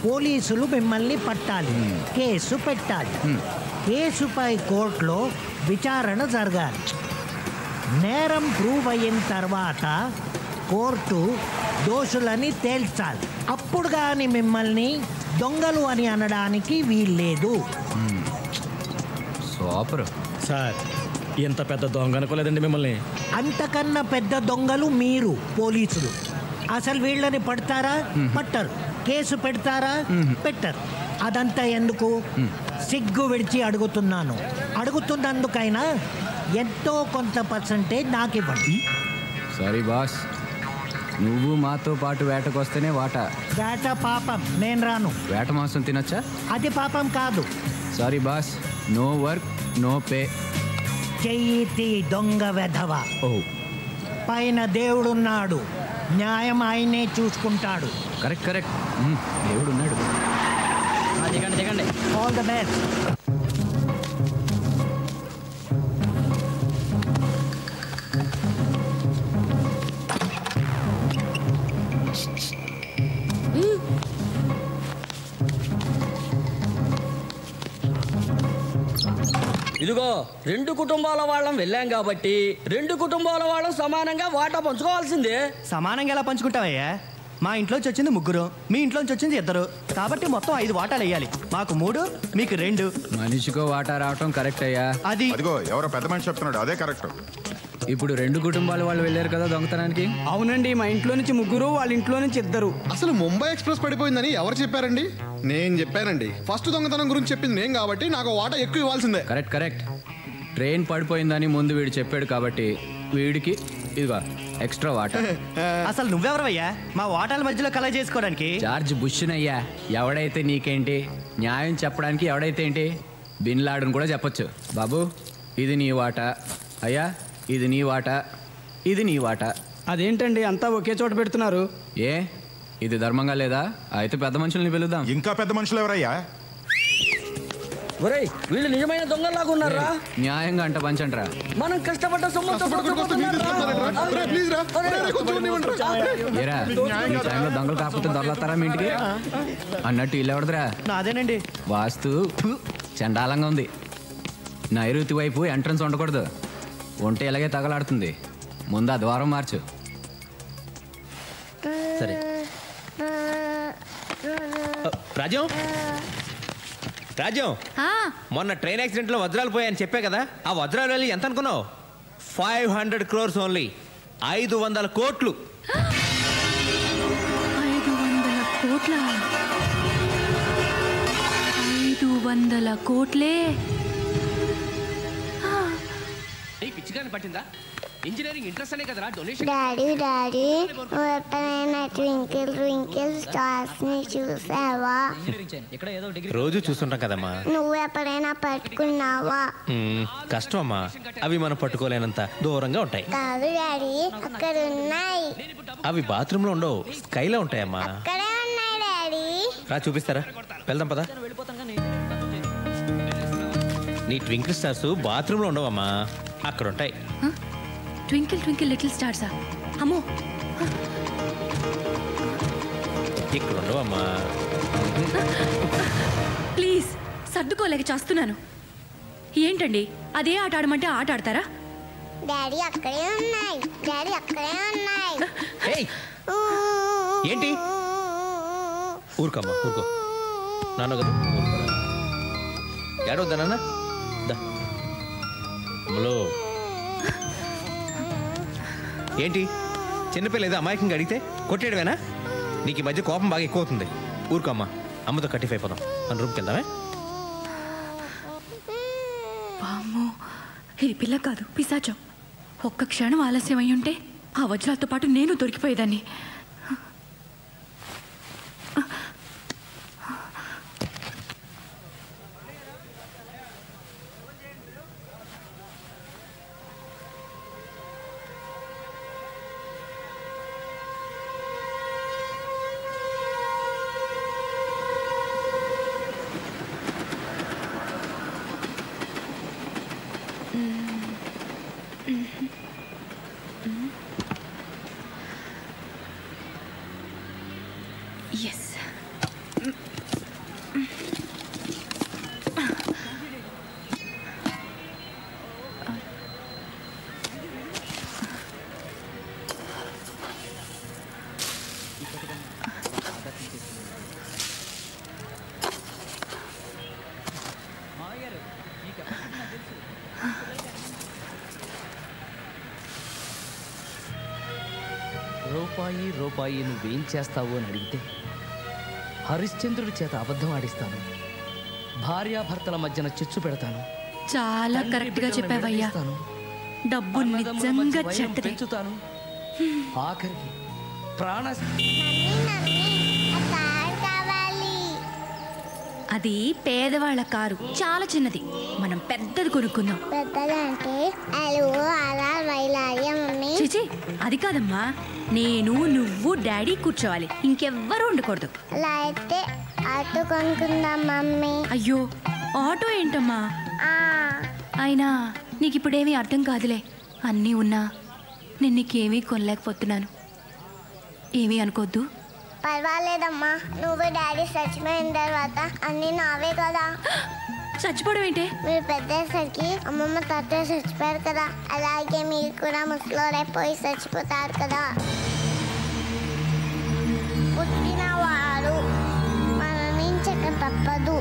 [SPEAKER 8] పోలీసులు మిమ్మల్ని పట్టాలి, కేసు పెట్టాలి. కేసుపై కోర్టులో విచారణ జరగాలి. నేరం ప్రూవ్ అయిన తర్వాత కోర్టు దోషులని తేల్చాలి. అప్పుడు కానీ మిమ్మల్ని దొంగలు అని అనడానికి వీల్లేదు.
[SPEAKER 4] Super sir. ఎంత పెద్ద దొంగ అనుకోలేదండి మిమ్మల్ని.
[SPEAKER 8] అంతకన్నా పెద్ద దొంగలు మీరు పోలీసులు. అసలు వీళ్ళని పడతారా? పట్టరు. కేసు పెడతారా? పెట్టరు. అదంతా ఎందుకు? సిగ్గు విడిచి అడుగుతున్నాను. అడుగుతున్నందుకైనా ఎంతో కొంత పర్సంటేజ్ నాకు ఇవ్వండి.
[SPEAKER 21] సారీ బాస్, నువ్వు మాతో పాటు వేటకొస్తేనే వాటా.
[SPEAKER 8] వేట పాపం, నేను రాను.
[SPEAKER 21] వేట మాంసం తినొచ్చా?
[SPEAKER 8] అది పాపం కాదు.
[SPEAKER 21] Sorry boss, no work no pay.
[SPEAKER 8] చెయ్యి దొంగ వెధవ. పైన దేవుడున్నాడు, న్యాయం ఆయనే చూసుకుంటాడు.
[SPEAKER 21] కరెక్ట్ కరెక్ట్, దేవుడున్నాడు.
[SPEAKER 4] దిగండి దిగండి.
[SPEAKER 8] All the best.
[SPEAKER 10] ఇదిగో 2 కుటుంబాల వాళ్ళం వెళ్ళాం కాబట్టి 2 కుటుంబాల వాళ్ళం సమానంగా వాటా పంచుకోవాల్సిందే.
[SPEAKER 22] సమానంగా ఎలా పంచుకుంటావయ్యా? మా ఇంట్లోంచి వచ్చింది 3, మీ ఇంట్లోంచి వచ్చింది 2, కాబట్టి మొత్తం 5 వాటాలు వేయాలి. మాకు 3, మీకు 2.
[SPEAKER 21] మనిషికో వాటా రావటం కరెక్ట్ అయ్యా.
[SPEAKER 22] అది
[SPEAKER 23] అదిగో ఎవరో పెద్ద మనిషి చెప్తున్నాడు, అదే కరెక్ట్.
[SPEAKER 21] ఇప్పుడు 2 కుటుంబాల వాళ్ళు వెళ్ళారు కదా దొంగతనానికి.
[SPEAKER 6] అవునండి, మా ఇంట్లో నుంచి 3, వాళ్ళ ఇంట్లో నుంచి 2.
[SPEAKER 24] అసలు ముంబై ఎక్స్ప్రెస్ పడిపోయిందని ఎవరు చెప్పారండి? నేను చెప్పానండి. ఫస్ట్ దొంగతనం గురించి చెప్పింది నేను కాబట్టి నాకు వాటా ఎక్కువ ఇవ్వాల్సిందే.
[SPEAKER 21] కరెక్ట్. ట్రైన్ పడిపోయిందని ముందు వీడు చెప్పాడు కాబట్టి వీడికి ఇదిగో ఎక్స్ట్రా వాటా.
[SPEAKER 22] అసలు నువ్వెవరవయ్యా మా వాటాల మధ్యలో కలె చేసుకోవడానికి?
[SPEAKER 21] జార్జ్ బుష్నయ్యా. ఎవడైతే నీకేంటి, న్యాయం చెప్పడానికి ఎవడైతే ఏంటి, బిన్ లాడన్ కూడా చెప్పొచ్చు. బాబు ఇది నీ వాటా, అయ్యా ఇది నీ వాటా, ఇది నీ వాటా.
[SPEAKER 6] అదేంటండి అంతా ఒకే చోట పెడుతున్నారు?
[SPEAKER 21] ఏ ఇది ధర్మంగా లేదా? అయితే పెద్ద మనుషుల్ని పిలుద్దాం.
[SPEAKER 23] ఇంకా పెద్ద మనుషులు ఎవరయ్యా?
[SPEAKER 10] ఒరేయ్, వీళ్ళు నిజమైన దొంగలాగా ఉన్నారా?
[SPEAKER 21] న్యాయంగా అంట పంచండ్రా.
[SPEAKER 10] మనం కష్టపడ్డ సొమ్ముతో
[SPEAKER 21] ఏరా ఈ టైంలో దొంగలు కాకపోతే దొరలతారా మీ ఇంటికి అన్నట్టు ఇల్లు ఎవడదురా?
[SPEAKER 22] నాదేనండి.
[SPEAKER 21] వాస్తు చండాలంగా ఉంది. నైరుతి వైపు ఎంట్రన్స్ ఉండకూడదు, ఉంటే ఇలాగే తగలాడుతుంది. ముందు ఆ ద్వారం మార్చు.
[SPEAKER 2] సరే రాజ్యం, మొన్న ట్రైన్ యాక్సిడెంట్లో వజ్రాలు పోయాయని చెప్పే కదా, ఆ వజ్రాలు వెళ్ళి ఎంత అనుకున్నావు? 500 crores ఓన్లీ. 500 కోట్లు.
[SPEAKER 1] 500 కోట్ల? 500 కోట్లే?
[SPEAKER 10] పిచ్చిగాని పట్టిందా? ఇంజనీరింగ్ ఇంట్రెస్ట్ అనే కదరా డొనేషన్.
[SPEAKER 18] డాడీ నువ్వు ఎప్పుడైనా ట్వింకిల్ ట్వింకిల్ స్టార్స్ ని చూసావా?
[SPEAKER 2] రోజు చూస్తుంటాం కదమ్మా.
[SPEAKER 18] నువ్వు ఎప్పుడైనా పట్టుకున్నావా?
[SPEAKER 2] కష్టం అమ్మా, అవి మనం పట్టుకోలేనంత దూరంగా ఉంటాయి.
[SPEAKER 18] కాదు డాడీ, అక్కడ ఉన్నాయి.
[SPEAKER 2] అవి బాత్రూంలో ఉండవు, స్కైలో ఉంటాయమ్మా.
[SPEAKER 18] అక్కడే ఉన్నాయి డాడీ.
[SPEAKER 2] రా చూపిస్తారా? వెళ్దాం పదా. నీ ట్వింకిల్ స్టార్స్ బాత్రూంలో ఉండవమ్మా, అక్కడ ఉంటాయి.
[SPEAKER 1] ట్వింకిల్ ట్వింకిల్ లిటిల్ స్టార్సా? అమ్మో,
[SPEAKER 2] ఇక్కడ ఉండవమ్మా.
[SPEAKER 1] ప్లీజ్, సర్దుకోలేక చేస్తున్నాను. ఏంటండి అదే ఆట ఆడమంటే ఆట ఆడతారా?
[SPEAKER 18] డాడీ అక్కడే ఉన్నాయి. డాడీ అక్కడే ఉన్నాయి.
[SPEAKER 2] ఏంటి? ఊరుకోమ్మా, ఊరుకో. నాన్న కదా ఏడవద్దా నాన్న? అమ్మలో ఏంటి చిన్నపిల్ల ఏదో అమాయకంగా అడిగితే కొట్టేయడమేనా? నీకు ఈ మధ్య కోపం బాగా ఎక్కువ అవుతుంది. ఊరుకోమ్మా, అమ్మతో కట్టిఫ్ అయిపోదాం. మన రూమ్కి వెళ్దామే.
[SPEAKER 1] వామ్మో, ఇది పిల్ల కాదు, పిశాచం. ఒక్క క్షణం ఆలస్యం అయి ఉంటే ఆ వజ్రాలతో పాటు నేను దొరికిపోయేదాన్ని. Yes.
[SPEAKER 10] రూపాయి నువ్వేం చేస్తావు అని అడిగితే హరిశ్చంద్రుడి చేత అబద్ధం ఆడిస్తాను. భార్యాభర్తల మధ్యన చిచ్చు పెడతాను.
[SPEAKER 1] చాలా కరెక్ట్ గా చెప్పావయ్యా. డబ్బు నిజంగా చెడ్డదే.
[SPEAKER 10] పెంచుతాను. ఆఖరికి ప్రాణ
[SPEAKER 1] అది పేదవాళ్ళ కారు, చాలా చిన్నది. మనం పెద్దది కొనుక్కుందాం.
[SPEAKER 18] పెద్దదంటే అలా వైలాగే మమ్మీ.
[SPEAKER 1] చిచి, అది కాదమ్మా. నేను, నువ్వు, డాడీ కూర్చోవాలి, ఇంకెవ్వరూ ఉండకూడదు.
[SPEAKER 18] అలా అయితే ఆటో కొనుక్కుందాం మమ్మీ.
[SPEAKER 1] అయ్యో, ఆటో ఏంటమ్మా? అయినా నీకు ఇప్పుడేమీ అర్థం కాదులే. అన్నీ ఉన్నా నేను నీకేమీ కొనలేకపోతున్నాను. ఏమీ అనుకోద్దు.
[SPEAKER 18] పర్వాలేదమ్మా, నువ్వు డాడీ చచ్చిపోయిన తర్వాత అన్నీ నావే కదా.
[SPEAKER 1] చచ్చిపోవడం ఏంటే?
[SPEAKER 18] మీరు పెద్దసరికి అమ్మమ్మ తాతయ్య చచ్చిపోయారు కదా, అలాగే మీరు కూడా ముసలోడైపోయి చచ్చిపోతారు కదా. పుట్టిన వారు మరణించక తప్పదు.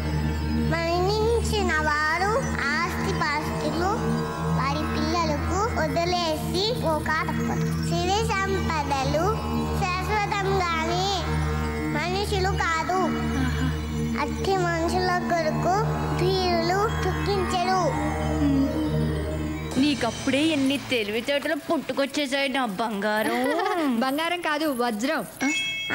[SPEAKER 18] మరణించిన వారు ఆస్తిపాస్తులు వారి పిల్లలకు వదిలేసి పోక తప్పదు. సిరి సంపదలు శాశ్వతంగానే, మనుషులు కాదు. అట్టి మనుషుల కొరకు ధీరులు దుఃఖించరు.
[SPEAKER 1] నీకప్పుడే ఎన్ని తెలివితేటలు పుట్టుకొచ్చేసాయి నా బంగారం.
[SPEAKER 5] బంగారం కాదు, వజ్రం.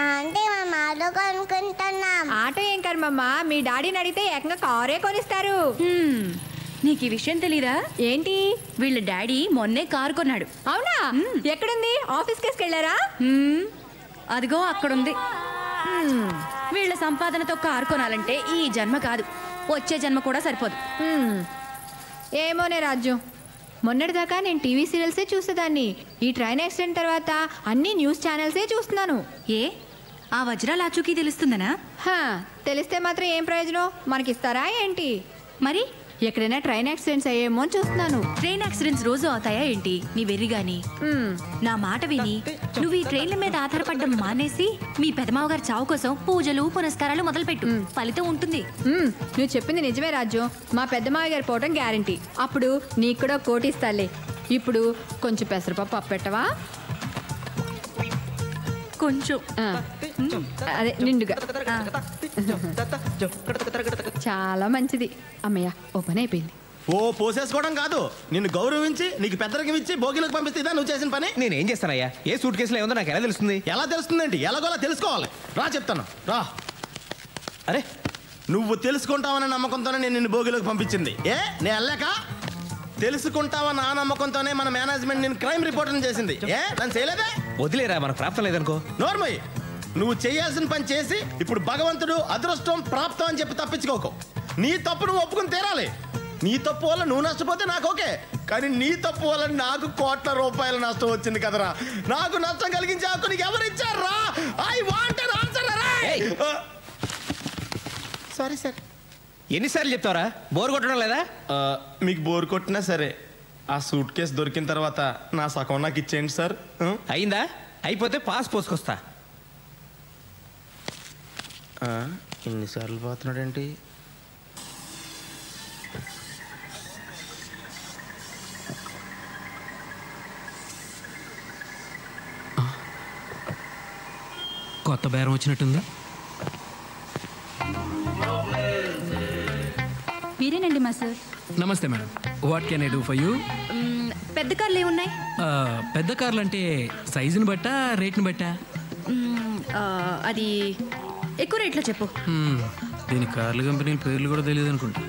[SPEAKER 18] అంటే మేము ఆటో కొనుక్కుంటున్నాం.
[SPEAKER 5] ఆటో ఏం కర్మమ్మా, మీ డాడీని అడిగితే ఏకంగా కారే కొనిస్తారు.
[SPEAKER 1] నీకు ఈ విషయం తెలీదా?
[SPEAKER 5] ఏంటి?
[SPEAKER 1] వీళ్ళ డాడీ మొన్నే కారు కొన్నాడు.
[SPEAKER 5] అవునా? ఎక్కడుంది? ఆఫీస్ కేసుకు వెళ్ళారా?
[SPEAKER 1] అదిగో అక్కడుంది. వీళ్ళ సంపాదనతో కారు కొనాలంటే ఈ జన్మ కాదు, వచ్చే జన్మ కూడా సరిపోదు.
[SPEAKER 5] ఏమోనే రాజ్యం, మొన్నటిదాకా నేను టీవీ సీరియల్సే చూసేదాన్ని. ఈ ట్రైన్ యాక్సిడెంట్ తర్వాత అన్ని న్యూస్ ఛానల్సే చూస్తున్నాను.
[SPEAKER 1] ఏ ఆ వజ్రాల ఆచూకీ తెలుస్తుందనా?
[SPEAKER 5] తెలిస్తే మాత్రం ఏం ప్రయోజనం? మనకిస్తారా ఏంటి?
[SPEAKER 1] మరి
[SPEAKER 5] ఎక్కడైనా ట్రైన్ యాక్సిడెంట్స్ అయ్యేమో అని చూస్తున్నాను.
[SPEAKER 1] ట్రైన్ యాక్సిడెంట్స్ రోజు అవుతాయా ఏంటి? నీ వెర్రిగాని. నా మాట విని నువ్వు ఈ ట్రైన్ల మీద ఆధారపడడం మానేసి మీ పెదమావగారి చావు కోసం పూజలు పునస్కారాలు మొదలుపెట్టు, ఫలితం ఉంటుంది.
[SPEAKER 5] నువ్వు చెప్పింది నిజమే రాజ్యం. మా పెద్దమావ గారు పోవటం గ్యారంటీ. అప్పుడు నీకు కూడా కోటిస్తాలే. ఇప్పుడు కొంచెం పెసరపప్పు అప్పెట్టవా?
[SPEAKER 1] కొంచెం
[SPEAKER 5] అదే నిండుగా. చాలా మంచిది. అమ్మయ్య, ఓ పని అయిపోయింది.
[SPEAKER 3] ఓ పోసేసుకోవడం కాదు, నిన్ను గౌరవించి నీకు పెద్దరికం ఇచ్చి భోగిలకు పంపిస్తే ఇదా నువ్వు చేసిన పని?
[SPEAKER 2] నేనేం చేస్తానయ్యా? ఏ సూట్ కేసులో ఏముందో నాకు ఎలా తెలుస్తుంది?
[SPEAKER 3] ఎలా తెలుస్తుందండి? ఎలాగోలా తెలుసుకోవాలి. రా చెప్తాను, రా. అరే, నువ్వు తెలుసుకుంటావన్న నమ్మకంతోనే నేను నిన్ను భోగిలోకి పంపించింది. నేను వెళ్ళాక తెలుసుకుంటావన్న ఆ నమ్మకంతోనే మన మేనేజ్మెంట్ నేను క్రైమ్ రిపోర్ట్ చేసింది. నన్ను చేయలేదే?
[SPEAKER 2] వదిలేరా, మనకు ప్రాప్తం లేదనుకో.
[SPEAKER 3] నోర్మయ్య, నువ్వు చేయాల్సిన పని చేసి ఇప్పుడు భగవంతుడు అదృష్టం ప్రాప్తం అని చెప్పి తప్పించుకోకు. నీ తప్పు నువ్వు ఒప్పుకుని తీరాలి. నీ తప్పు వల్ల నువ్వు నష్టపోతే నాకు ఓకే, కానీ నీ తప్పు వల్ల నాకు కోట్ల రూపాయల నష్టం వచ్చింది కదరా. నాకు నష్టం కలిగించే హక్కు నీకు ఎవరు ఇచ్చారా? I want an answer. Sorry sir.
[SPEAKER 2] ఎన్నిసార్లు చెప్తావరా? బోర్ కొట్టడం లేదా?
[SPEAKER 3] మీకు బోర్ కొట్టినా సరే ఆ సూట్ కేసు దొరికిన తర్వాత నా సగం నాకు ఇచ్చేయండి సార్.
[SPEAKER 2] అయిందా? అయిపోతే పాస్ పోసుకొస్తా.
[SPEAKER 3] ఎన్నిసార్లు పోతున్నాడేంటి?
[SPEAKER 6] కొత్త బేరం వచ్చినట్టుంది.
[SPEAKER 1] మీరేనండి మా సార్.
[SPEAKER 6] నమస్తే madam, what can I do for you?
[SPEAKER 1] పెద్ద కార్లు ఏమున్నాయి?
[SPEAKER 6] పెద్ద కార్లు అంటే సైజుని బట్టా రేట్ని బట్టా?
[SPEAKER 1] అది ఎక్కువ రేట్లో చెప్పు.
[SPEAKER 6] దీని కార్ల కంపెనీల పేర్లు కూడా తెలియదు అనుకుంటా.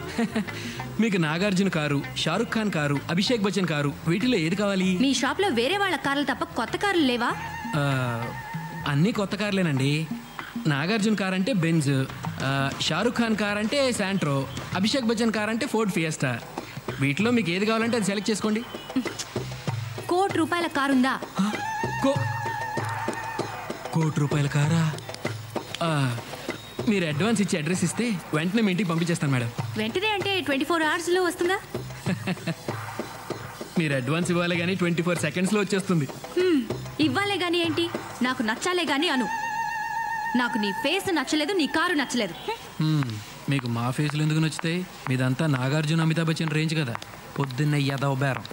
[SPEAKER 6] మీకు Nagarjuna car, Shahrukh Khan car, Abhishek Bachchan car, వీటిలో ఏది కావాలి?
[SPEAKER 1] మీ షాప్లో వేరే వాళ్ళ కార్లు తప్ప కొత్త కార్లు లేవా?
[SPEAKER 6] అన్నీ కొత్త కార్లేనండి. నాగార్జున కార్ అంటే బెంజ్, షారుఖ్ ఖాన్ కార్ అంటే శాంట్రో, అభిషేక్ బచ్చన్ కార్ అంటే ఫోర్డ్ ఫియస్టా. వీటిలో మీకు ఏది కావాలంటే అది సెలెక్ట్ చేసుకోండి.
[SPEAKER 1] ₹1,00,00,000 కారు ఉందా?
[SPEAKER 6] ₹1,00,00,000 కారా? మీరు అడ్వాన్స్ ఇచ్చి అడ్రస్ ఇస్తే వెంటనే మీ ఇంటికి పంపించేస్తాను మేడం.
[SPEAKER 1] వెంటనే అంటే 24 అవర్స్లో వస్తుందా?
[SPEAKER 6] మీరు అడ్వాన్స్ ఇవ్వాలి కానీ 24 సెకండ్స్లో వచ్చేస్తుంది.
[SPEAKER 1] ఇవ్వాలే కానీ ఏంటి, నాకు నచ్చాలే కానీ అను. నాకు నీ ఫేస్ నచ్చలేదు, నీ కారు నచ్చలేదు.
[SPEAKER 6] మీకు మా ఫేస్లు ఎందుకు నచ్చుతాయి? మీదంతా నాగార్జున అమితాబ్ బచ్చన్ రేంజ్ కదా. పొద్దున్న యాదవ్ బేరం.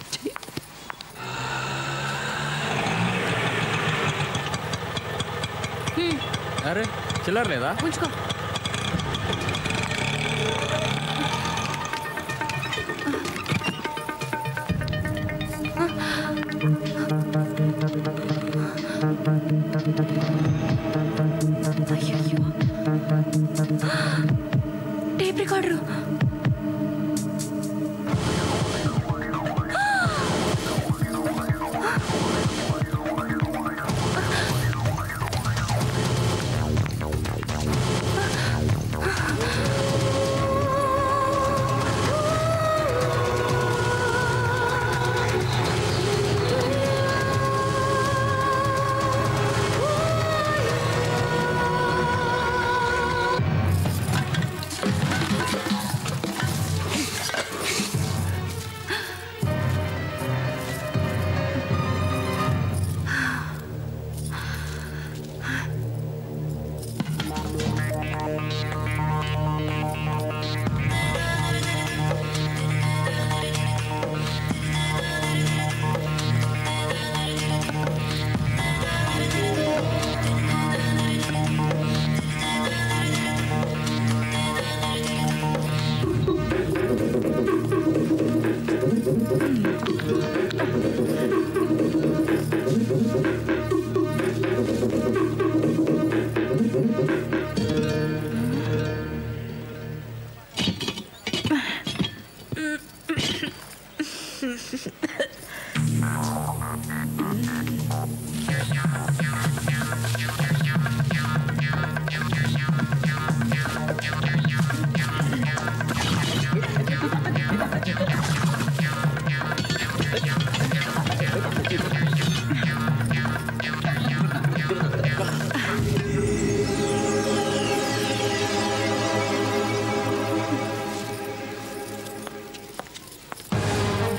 [SPEAKER 3] అరే చిల్లర లేదా?
[SPEAKER 1] ఉంచుకో. Tape recorder.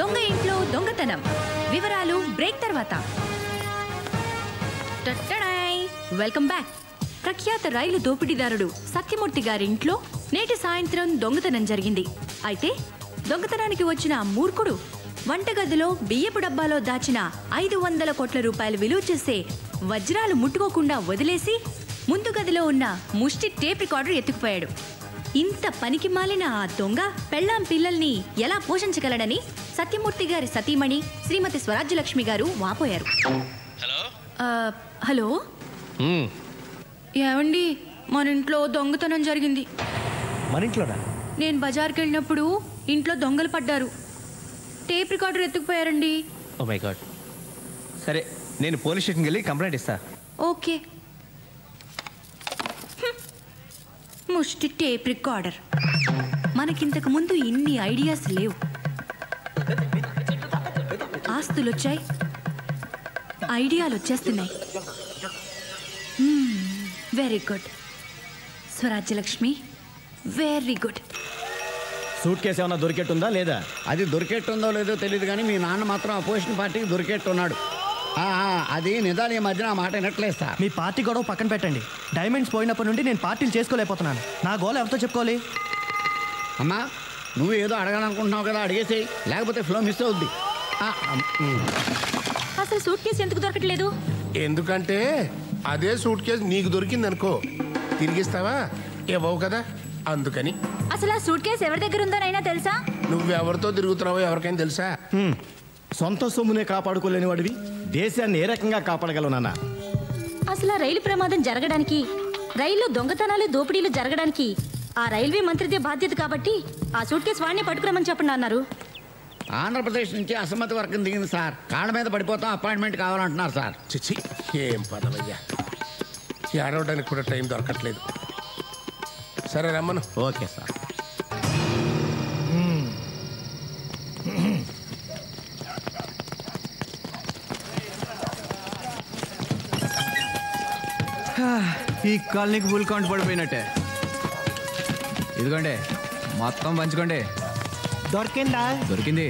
[SPEAKER 1] దొంగ ఇంట్లో దొంగతనం వివరాలు బ్రేక్ తర్వాత. Welcome back. ప్రఖ్యాత రైలు దోపిడీదారుడు సత్యమూర్తి గారి ఇంట్లో నేటి సాయంత్రం దొంగతనం జరిగింది. అయితే దొంగతనానికి వచ్చిన మూర్ఖుడు వంటగదిలో బియ్యపు డబ్బాలో దాచిన 500 కోట్ల రూపాయలు విలువ చేసే వజ్రాలు ముట్టుకోకుండా వదిలేసి ముందు గదిలో ఉన్న ముష్టి టేప్ రికార్డర్ ఎత్తుకుపోయాడు. ఇంత పనికి మాలిన ఆ దొంగ పెళ్ళాం పిల్లల్ని ఎలా పోషించగలడని సత్యమూర్తి గారి సతీమణి శ్రీమతి స్వరాజ్యలక్ష్మి గారు వాపోయారు. హలో ఏమండి, మన ఇంట్లో దొంగతనం జరిగింది.
[SPEAKER 2] మన ఇంట్లోనా?
[SPEAKER 1] నేను బజార్కి వెళ్ళినప్పుడు ఇంట్లో దొంగలు పడ్డారు. టేప్ రికార్డర్ ఎత్తుకుపోయారండి.
[SPEAKER 2] Oh my god. సరే, నేను పోలీస్ స్టేషన్కి వెళ్ళి కంప్లైంట్ ఇస్తా.
[SPEAKER 1] ఓకే. ముష్టి టేప్ రికార్డర్. మనకింతకు ముందు ఇన్ని ఐడియాస్ లేవు. ఆస్తులు వచ్చాయి, ఐడియాలు వచ్చేస్తున్నాయి. Very good Swarajyalakshmi, very good.
[SPEAKER 10] Suit case ఏమన్నా దొరికెట్టుందా లేదా?
[SPEAKER 20] అది దొరికెట్టుందో లేదో తెలియదు కానీ మీ నాన్న మాత్రం అపోజిషన్ పార్టీకి దొరికెట్టున్నాడు. అది నిజాలు ఈ మధ్యన ఆ మాట వినట్లేదు సార్.
[SPEAKER 22] మీ పార్టీ గొడవ పక్కన పెట్టండి. డైమండ్స్ పోయినప్పటి నుండి నేను పార్టీలు చేసుకోలేకపోతున్నాను. నా గోల్ ఎవరితో చెప్పుకోవాలి?
[SPEAKER 20] అమ్మా, నువ్వు ఏదో అడగాలనుకుంటున్నావు కదా, అడిగేసి, లేకపోతే ఫ్లో మిస్ అవుద్ది.
[SPEAKER 15] అసలు సూట్ కేసు ఎందుకు దొరకట్లేదు?
[SPEAKER 19] ఎందుకంటే అదే సూట్ కేసు నీకు దొరికింది అనుకో, తిరిగిస్తావా? ఇవ్వవు కదా, అందుకని.
[SPEAKER 15] అసలు ఆ సూట్ కేసు ఎవరి దగ్గర ఉందోనైనా తెలుసా?
[SPEAKER 19] నువ్వెవరితో తిరుగుతున్నావో ఎవరికైనా తెలుసా?
[SPEAKER 10] సొంత సొమ్మునే కాపాడుకోలేని వాడివి దేశాన్ని ఏ రకంగా కాపాడగలవు నాన్న?
[SPEAKER 15] అసలు ఆ రైలు ప్రమాదం జరగడానికి, రైల్లో దొంగతనాలు దోపిడీలు జరగడానికి ఆ రైల్వే మంత్రిదే బాధ్యత కాబట్టి ఆ సూట్ కేసు వాడిని పట్టుకురమని చెప్పండి అన్నారు.
[SPEAKER 20] ఆంధ్రప్రదేశ్ నుంచి అసమ్మతి వర్గం దిగింది సార్. కాళ్ళ మీద పడిపోతాం, అపాయింట్మెంట్ కావాలంటున్నారు సార్.
[SPEAKER 19] చిచ్చి, ఏం పదవయ్యా, ఏడవడానికి కూడా టైం దొరకట్లేదు. సరే రమ్మను.
[SPEAKER 10] Okay sir.
[SPEAKER 21] ఈ కాలనీకి ఫుల్ కౌంట్ పడిపోయినట్టే. ఇదిగోండి, మొత్తం పంచుకోండి.
[SPEAKER 8] దొరికిందా?
[SPEAKER 21] దొరికింది.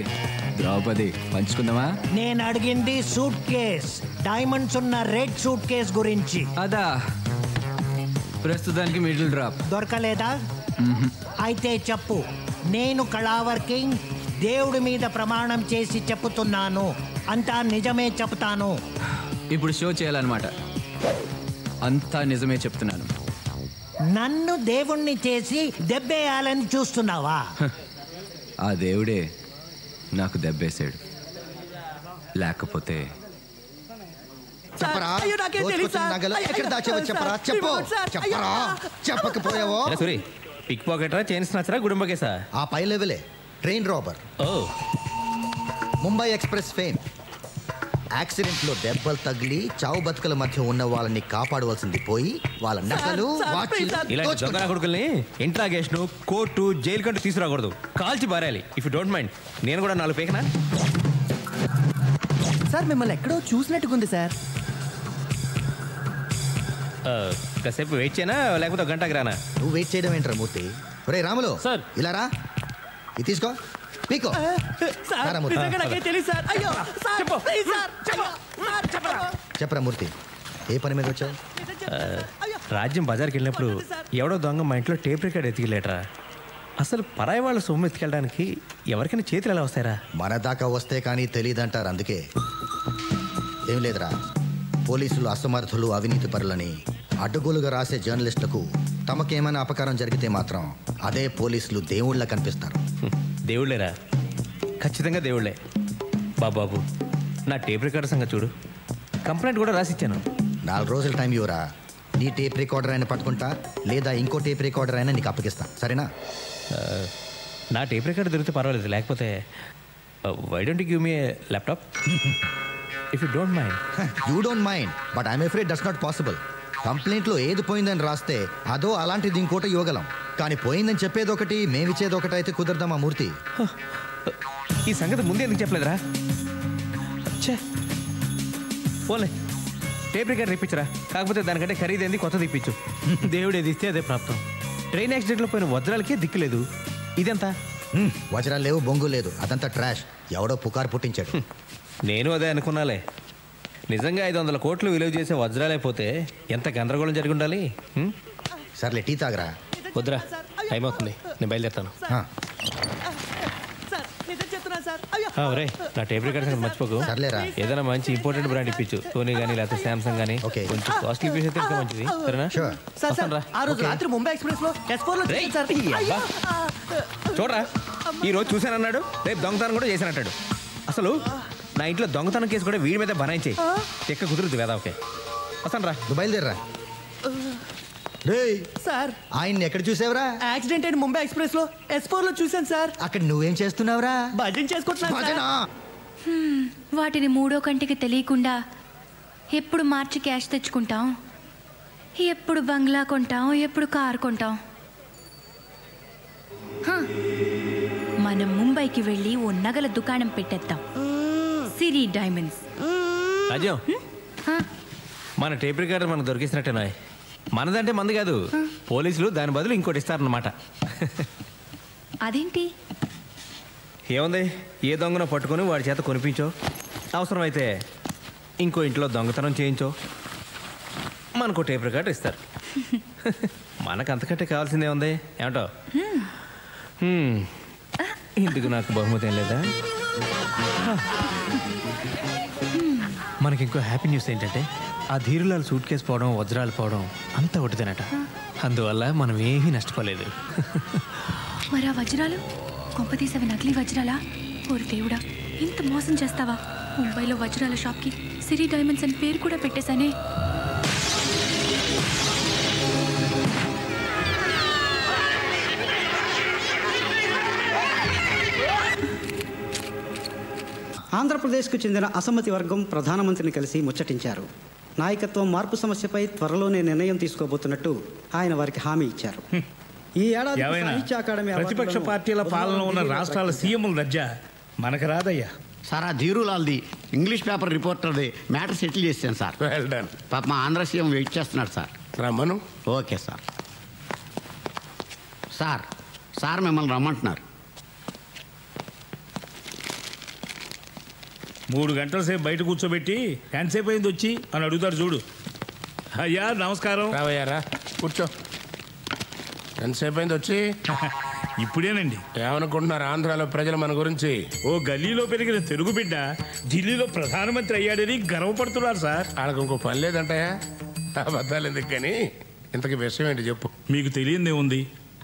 [SPEAKER 21] ద్రౌపది, పంచుకుందామా?
[SPEAKER 8] నేను అడిగింది సూట్ కేస్, డైమండ్స్ ఉన్న రెడ్ సూట్ కేస్ గురించి.
[SPEAKER 21] అదా, ప్రస్తుతానికి మిడిల్ డ్రాప్.
[SPEAKER 8] దొరకలేదా? అయితే చెప్పు. నేను కళావర్ కింగ్ దేవుడి మీద ప్రమాణం చేసి చెప్పుతున్నాను, అంతా నిజమే చెప్తాను.
[SPEAKER 21] ఇప్పుడు షో చేయాలన్నమాట. అంతా నిజమే చెప్తున్నాను.
[SPEAKER 8] నన్ను దేవుణ్ణి చేసి దెబ్బేయాలని చూస్తున్నావా?
[SPEAKER 21] ఆ దేవుడే నాకు దెబ్బేశాడు. లేకపోతే
[SPEAKER 12] చెప్పరా, దోచుకొచ్చిన నగలు ఎక్కడ దాచావో చెప్పరా, చెప్పు. చెప్పరా, చెప్పకపోయావో.
[SPEAKER 2] సూరి, పిక్ పాకెటరా, చైన్ స్నాచరా, గుడుంబ కేసా?
[SPEAKER 12] ఆ పై లెవెలే train robber. Mumbai express fame. యాక్సిడెంట్లో దెబ్బలు తగిలి చావు బతుకల మధ్య ఉన్న వాళ్ళని కాపాడవలసింది పోయి వాళ్ళ నగలు, వాచీలు
[SPEAKER 2] ఇలాంటి దొంగ కొడుకుల్ని ఇంట్రాగేషన్, కోర్టు, జైలు కంటూ తీసుకురాకూడదు. కాల్చి బారాలి. ఇఫ్ యూ డోంట్ మైండ్, నేను కూడా 4 పేకనా?
[SPEAKER 22] సార్, మిమ్మల్ని ఎక్కడో చూసినట్టుకుంది సార్.
[SPEAKER 2] కాసేపు వెయిట్ చేయనా, లేకపోతే 1 గంటకి రానా?
[SPEAKER 12] నువ్వు వెయిట్ చేయడం ఏంట్రా మూర్తి? ఒరే రాములు,
[SPEAKER 2] సార్
[SPEAKER 12] ఇలా రా, ఇది తీసుకో, పీకో. చెప్పరా మూర్తి, ఏ పని మీద వచ్చావు?
[SPEAKER 2] రాజ్యం బజార్కి వెళ్ళినప్పుడు ఎవడో దొంగ మా ఇంట్లో టేప్ రికార్డ్ ఎత్తికెళ్ళేట్రా. అసలు పరాయి వాళ్ళ సొమ్ము ఎత్తుకెళ్ళడానికి ఎవరికైనా చేతులు ఎలా వస్తాయరా?
[SPEAKER 12] మన దాకా వస్తే కానీ తెలియదంటారు. అందుకే ఏం లేదురా, పోలీసులు అసమర్థులు, అవినీతి పరులని అడ్డగోలుగా రాసే జర్నలిస్టులకు తమకేమైనా అపకారం జరిగితే మాత్రం అదే పోలీసులు దేవుళ్ళ కనిపిస్తారు.
[SPEAKER 2] దేవుళ్ళేరా, ఖచ్చితంగా దేవుళ్ళే. బాబు, నా టేప్ రికార్డర్ సంగతి చూడు. కంప్లైంట్ కూడా రాసిచ్చాను.
[SPEAKER 12] 4 రోజుల టైం ఇవ్వరా. నీ టేప్ రికార్డర్ అయినా పట్టుకుంటా, లేదా ఇంకో టేప్ రికార్డర్ అయినా నీకు అప్పగిస్తా, సరేనా?
[SPEAKER 2] నా టేప్ రికార్డర్ దొరికితే పర్వాలేదు, లేకపోతే why don't give me laptop if you don't mind.
[SPEAKER 12] You don't mind but I'm afraid that's not possible. కంప్లైంట్లో ఏది పోయిందని రాస్తే అదో అలాంటిది ఇంకోటి ఇవ్వగలం, కానీ పోయిందని చెప్పేది ఒకటి మేమిచ్చేది ఒకటి అయితే కుదరదామా మూర్తి?
[SPEAKER 2] ఈ సంగతి ముందే ఎందుకు చెప్పలేదురా? పోలే టేప్ రికార్డర్ ఇప్పించరా, కాకపోతే దానికంటే ఖరీదైంది కొత్తది ఇప్పించు.
[SPEAKER 14] దేవుడు ఏది ఇస్తే అదే ప్రాప్తం.
[SPEAKER 2] ట్రైన్ యాక్సిడెంట్లో పోయిన వజ్రాలకే దిక్కులేదు, ఇదెంత?
[SPEAKER 12] వజ్రాలు లేవు, బొంగు లేదు, అదంతా ట్రాష్. ఎవడో పుకారు పుట్టించాడు.
[SPEAKER 2] నేను అదే అనుకున్నాలే. నిజంగా 500 కోట్లు విలువ చేసే వజ్రాలైపోతే ఎంత గందరగోళం జరిగి ఉండాలి.
[SPEAKER 12] సర్లే టీ తాగరా.
[SPEAKER 2] వద్దురా, టైం అవుతుంది, నేను బయలుదేరుతాను. ఒరే నా టేప్ రికార్డ్ సంగతి మర్చిపోకు.
[SPEAKER 12] సర్లేరా.
[SPEAKER 2] ఏదైనా మంచి ఇంపార్టెంట్ బ్రాండ్ ఇప్పించు, సోనీ కానీ లేకపోతే శాంసంగ్ కానీ. కొంచెం కాస్ట్లీ పీస్ అయితే ఇంకా మంచిది, సరేనా?
[SPEAKER 22] ఆ రోజు రాత్రి ముంబై ఎక్స్ప్రెస్ లో S4 లో
[SPEAKER 2] చూడరా, ఈ రోజు చూశానన్నాడు, రేపు దొంగతనం కూడా చేశానంటాడు. అసలు నా ఇంట్లో దొంగతనం కేసు కూడా వీడి మీద బనాయించే ఎక్క కుదురుద్ది వేదా. ఓకే వస్తాను రా,
[SPEAKER 12] నువ్వు బయలుదేరరా.
[SPEAKER 22] సార్
[SPEAKER 12] ఆయన్ని ఎక్కడ చూసావురా?
[SPEAKER 22] యాక్సిడెంట్ అయిన ముంబై ఎక్స్ప్రెస్ లో S4 లో చూశాను సార్.
[SPEAKER 12] అక్కడ నువ్వేం చేస్తున్నావురా?
[SPEAKER 22] భజన చేసుకుంటున్నా.
[SPEAKER 1] వాటిని మూడో కంటికి తెలియకుండా ఎప్పుడు మార్చి క్యాష్ తెచ్చుకుంటాం, ఎప్పుడు బంగ్లా కొంటాం, ఎప్పుడు కారు కొంటాం. మనం ముంబైకి వెళ్ళి ఓ నగల దుకాణం పెట్టేద్దాం, సిరి డైమండ్స్.
[SPEAKER 2] రాజ్యం, మన టేప్ రికార్డర్ మనకు దొరికిసినట్టేనా? మనదంటే మంది కాదు, పోలీసులు దాని బదులు ఇంకోటి ఇస్తారన్నమాట.
[SPEAKER 1] అదేంటి?
[SPEAKER 2] ఏముంది, ఏ దొంగను పట్టుకొని వాడి చేత కొనిపించో, అవసరమైతే ఇంకో ఇంట్లో దొంగతనం చేయించో, మనకు టేప్ రికార్డర్ ఇస్తారు. మనకు అంతకంటే కావాల్సిందే ఉంది, ఏమంటో? ఇందుకు నాకు బహుమతి ఏం లేదా? మనకి ఇంకో హ్యాపీ న్యూస్ ఏంటంటే ఆ ధీరులాల్ సూట్ కేసు పోవడం, వజ్రాలు పోవడం అంతా ఒకటిదేనట. అందువల్ల మనం ఏమీ నష్టపోలేదు.
[SPEAKER 1] మరి ఆ వజ్రాలు కొంపతీసవి నకిలీ వజ్రాలా? ఓరి దేవుడా, ఇంత మోసం చేస్తావా? ముంబైలో వజ్రాల షాప్కి సిరి డైమండ్స్ అని పేరు కూడా పెట్టేశానే.
[SPEAKER 9] ఆంధ్రప్రదేశ్కు చెందిన అసమ్మతి వర్గం ప్రధానమంత్రిని కలిసి ముచ్చటించారు. నాయకత్వం మార్పు సమస్యపై త్వరలోనే నిర్ణయం తీసుకోబోతున్నట్టు ఆయన వారికి హామీ ఇచ్చారు. ఈ ఏడాది సాహిత్య అకాడమీ
[SPEAKER 11] ప్రతిపక్ష పార్టీల పాలన ఉన్న రాష్ట్రాల సీఎంల దర్జా మనకు రాదయ్యా.
[SPEAKER 20] సార్ ఆ ధీరులాల్ది ఇంగ్లీష్ పేపర్ రిపోర్టర్ది మ్యాటర్ సెటిల్ చేశాను సార్.
[SPEAKER 19] Well done.
[SPEAKER 20] పాప మా ఆంధ్ర సీఎం వెయిట్ చేస్తున్నాడు సార్.
[SPEAKER 19] రమ్మను.
[SPEAKER 20] Okay sir. సార్ సార్ మిమ్మల్ని రమ్మంటున్నారు.
[SPEAKER 11] 3 గంటల సేపు బయట కూర్చోబెట్టి ఎంతసేపు అయింది వచ్చి అని అడుగుతారు చూడు. అయ్యా నమస్కారం.
[SPEAKER 19] రావయ్యారా, కూర్చో. ఎంతసేపు అయింది వచ్చి?
[SPEAKER 11] ఇప్పుడేనండి.
[SPEAKER 19] ఏమనుకుంటున్నారు ఆంధ్రాలో ప్రజలు మన గురించి?
[SPEAKER 11] ఓ గల్లీలో పెరిగిన తెలుగు బిడ్డ ఢిల్లీలో ప్రధానమంత్రి అయ్యాడని గర్వపడుతున్నారు సార్.
[SPEAKER 19] వాళ్ళకి ఇంకో పని లేదంటాయా? అబద్ధాలు ఎందుకు కానీ ఇంతకీ విషయం ఏంటి చెప్పు.
[SPEAKER 11] మీకు తెలియదే ఉంది,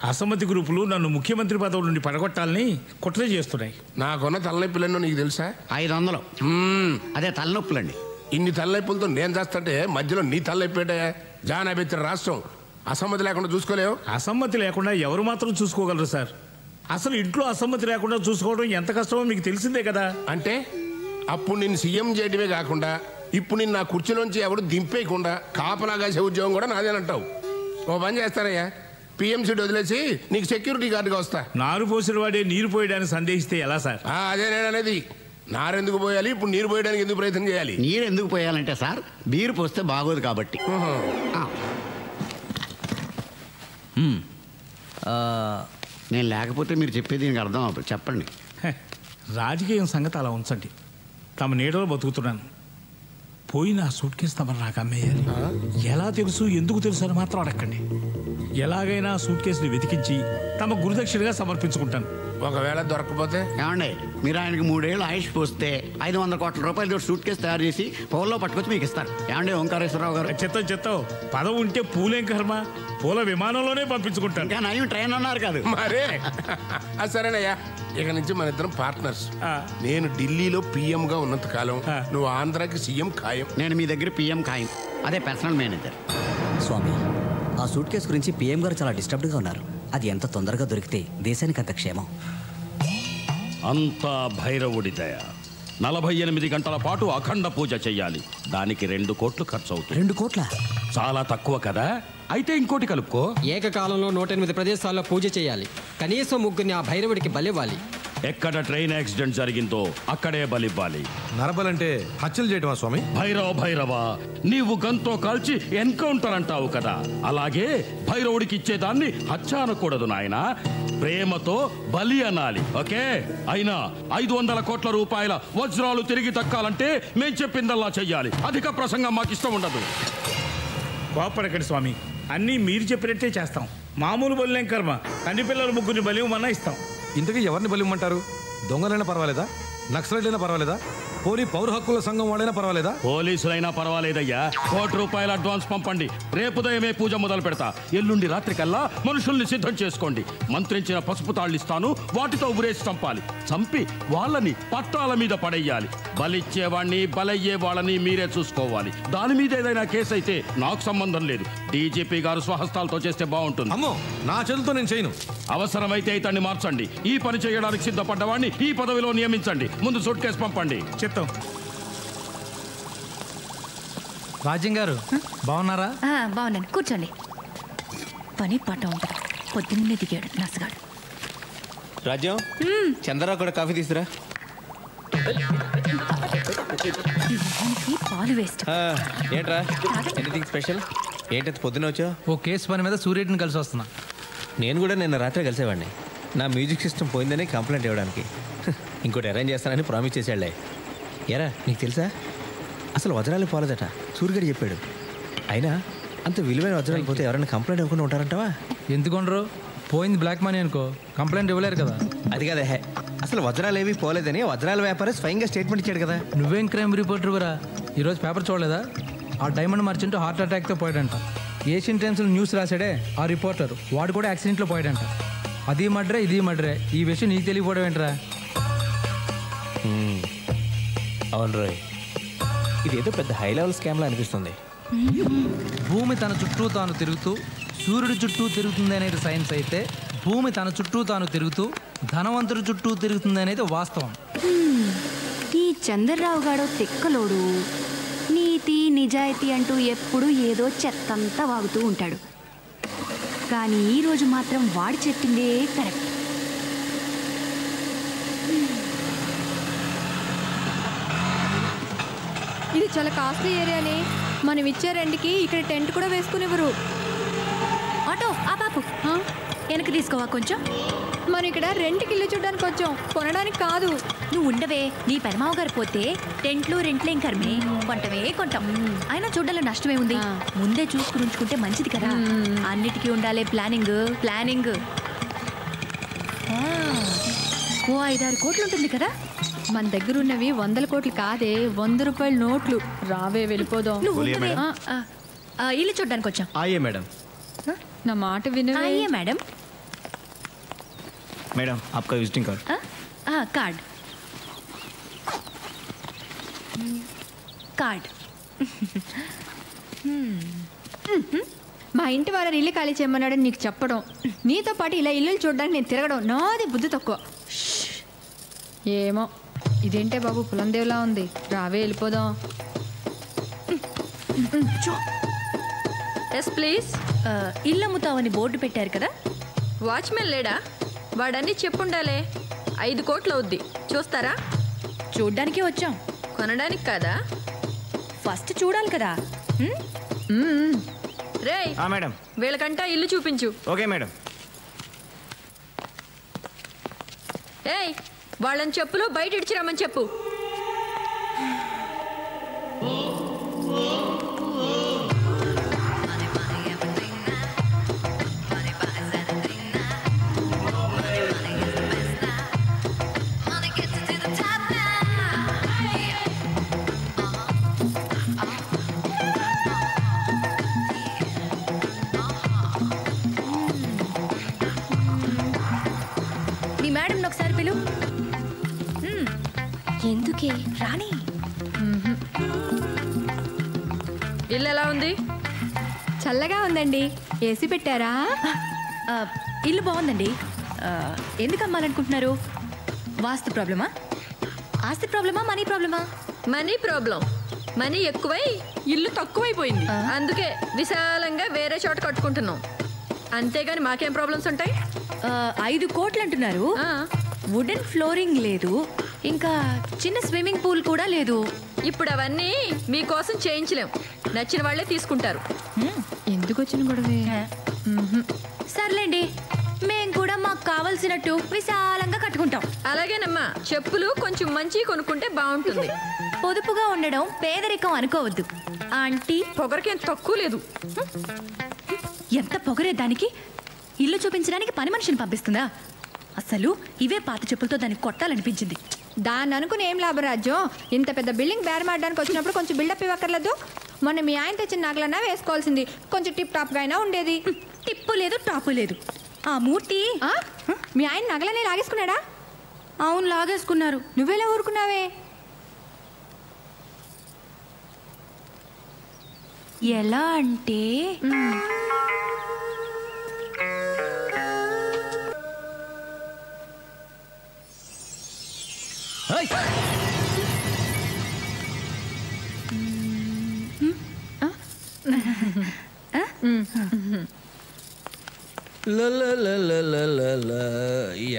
[SPEAKER 11] అసమ్మతి గ్రూపులు నన్ను ముఖ్యమంత్రి పదవి నుండి పడగొట్టాలని కుట్ర చేస్తున్నాయి.
[SPEAKER 19] నాకున్న తలనొప్పులెన్నో నీకు తెలుసా?
[SPEAKER 20] 500. అదే తలనొప్పులండి.
[SPEAKER 19] ఇన్ని తలనొప్పులతో నేను చేస్తుంటే మధ్యలో నీ తలనొప్పేటే? జానాబెత్తిన రాష్ట్రం అసమ్మతి లేకుండా చూసుకోలేవు.
[SPEAKER 11] అసమ్మతి లేకుండా ఎవరు మాత్రం చూసుకోగలరు సార్? అసలు ఇంట్లో అసమ్మతి లేకుండా చూసుకోవడం ఎంత కష్టమో మీకు తెలిసిందే కదా.
[SPEAKER 19] అంటే అప్పుడు నిన్ను సీఎం చేయడమే కాకుండా ఇప్పుడు నిన్ను నా కుర్చీలోంచి ఎవరు దింపేయకుండా కాపలా కాసే ఉద్యోగం కూడా నాదేనంటావు. ఓ పని చేస్తానయ్యా, పిఎంసీ వదిలేసి నీకు సెక్యూరిటీ గార్డుగా వస్తా.
[SPEAKER 11] నారు పోసిన వాడే నీరు పోయడానికి సందేహిస్తే ఎలా సార్?
[SPEAKER 19] అదే నేను అనేది. నారెందుకు పోయాలి, ఇప్పుడు నీరు పోయడానికి ఎందుకు ప్రయత్నం చేయాలి?
[SPEAKER 20] నీరు ఎందుకు పోయాలంటే సార్ బీరు పోస్తే బాగోదు కాబట్టి. నేను లేకపోతే మీరు చెప్పేది దీనికి అర్థం అవుతుంది. చెప్పండి.
[SPEAKER 11] రాజకీయం సంగతి అలా ఉంచండి. తమ నీడలో బతుకుతున్నాను. పోయిన ఆ సూట్ కేసు తమరు నాకు అమ్మేయాలి. ఎలా తెలుసు, ఎందుకు తెలుసు అని మాత్రం అడగండి. ఎలాగైనా సూట్ కేసుని వెతికించి తమ గురుదక్షిణగా సమర్పించుకుంటాను.
[SPEAKER 19] ఒకవేళ దొరకకపోతే?
[SPEAKER 20] ఏమండి, మీరు ఆయనకి 3 ఏళ్ళు ఆయుష్ పోస్తే 500 కోట్ల రూపాయలతో సూట్ కేసు తయారు చేసి పౌల్లో పట్టుకొచ్చి మీకు ఇస్తారు. ఏమండి ఓంకారేశ్వరరావు గారు?
[SPEAKER 11] చెత్తం పదవి ఉంటే పూలేం కర్మ, పూల విమానంలోనే పంపించుకుంటాను.
[SPEAKER 20] ఇంకా నయం ట్రైన్ అన్నారు కాదు
[SPEAKER 19] మరే. సరేనయ్యా, ఇక నుంచి మన ఇద్దరం పార్ట్నర్స్. నేను ఢిల్లీలో పిఎంగా ఉన్నంత కాలం నువ్వు ఆంధ్రాకి సీఎం ఖాయం.
[SPEAKER 20] నేను మీ దగ్గర పిఎం ఖాయం, అదే పర్సనల్ మేనేజర్.
[SPEAKER 13] స్వామి, ఆ సూట్ కేసు గురించి పిఎం గారు చాలా డిస్టర్బ్డ్గా ఉన్నారు. అది ఎంత తొందరగా దొరికితే దేశానికి అంత క్షేమం.
[SPEAKER 4] అంతా భైరవుడి దయ. 48 గంటల పాటు అఖండ పూజ చెయ్యాలి. దానికి 2 కోట్లు ఖర్చు అవుతుంది.
[SPEAKER 6] 2 కోట్ల?
[SPEAKER 4] చాలా తక్కువ కదా. అయితే ఇంకోటి కలుపుకో.
[SPEAKER 7] ఏకకాలంలో 108 ప్రదేశాల్లో పూజ చేయాలి. కనీసం 3 ఆ భైరవుడికి బలివ్వాలి.
[SPEAKER 4] ఎక్కడ ట్రైన్ యాక్సిడెంట్ జరిగిందో అక్కడే బలివ్వాలి.
[SPEAKER 16] నరబలంటే హత్యలు చేయటమా స్వామి?
[SPEAKER 4] భైరవ నీవు గంతో కాల్చి ఎన్కౌంటర్ అంటావు కదా, అలాగే భైరవుడికి ఇచ్చేదాన్ని హత్య అనకూడదు నాయన, ప్రేమతో బలి అనాలి. ఓకే? అయినా 500 కోట్ల రూపాయల వజ్రాలు తిరిగి దక్కాలంటే మేం చెప్పిందల్లా చెయ్యాలి. అధిక ప్రసంగం మాకు ఇష్టం ఉండదు.
[SPEAKER 11] కోపడకండి స్వామి, అన్నీ మీరు చెప్పినట్టే చేస్తాం. మామూలు బలిలేం కర్మ, కన్ని పిల్లల 3 బలివ్వమన్నా ఇస్తాం.
[SPEAKER 16] ఇంతకీ ఎవరిని బలివ్వమంటారు? దొంగలైనా పర్వాలేదా? నక్సలైట్లైనా పర్వాలేదా? పోనీ పౌర హక్కుల సంఘం వాళ్ళైనా పర్వాలేదా?
[SPEAKER 4] పోలీసులైనా పర్వాలేదయ్యా. 1 కోటి రూపాయల అడ్వాన్స్ పంపండి. రేపు ఉదయమే పూజ మొదలు పెడతా. ఎల్లుండి రాత్రికల్లా మనుషుల్ని సిద్ధం చేసుకోండి. మంత్రించిన పసుపు తాళ్ళిస్తాను, వాటితో ఉరేసి చంపాలి. చంపి వాళ్ళని పట్టాల మీద పడేయాలి. బలిచ్చేవాడిని బలయ్యే వాళ్ళని మీరే చూసుకోవాలి. దాని మీద ఏదైనా కేసు అయితే నాకు సంబంధం లేదు. డీజీపీ గారు స్వహస్తాలతో చేస్తే బాగుంటుంది.
[SPEAKER 16] అమ్మో, నా చేతులతో నేను చేయను.
[SPEAKER 4] అవసరమైతే ఇతన్ని మార్చండి. ఈ పని చేయడానికి సిద్ధపడ్డవాడిని ఈ పదవిలో నియమించండి. ముందు సూట్ కేసు పంపండి.
[SPEAKER 11] చెప్తాం.
[SPEAKER 17] రాజ్యం గారు బాగున్నారా?
[SPEAKER 1] బాగున్నాను, కూర్చోండి. పని పాట ఉంటుంది. పొద్దున్నే దిగాడు నసగాడు.
[SPEAKER 2] రాజ్యం, చంద్రరావు కూడా కాఫీ తీసుకురా.
[SPEAKER 1] పాలు వేస్ట్.
[SPEAKER 2] ఏంట్రా ఎనీథింగ్ స్పెషల్? ఏంటంత పొద్దున్న వచ్చావు?
[SPEAKER 17] ఓ కేసు పని మీద సూర్యుడిని కలిసి వస్తున్నా.
[SPEAKER 2] నేను కూడా నిన్న రాత్రి కలిసేవాడిని. నా మ్యూజిక్ సిస్టమ్ పోయిందని కంప్లైంట్ ఇవ్వడానికి. ఇంకోటి అరేంజ్ చేస్తానని ప్రామిస్ చేశాడులే. ఎరా నీకు తెలుసా, అసలు వజ్రాలు పోలేదట. సూర్యుడు చెప్పాడు. అయినా అంత విలువైన వజ్రాలు పోతే ఎవరైనా కంప్లైంట్ ఇవ్వకుండా ఉంటారంటావా?
[SPEAKER 17] ఎందుకుండరు? పోయింది బ్లాక్ మనీ అనుకో, కంప్లైంట్ ఇవ్వలేరు కదా.
[SPEAKER 2] అది కదా, అసలు వజ్రాలు ఏవి పోలేదని వజ్రాల వ్యాపారి స్వయంగా స్టేట్మెంట్ ఇచ్చాడు కదా.
[SPEAKER 17] నువ్వేం క్రైమ్ రిపోర్టర్ కూడా ఈరోజు పేపర్ చూడలేదా? ఆ డైమండ్ మర్చెంట్ హార్ట్ అటాక్తో పోయాడంట. ఏషియన్ టైమ్స్లో న్యూస్ రాశాడే ఆ రిపోర్టర్, వాడు కూడా యాక్సిడెంట్లో పోయాడంట. అది మర్డరే ఇది మర్డరే. ఈ విషయం నీకు తెలియకపోవడం ఏంట్రా?
[SPEAKER 2] అవును రోయ్, ఇదేదో పెద్ద హై లెవెల్ స్కామ్లా అనిపిస్తుంది.
[SPEAKER 17] భూమి తన చుట్టూ తాను తిరుగుతూ సూర్యుడి చుట్టూ తిరుగుతుంది అనేది సైన్స్ అయితే, భూమి తన చుట్టూ తాను తిరుగుతూ ధనవంతుడి చుట్టూ తిరుగుతుంది అనేది వాస్తవం.
[SPEAKER 1] ఈ చంద్రరావు గాడో తిక్కలోడు. నీతి నిజాయితీ అంటూ ఎప్పుడు ఏదో చెత్తంతా వాగుతూ ఉంటాడు. కానీ ఈరోజు మాత్రం వాడు చెప్పిందే కరెక్ట్.
[SPEAKER 5] ఇది చాలా కాస్ట్లీ ఏరియాని. మనం ఇచ్చే రెంట్కి ఇక్కడ టెంట్ కూడా వేసుకునివ్వరు.
[SPEAKER 1] ఆటో ఆ బాపు వెనక్కి తీసుకోవా కొంచెం.
[SPEAKER 5] మనం ఇక్కడ రెంట్కి ఇల్లు చూడడానికి వచ్చాం, కొనడానికి కాదు.
[SPEAKER 1] నువ్వు ఉండవే, నీ పెరమావ గారు పోతే టెంట్లు రెంట్లేం కర్మే, కొంటమే కొంటాం. అయినా చూడాలో నష్టమే ఉంది. ముందే చూసుకుని ఉంచుకుంటే మంచిది కదా. అన్నిటికీ ఉండాలి ప్లానింగ్. ప్లానింగ్ ఓ 5-6 కోట్లు ఉంటుంది కదా.
[SPEAKER 5] మన దగ్గర ఉన్నవి 100 కోట్లు కాదే, 100 రూపాయల నోట్లు. రావే వెళ్ళిపోదాం.
[SPEAKER 1] నువ్వు ఉండవే. ఇల్లు చూడడానికి వచ్చాం.
[SPEAKER 3] ఆయే మేడం.
[SPEAKER 5] నా మాట వినవే.
[SPEAKER 1] అయ్యే మేడం.
[SPEAKER 25] मैडम आपका विजिटिंग कार्ड.
[SPEAKER 1] Card card.
[SPEAKER 5] మా ఇంటి వాళ్ళని ఇల్లు ఖాళీ చేయమన్నాడని నీకు చెప్పడం, నీతో పాటు ఇలా ఇల్లు చూడడానికి నేను తిరగడం నాది బుద్ధి తక్కువ. ఏమో ఇదేంటే బాబు పులందేవ్లా ఉంది. రావే వెళ్ళిపోదాం.
[SPEAKER 1] Yes please. ఇల్లు అమ్ముతావని బోర్డు పెట్టారు కదా.
[SPEAKER 26] వాచ్మెన్ లేడా? వాడన్నీ చెప్పుండాలే. 5 కోట్లు అవుద్ది, చూస్తారా?
[SPEAKER 1] చూడ్డానికే వచ్చాం,
[SPEAKER 26] కొనడానికి కాదా?
[SPEAKER 1] ఫస్ట్ చూడాలి కదా.
[SPEAKER 26] రేయ్
[SPEAKER 25] मैडम
[SPEAKER 26] వీళ్ళకంటా ఇల్లు చూపించు.
[SPEAKER 25] Okay madam.
[SPEAKER 26] ఏయ్ వాళ్ళని చెప్పులు బయట ఇడిచిరమ్మని చెప్పు.
[SPEAKER 1] మీ మేడం ఒకసారి పిలు. ఎందుకే రాణి.
[SPEAKER 26] ఇల్లు ఎలా ఉంది?
[SPEAKER 5] చల్లగా ఉందండి. ఏసీ పెట్టారా?
[SPEAKER 1] ఇల్లు బాగుందండి. ఎందుకు అమ్మాలనుకుంటున్నారు? వాస్తు ప్రాబ్లమా, ఆస్తి ప్రాబ్లమా, మనీ ప్రాబ్లమా?
[SPEAKER 26] Money problem. మనీ ఎక్కువై ఇల్లు తక్కువైపోయింది. అందుకే విశాలంగా వేరే చోట కట్టుకుంటున్నాం. అంతేగాని మాకేం ప్రాబ్లమ్స్ ఉంటాయి?
[SPEAKER 1] 5 కోట్లు అంటున్నారు. వుడెన్ ఫ్లోరింగ్ లేదు, ఇంకా చిన్న స్విమ్మింగ్ పూల్ కూడా లేదు.
[SPEAKER 26] ఇప్పుడు అవన్నీ మీకోసం చేయించలేం. నచ్చిన వాళ్ళే తీసుకుంటారు.
[SPEAKER 5] ఎందుకు వచ్చిన గొడవే?
[SPEAKER 1] సర్లేండి, మేం కూడా మాకు కావలసినట్టు విశాలంగా కట్టుకుంటాం.
[SPEAKER 26] అలాగేనమ్మా, చెప్పులు కొంచెం మంచి కొనుక్కుంటే బాగుంటుంది.
[SPEAKER 1] పొదుపుగా ఉండడం పేదరికం అనుకోవద్దు ఆంటీ.
[SPEAKER 26] పొగరకేం తక్కువ లేదు.
[SPEAKER 1] ఎంత పొగరే దానికి! ఇల్లు చూపించడానికి పని మనిషిని పంపిస్తుందా? అసలు ఇవే పాత చెప్పులతో దాన్ని కొట్టాలనిపించింది.
[SPEAKER 5] దాన్ని అనుకుని ఏం లాభరాజ్యం? ఇంత పెద్ద బిల్డింగ్ బేరమాడడానికి వచ్చినప్పుడు కొంచెం బిల్డప్ ఇవ్వక్కర్లేదు. మొన్న మీ ఆయన తెచ్చిన నగలన్నా వేసుకోవాల్సింది. కొంచెం టిప్ టాప్గా అయినా ఉండేది.
[SPEAKER 1] టిప్పు లేదు, టాపు లేదు. ఆ మూర్తి
[SPEAKER 5] మీ ఆయన నగలనే లాగేసుకున్నాడా?
[SPEAKER 1] అవును, లాగేసుకున్నారు.
[SPEAKER 5] నువ్వెలా ఊరుకున్నావే?
[SPEAKER 1] ఎలా అంటే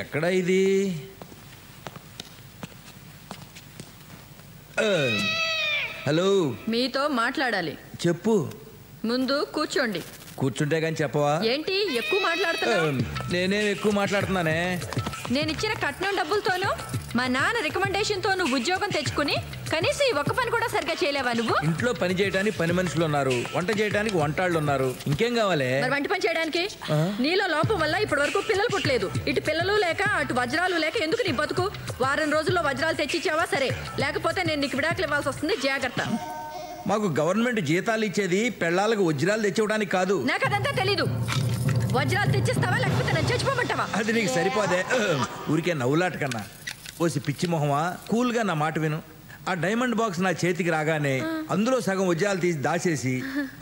[SPEAKER 17] ఎక్కడ ఇది? హలో,
[SPEAKER 26] మీతో మాట్లాడాలి.
[SPEAKER 17] చెప్పు.
[SPEAKER 26] ముందు కూర్చోండి.
[SPEAKER 17] కూర్చుంటే కానీ చెప్పవా?
[SPEAKER 26] ఏంటి ఎక్కువ మాట్లాడుతున్నావు?
[SPEAKER 17] నేనేం ఎక్కువ మాట్లాడుతున్నానే?
[SPEAKER 26] నేను ఇచ్చిన కట్నం డబ్బులతోనూ మా నాన్న రికమెండేషన్ తో నువ్వు ఉద్యోగం తెచ్చుకుని కనీసం ఈ ఒక్క పని కూడా సరిగ్గా చేయలేవా నువ్వు?
[SPEAKER 17] ఇంట్లో పని చేయడానికి పని మనుషులు ఉన్నారు, వంట చేయడానికి వంటాళ్ళు ఉన్నారు, ఇంకేం కావాలి?
[SPEAKER 26] మరి వంట పని చేయడానికి నీలో లోపం వల్ల ఇప్పటి వరకు పిల్లలు పుట్టలేదు. ఇటు పిల్లలు లేక అటు వజ్రాలు లేక ఎందుకు నీ బతుకు? వారం రోజుల్లో వజ్రాలు తెచ్చిచ్చావా సరే, లేకపోతే నేను నీకు విడాకులు ఇవ్వాల్సి వస్తుంది. జాగ్రత్త.
[SPEAKER 17] మాకు గవర్నమెంట్ జీతాలు ఇచ్చేది పెళ్ళాలకు వజ్రాలు తెచ్చివ్వడానికి కాదు.
[SPEAKER 26] నాకు అదంతా తెలీదు. వజ్రాలు తెచ్చిస్తావా లేకపోతే నేను చచ్చిపోమంటావా?
[SPEAKER 17] అది నీకు సరిపోదే. ఊరికే నవ్వులాట కన్నా ఓసి పిచ్చి మొహమా, కూల్గా నా మాట విను. ఆ డైమండ్ బాక్స్ నా చేతికి రాగానే అందులో సగం వజ్రాలు తీసి దాచేసి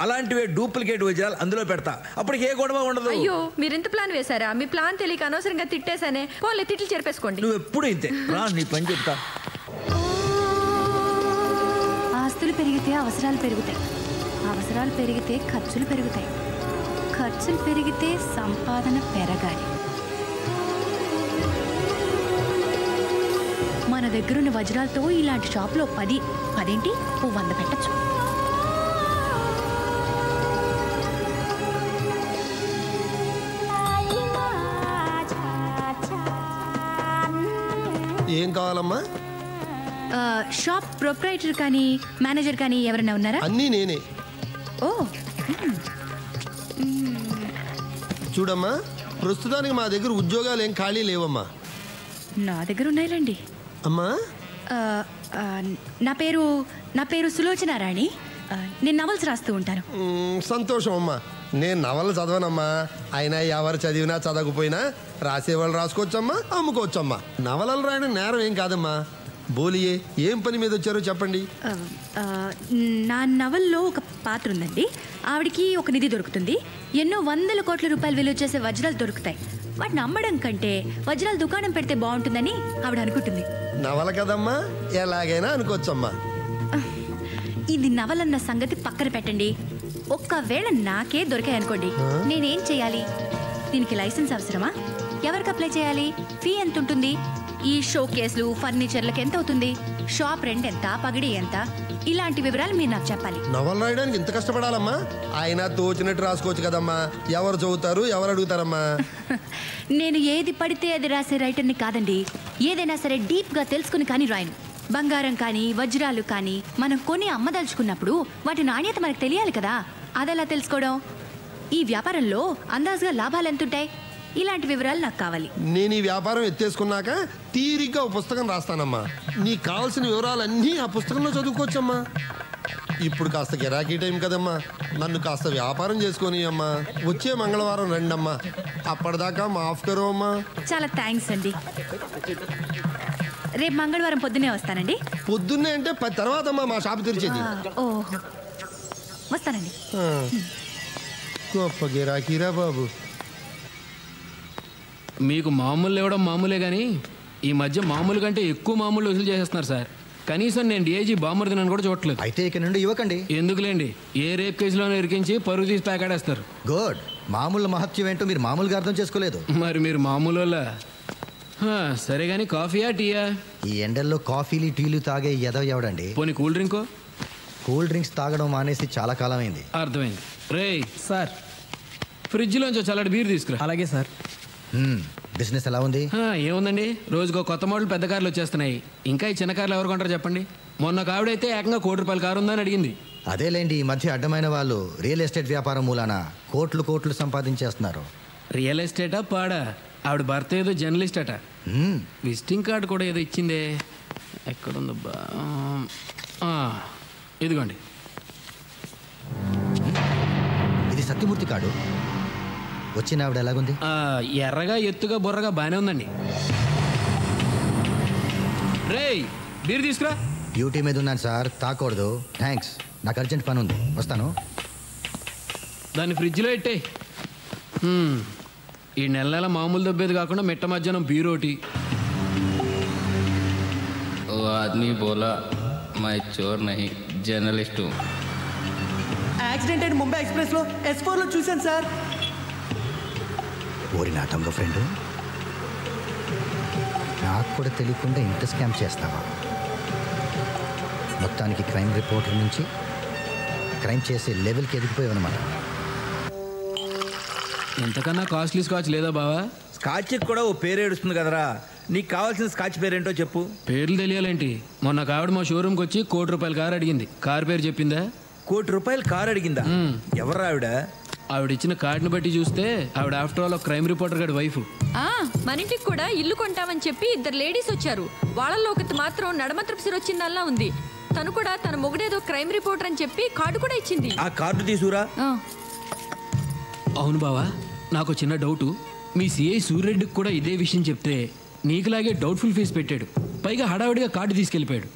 [SPEAKER 17] అలాంటివే డూప్లికేట్ వజ్రాలు అందులో పెడతా. అప్పటికి ఏ గొడవ ఉండదు.
[SPEAKER 26] అయ్యో, మీరు ఇంత ప్లాన్ వేశారా? మీ ప్లాన్ తెలియక అనవసరంగా తిట్టేశానే. పోన్లే, తిట్లు చెరిపేసుకోండి.
[SPEAKER 17] నువ్వు ఎప్పుడు ఇంతే రా, నీ పని చెప్తా.
[SPEAKER 1] ఆస్తులు పెరిగితే అవసరాలు పెరుగుతాయి, అవసరాలు పెరిగితే ఖర్చులు పెరుగుతాయి, ఖర్చులు పెరిగితే సంపాదన పెరగాలి. మన దగ్గరున్న వజ్రాలతో ఇలాంటి షాప్లో 10 ఏంటి 100 పెట్టచ్చు.
[SPEAKER 10] ఏం కావాలమ్మా?
[SPEAKER 1] షాప్ ప్రొప్రైటర్ కానీ మేనేజర్ కానీ ఎవరైనా ఉన్నారా?
[SPEAKER 10] అన్నీ నేనే.
[SPEAKER 1] ఓ,
[SPEAKER 10] చూడమ్మా, ప్రస్తుతానికి మా దగ్గర ఉద్యోగాలు ఏం ఖాళీ లేవమ్మా.
[SPEAKER 1] నా దగ్గర ఉన్నాయిలేండి.
[SPEAKER 10] అమ్మా,
[SPEAKER 1] నా పేరు సులోచన రాణి. నేను నవల్స్ రాస్తూ ఉంటాను.
[SPEAKER 10] సంతోషం అమ్మా. నేను నవలు చదవనమ్మా. అయినా ఎవరు చదివినా చదవకపోయినా రాసేవాళ్ళు రాసుకోవచ్చమ్మా, అమ్ముకోవచ్చమ్మా. నవలలు రాయడం నేరం ఏం కాదమ్మా. బోలియే, ఏం పని మీద వచ్చారో చెప్పండి.
[SPEAKER 1] నా నవల్లో ఒక పాత్ర ఉందండి. ఆవిడికి ఒక నిధి దొరుకుతుంది. ఎన్నో 100 కోట్ల రూపాయలు విలువ చేసే వజ్రాలు దొరుకుతాయి. వాటిని అమ్మడం కంటే వజ్రాలు దుకాణం పెడితే బాగుంటుందని ఆవిడ అనుకుంటుంది.
[SPEAKER 10] నవల కదమ్మా, ఎలాగైనా అనుకోవచ్చమ్మా.
[SPEAKER 1] ఇది నవలన్న సంగతి పక్కన పెట్టండి. ఒక్కవేళ నాకే దొరికాయనుకోండి, నేనేం చేయాలి? దీనికి లైసెన్స్ అవసరమా? ఎవరికి అప్లై చేయాలి? ఫీ ఎంత ఉంటుంది? ఈ షో కేసులు ఫర్నిచర్లకు ఎంత అవుతుంది? షాప్ రెంట్ ఎంత? పగిడి ఎంత? ఇలాంటి వివరాలు మీరు నాకు చెప్పాలి.
[SPEAKER 10] నవల రాయడానికి ఇంత కష్టపడాలమ్మా? ఆయన తోచినట్టు రాసుకోవచ్చు కదమ్మా. ఎవరు చదువుతారు, ఎవరు అడుగుతారమ్మా?
[SPEAKER 1] నేను ఏది పడితే అది రాసే రైటర్ని కాదండి. ఏదైనా సరే డీప్గా తెలుసుకుని కానీ రాయను. బంగారం కానీ వజ్రాలు కానీ మనం కొని అమ్మదలుచుకున్నప్పుడు వాటి నాణ్యత మనకు తెలియాలి కదా. అదెలా తెలుసుకోవడం? ఈ వ్యాపారంలో అందాజుగా లాభాలు ఎంతుంటాయి? ఇలాంటి వివరాలు నాకు కావాలి.
[SPEAKER 10] నేను ఈ వ్యాపారం ఎత్తేసుకున్నాక తీరిగ్గా ఒక పుస్తకం రాస్తానమ్మా. నీకు కావాల్సిన వివరాలన్నీ ఆ పుస్తకంలో చదువుకోవచ్చమ్మా. ఇప్పుడు కాస్త గిరాకీ టైం కదమ్మా, నన్ను కాస్త వ్యాపారం చేసుకొని అమ్మా. వచ్చే మంగళవారం రండమ్మా. అప్పటిదాకా మాఫ్ కరో అమ్మా.
[SPEAKER 1] చాలా థ్యాంక్స్ అండి. రేపు మంగళవారం పొద్దున్నే వస్తానండి.
[SPEAKER 10] పొద్దున్నే అంటే 10 తర్వాత అమ్మా మా షాప్ తెరిచేది.
[SPEAKER 1] ఓహో, వస్తానండి.
[SPEAKER 10] గొప్ప గిరాకీరా బాబు.
[SPEAKER 6] మీకు మామూలు ఇవ్వడం మామూలే కానీ ఈ మధ్య మామూలు కంటే ఎక్కువ మామూలు వసూలు చేసేస్తున్నారు సార్. కనీసం నేను డిఐజీ బామ్మర్దినని కూడా చూడట్లేదు.
[SPEAKER 12] అయితే ఇక నుండి ఇవ్వకండి.
[SPEAKER 6] ఎందుకులేండి, ఏ రేప్ కేసులోనే ఇరికించి పరుగు తీసి ప్యాకాడేస్తారు.
[SPEAKER 12] గుడ్. మామూలు మహత్యం ఏంటో మీరు మామూలుగా అర్థం చేసుకోలేదు.
[SPEAKER 6] మరి మీరు మామూలు వాళ్ళ. సరే కానీ కాఫీయా టీయా?
[SPEAKER 12] ఈ ఎండల్లో కాఫీలు టీలు తాగే ఎదవ ఎవడండి?
[SPEAKER 6] పోనీ కూల్ డ్రింకో?
[SPEAKER 12] కూల్ డ్రింక్స్ తాగడం మానేసి చాలా కాలమైంది.
[SPEAKER 6] అర్థమైంది. రే సార్, ఫ్రిడ్జ్లోంచి చల్లటి బీర్ తీసుకురా.
[SPEAKER 7] అలాగే సార్.
[SPEAKER 12] బిజినెస్ ఎలా ఉంది?
[SPEAKER 6] ఏముందండి, రోజుకో కొత్త మోడల్ పెద్ద కార్లు వచ్చేస్తున్నాయి. ఇంకా ఈ చిన్న కార్లు ఎవరు కొంటారు చెప్పండి? మొన్న కావిడైతే ఏకంగా ₹1,00,00,000 కారు ఉందని అడిగింది.
[SPEAKER 12] అదేలేండి, ఈ మధ్య అడ్డమైన వాళ్ళు రియల్ ఎస్టేట్ వ్యాపారం మూలాన కోట్లు సంపాదించేస్తున్నారు.
[SPEAKER 6] రియల్ ఎస్టేటా పాడా? ఆవిడ భర్త ఏదో జర్నలిస్ట్ అట. విజిటింగ్ కార్డు కూడా ఏదో ఇచ్చిందే. ఎక్కడుందబ్బా? ఇదిగోండి.
[SPEAKER 12] ఇది సత్యమూర్తి కార్డు. వచ్చిన ఆవిడ ఎలాగుంది?
[SPEAKER 6] ఎర్రగా ఎత్తుగా బుర్రగా బాగానే ఉందండి. రేయ్ బీర్ తీసుకురా.
[SPEAKER 12] డ్యూటీ మీద ఉన్నాను సార్, తాకూడదు. థ్యాంక్స్, నాకు అర్జెంట్ పని ఉంది, వస్తాను.
[SPEAKER 6] దాన్ని ఫ్రిడ్జ్లో పెట్టే. ఈ నెల మామూలు దబ్బేది కాకుండా మిట్ట మధ్యాహ్నం బీర్ ఒకటి.
[SPEAKER 8] ఓ ఆద్మీ బోలా my Chor Nahi journalist.
[SPEAKER 22] Accident అయిన ముంబై ఎక్స్ప్రెస్లో S4లో చూశాను సార్.
[SPEAKER 12] ఓరి నా తమ్ముడు ఫ్రెండు, నాకు కూడా తెలియకుండా ఇంత స్కామ్ చేస్తావా? మొత్తానికి క్రైమ్ రిపోర్టర్ నుంచి క్రైమ్ చేసే లెవెల్కి ఎదిగిపోయావన్నమాట.
[SPEAKER 6] ఎంతకన్నా కాస్ట్లీ స్కాచ్ లేదా బావా?
[SPEAKER 15] స్కాచ్కి కూడా ఓ పేరు ఏడుస్తుంది కదరా. నీకు కావాల్సిన స్కాచ్ పేరేంటో చెప్పు.
[SPEAKER 6] పేర్లు తెలియాలేంటి? మొన్న కావిడ మా షోరూమ్కి వచ్చి ₹1,00,00,000 కారు అడిగింది. కారు పేరు చెప్పిందా?
[SPEAKER 15] ₹1,00,00,000 కారు అడిగిందా? ఎవరు ఆవిడ?
[SPEAKER 6] ఆవిడ ఇచ్చిన కార్డుని బట్టి చూస్తే ఆవిడ ఆఫ్టర్ ఆల్ క్రైమ్ రిపోర్టర్ గారి వైఫ్.
[SPEAKER 26] మన ఇంటికి కూడా ఇల్లు కొంటామని చెప్పి 2 లేడీస్ వచ్చారు. వాళ్ళల్లో ఒకటి మాత్రం నడమత్రపు సిరొచ్చిందల్లా ఉంది. తను కూడా తన మొగుడేదో క్రైమ్ రిపోర్టర్ అని చెప్పి కార్డు కూడా ఇచ్చింది.
[SPEAKER 15] ఆ కార్డు తీసుకురా.
[SPEAKER 6] అవును బావా, నాకు చిన్న డౌటు. మీ సిఐ సూర్యరెడ్డికి కూడా ఇదే విషయం చెప్తే నీకులాగే డౌట్ఫుల్ ఫేస్ పెట్టాడు. పైగా హడావిడిగా కార్డు తీసుకెళ్ళిపోయాడు.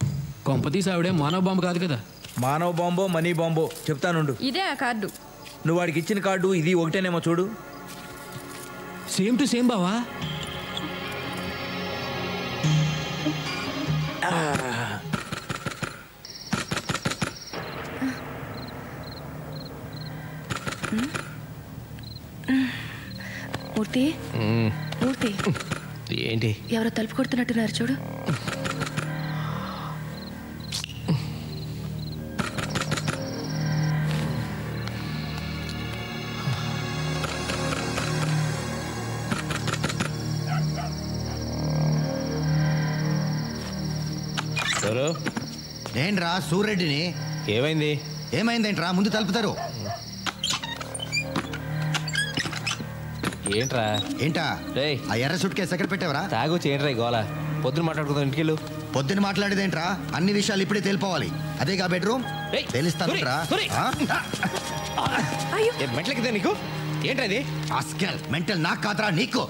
[SPEAKER 6] కొంపతీసి ఆవిడే మానవ బాంబు కాదు కదా?
[SPEAKER 15] మానవ బాంబో మనీ బాంబో చెప్తానుండు.
[SPEAKER 26] ఇదే ఆ కార్డు.
[SPEAKER 15] నువ్వు వాడికి ఇచ్చిన కార్డు ఇది ఒకటేనేమో చూడు.
[SPEAKER 6] సేమ్ టు సేమ్ బావా.
[SPEAKER 1] మూర్తి, మూర్తి,
[SPEAKER 2] ఏంటి?
[SPEAKER 1] ఎవరో తలుపు కొడుతున్నట్టున్నారు చూడు.
[SPEAKER 12] ఏంట్రా సూర్యరెడ్డిని?
[SPEAKER 2] ఏమైంది?
[SPEAKER 12] ఏమైందేంట్రా? ముందు తలుపుతారు.
[SPEAKER 2] ఏంట్రా?
[SPEAKER 12] ఏంటా? ఆ ఎర్ర సూట్ కేసు ఎక్కడ పెట్టావరా?
[SPEAKER 2] తాగొచ్చి ఏంట్రా గోలా? పొద్దున మాట్లాడుకుందాం, ఇంటికెళ్ళు.
[SPEAKER 12] పొద్దున మాట్లాడేదేంట్రా? అన్ని విషయాలు ఇప్పుడే తెలిపోవాలి. అదేగా బెడ్రూమ్ తెలుస్తాను.
[SPEAKER 2] మెట్లకిదే నీకు ఏంట్రా ఇది?
[SPEAKER 12] ఆస్కెల్ మెంటల్ నాకు కాదురా నీకు.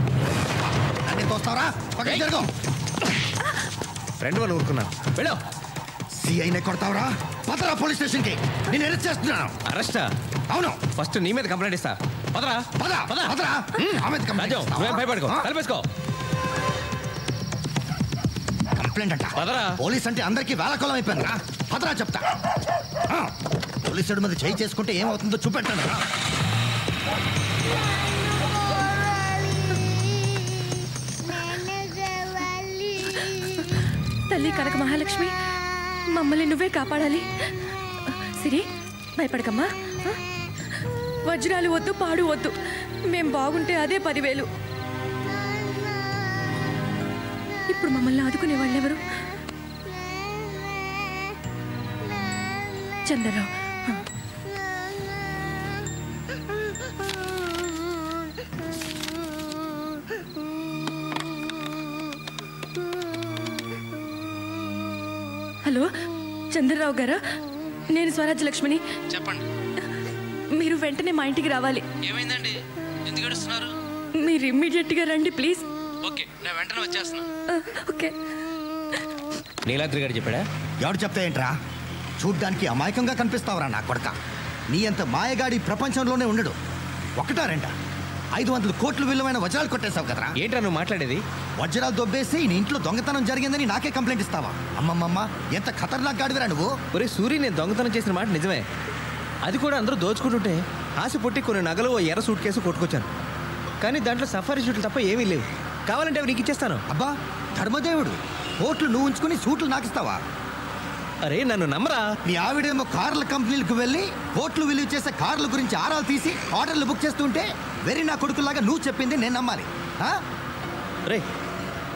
[SPEAKER 12] అన్ని తోస్తావరా? పక్కన జరుగు.
[SPEAKER 2] ఫ్రెండ్ వాళ్ళు ఊరుకున్నాను. వెళ్ళు.
[SPEAKER 12] సిఐనే కొడతావరా? పదరా పోలీస్ స్టేషన్ కి. నేను అరెస్ట్ చేస్తున్నాను.
[SPEAKER 2] అరెస్టా?
[SPEAKER 12] అవును.
[SPEAKER 2] ఫస్ట్ నీ మీద కంప్లైంట్ ఇస్తా. పదరా
[SPEAKER 12] పదరా పదరా.
[SPEAKER 2] నువ్వేం భయపడుకో, తలపేసుకో.
[SPEAKER 12] కంప్లైంట్ అంట.
[SPEAKER 2] పదరా.
[SPEAKER 12] పోలీస్ అంటే అందరికీ వేళకోళం అయిపోయింది రా. పదరా చెప్తా. పోలీసుడి మీద చేయి చేసుకుంటే ఏమవుతుందో చూపెట్టాను రా.
[SPEAKER 1] తల్లి కనక మహాలక్ష్మి, మమ్మల్ని నువ్వే కాపాడాలి. సిరి, భయపడకమ్మా. వజ్రాలు వద్దు, పాడు వద్దు. మేం బాగుంటే అదే 10,000. ఇప్పుడు మమ్మల్ని ఆదుకునే వాళ్ళెవరు? చంద్రరావు. హలో, చంద్రరావు గారా? నేను స్వరాజ్యలక్ష్మిని.
[SPEAKER 6] చెప్పండి.
[SPEAKER 1] మీరు వెంటనే మా ఇంటికి రావాలి.
[SPEAKER 6] ఏమైందండి? ఎందుకు ఏడుస్తున్నారు?
[SPEAKER 1] మీరు ఇమ్మీడియట్గా రండి ప్లీజ్.
[SPEAKER 6] ఓకే, నేను వెంటనే వచ్చేస్తున్నా.
[SPEAKER 1] ఓకే.
[SPEAKER 2] నీలాద్రి గారు చెప్పాడా?
[SPEAKER 12] ఎవడు చెప్తా ఏంట్రా? చూడ్డానికి అమాయకంగా కనిపిస్తావరా నా కొడక. నీ అంత మాయగాడి ప్రపంచంలోనే ఉండడు. ఒకటా రెండా? 500 కోట్లు విలువైన వజ్రాలు కొట్టేశావు కదరా.
[SPEAKER 14] ఏంట్రా నువ్వు మాట్లాడేది?
[SPEAKER 12] వజ్రాలు దొబ్బేసి నీ ఇంట్లో దొంగతనం జరిగిందని నాకే కంప్లైంట్ ఇస్తావా? అమ్మమ్మమ్మ, ఎంత ఖతర్నాక్ గాడివిరా నువ్వు.
[SPEAKER 14] ఒరే సూరి, నేను దొంగతనం చేసిన మాట నిజమే. అది కూడా అందరూ దోచుకుంటుంటే ఆశ పుట్టి కొన్ని నగలు, ఓ ఎర్ర సూట్ కేసు కొట్టుకొచ్చాను. కానీ దాంట్లో సఫారీ షూట్లు తప్ప ఏమీ లేవు. కావాలంటే అవి నీకు ఇచ్చేస్తాను.
[SPEAKER 12] అబ్బా ధర్మదేవుడు, కోట్లు నువ్వు ఉంచుకుని సూట్లు నాకు ఇస్తావా?
[SPEAKER 14] అరే నన్ను నమ్మరా.
[SPEAKER 12] నీ ఆవిడేమో కార్ల కంపెనీలకు వెళ్ళి కోట్లు విలువ చేసే కార్ల గురించి ఆరాలు తీసి ఆర్డర్లు బుక్ చేస్తుంటే వెరీ నా కొడుకులాగా నువ్వు చెప్పింది నేను నమ్మాలి?
[SPEAKER 14] రే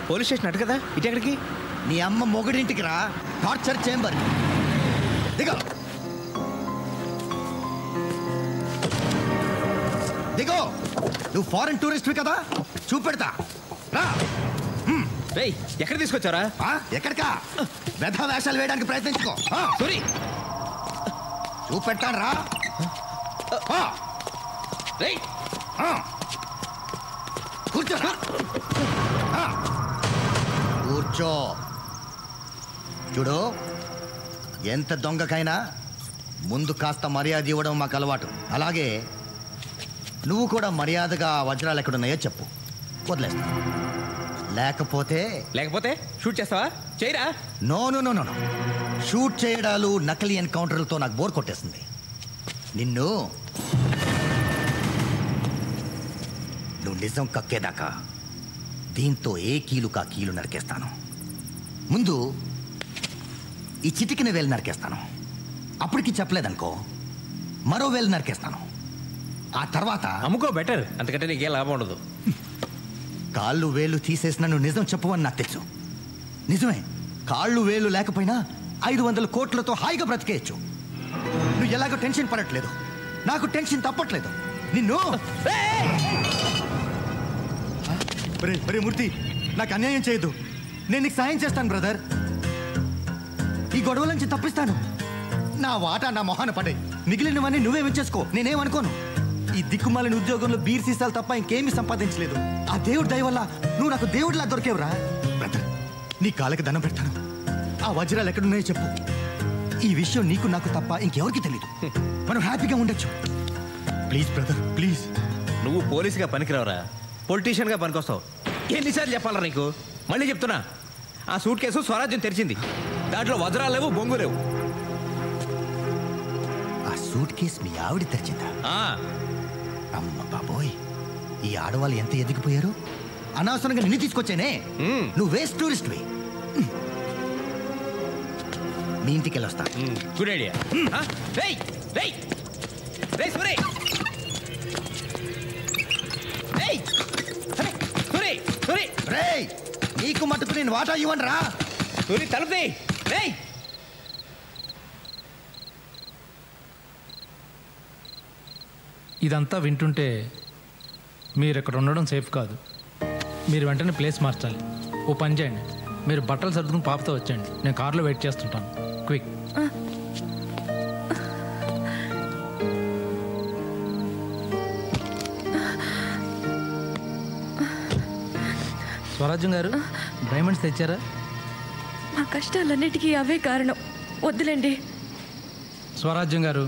[SPEAKER 14] పోలీస్ స్టేషన్ అటు కదా, ఇటు ఎక్కడికి?
[SPEAKER 12] నీ అమ్మ మొగడింటికి రా, టార్చర్ చేంబర్. దిగో దిగో, నువ్వు ఫారెన్ టూరిస్ట్వి కదా, చూపెడతా రా.
[SPEAKER 14] ఎక్కడ తీసుకొచ్చారా?
[SPEAKER 12] ఎక్కడికా? వ్యధ వేషాలు వేయడానికి ప్రయత్నించుకో.
[SPEAKER 14] సారీ
[SPEAKER 12] చూపెట్టాను రా. కూర్చోరా, కూర్చో. చూడు, ఎంత దొంగకైనా ముందు కాస్త మర్యాద ఇవ్వడం మాకు అలవాటు. అలాగే నువ్వు కూడా మర్యాదగా వజ్రాలు ఎక్కడున్నాయో చెప్పు, వదిలేస్తా. లేకపోతే
[SPEAKER 14] షూట్ చేస్తావా? చేయరా?
[SPEAKER 12] No no no no, shoot చేయడాలు నకిలీ ఎన్కౌంటర్లతో నాకు బోర్ కొట్టేసింది. నువ్వు నిజం కక్కేదాకా దీంతో ఏ కీలు కా కీలు నరికేస్తాను. ముందు ఈ చిటికిన వేలు నరికేస్తాను. అప్పటికి చెప్పలేదనుకో మరో వేలు నరికేస్తాను. ఆ తర్వాత
[SPEAKER 14] అమ్ముకో, బెటర్. అంతకంటే నీకే లాభం ఉండదు.
[SPEAKER 12] కాళ్ళు వేలు తీసేసిన నువ్వు నిజం చెప్పవని నాకు తెలుసు. నిజమే, కాళ్ళు వేలు లేకపోయినా 500 కోట్లతో హాయిగా బ్రతికేయచ్చు. నువ్వు ఎలాగో టెన్షన్ పడట్లేదు, నాకు టెన్షన్ తప్పట్లేదు. నిన్ను మూర్తి, నాకు అన్యాయం చేయొద్దు. నేను నీకు సాయం చేస్తాను బ్రదర్. ఈ గొడవల నుంచి తప్పిస్తాను. నా వాటా నా మొహాన పడే, మిగిలినవన్నీ నువ్వే ఉంచేసుకో, నేనేమనుకోను. ఈ దిక్కుమాలిన ఉద్యోగంలో బీర్ సీసాలు తప్ప ఇంకేమీ సంపాదించలేదు. ఆ దేవుడి దయ వల్ల నువ్వు నాకు దేవుడిలా దొరికేవురా. బ్రదర్, నీ కాళ్ళకి దండం పెడతాను. ఆ వజ్రాలు ఎక్కడున్నాయో చెప్పు. ఈ విషయం నీకు నాకు తప్ప ఇంకెవరికి తెలీదు. మనం హ్యాపీగా ఉండొచ్చు. Please brother, please.
[SPEAKER 14] నువ్వు పోలీసుగా పనికిరావురా, పొలిటీషియన్గా పనికొస్తావు. ఎన్నిసార్లు చెప్పాలరా నీకు? మళ్ళీ చెప్తున్నా, ఆ సూట్ కేసు స్వరాజ్యం తెరిచింది. దాంట్లో వజ్రాలు లేవు, బొంగు లేవు.
[SPEAKER 12] ఆ సూట్ కేసు మీ ఆవిడ తెరిచిందా? అమ్మ బాబోయ్, ఈ ఆడవాళ్ళు ఎంత ఎదిగిపోయారు. అనవసరంగా నిన్ను తీసుకొచ్చానే. నువ్వు వేస్ట్ టూరిస్ట్వి. మీ ఇంటికి వెళ్ళొస్తా.
[SPEAKER 14] Good idea.
[SPEAKER 12] నీకు మటుకు నేను వాటా ఇవ్వను రా.
[SPEAKER 14] తలుపు.
[SPEAKER 17] ఇదంతా వింటుంటే మీరు ఇక్కడ ఉండడం సేఫ్ కాదు. మీరు వెంటనే ప్లేస్ మార్చాలి. ఓ పని చేయండి, మీరు బట్టలు సర్దుకుని పాపతో వచ్చేయండి. నేను కార్లో వెయిట్ చేస్తుంటాను. క్విక్. స్వరాజ్యం గారు, డైమండ్స్ తెచ్చారా?
[SPEAKER 1] మా కష్టాలన్నిటికీ అవే కారణం. వద్దులేండి.
[SPEAKER 17] స్వరాజ్యం గారు,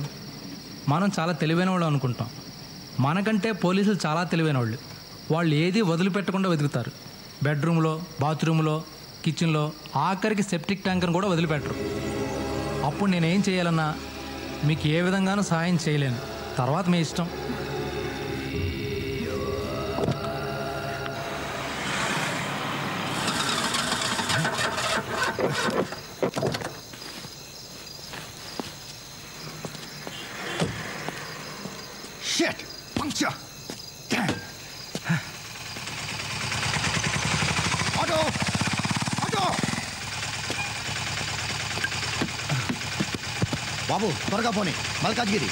[SPEAKER 17] మనం చాలా తెలివైన వాళ్ళు అనుకుంటాం. మనకంటే పోలీసులు చాలా తెలివైన వాళ్ళు. వాళ్ళు ఏది వదిలిపెట్టకుండా వెతుకుతారు. బెడ్రూమ్లో, బాత్రూంలో, కిచెన్లో, ఆఖరికి సెప్టిక్ ట్యాంకర్ని కూడా వదిలిపెట్టరు. అప్పుడు నేనేం చేయాలన్నా మీకు ఏ విధంగానూ సహాయం చేయలేను. తర్వాత మీ ఇష్టం.
[SPEAKER 12] Shit! Puncture! Damn! Auto! Auto! బాబు త్వరగా పోనీ, Malkajgiri.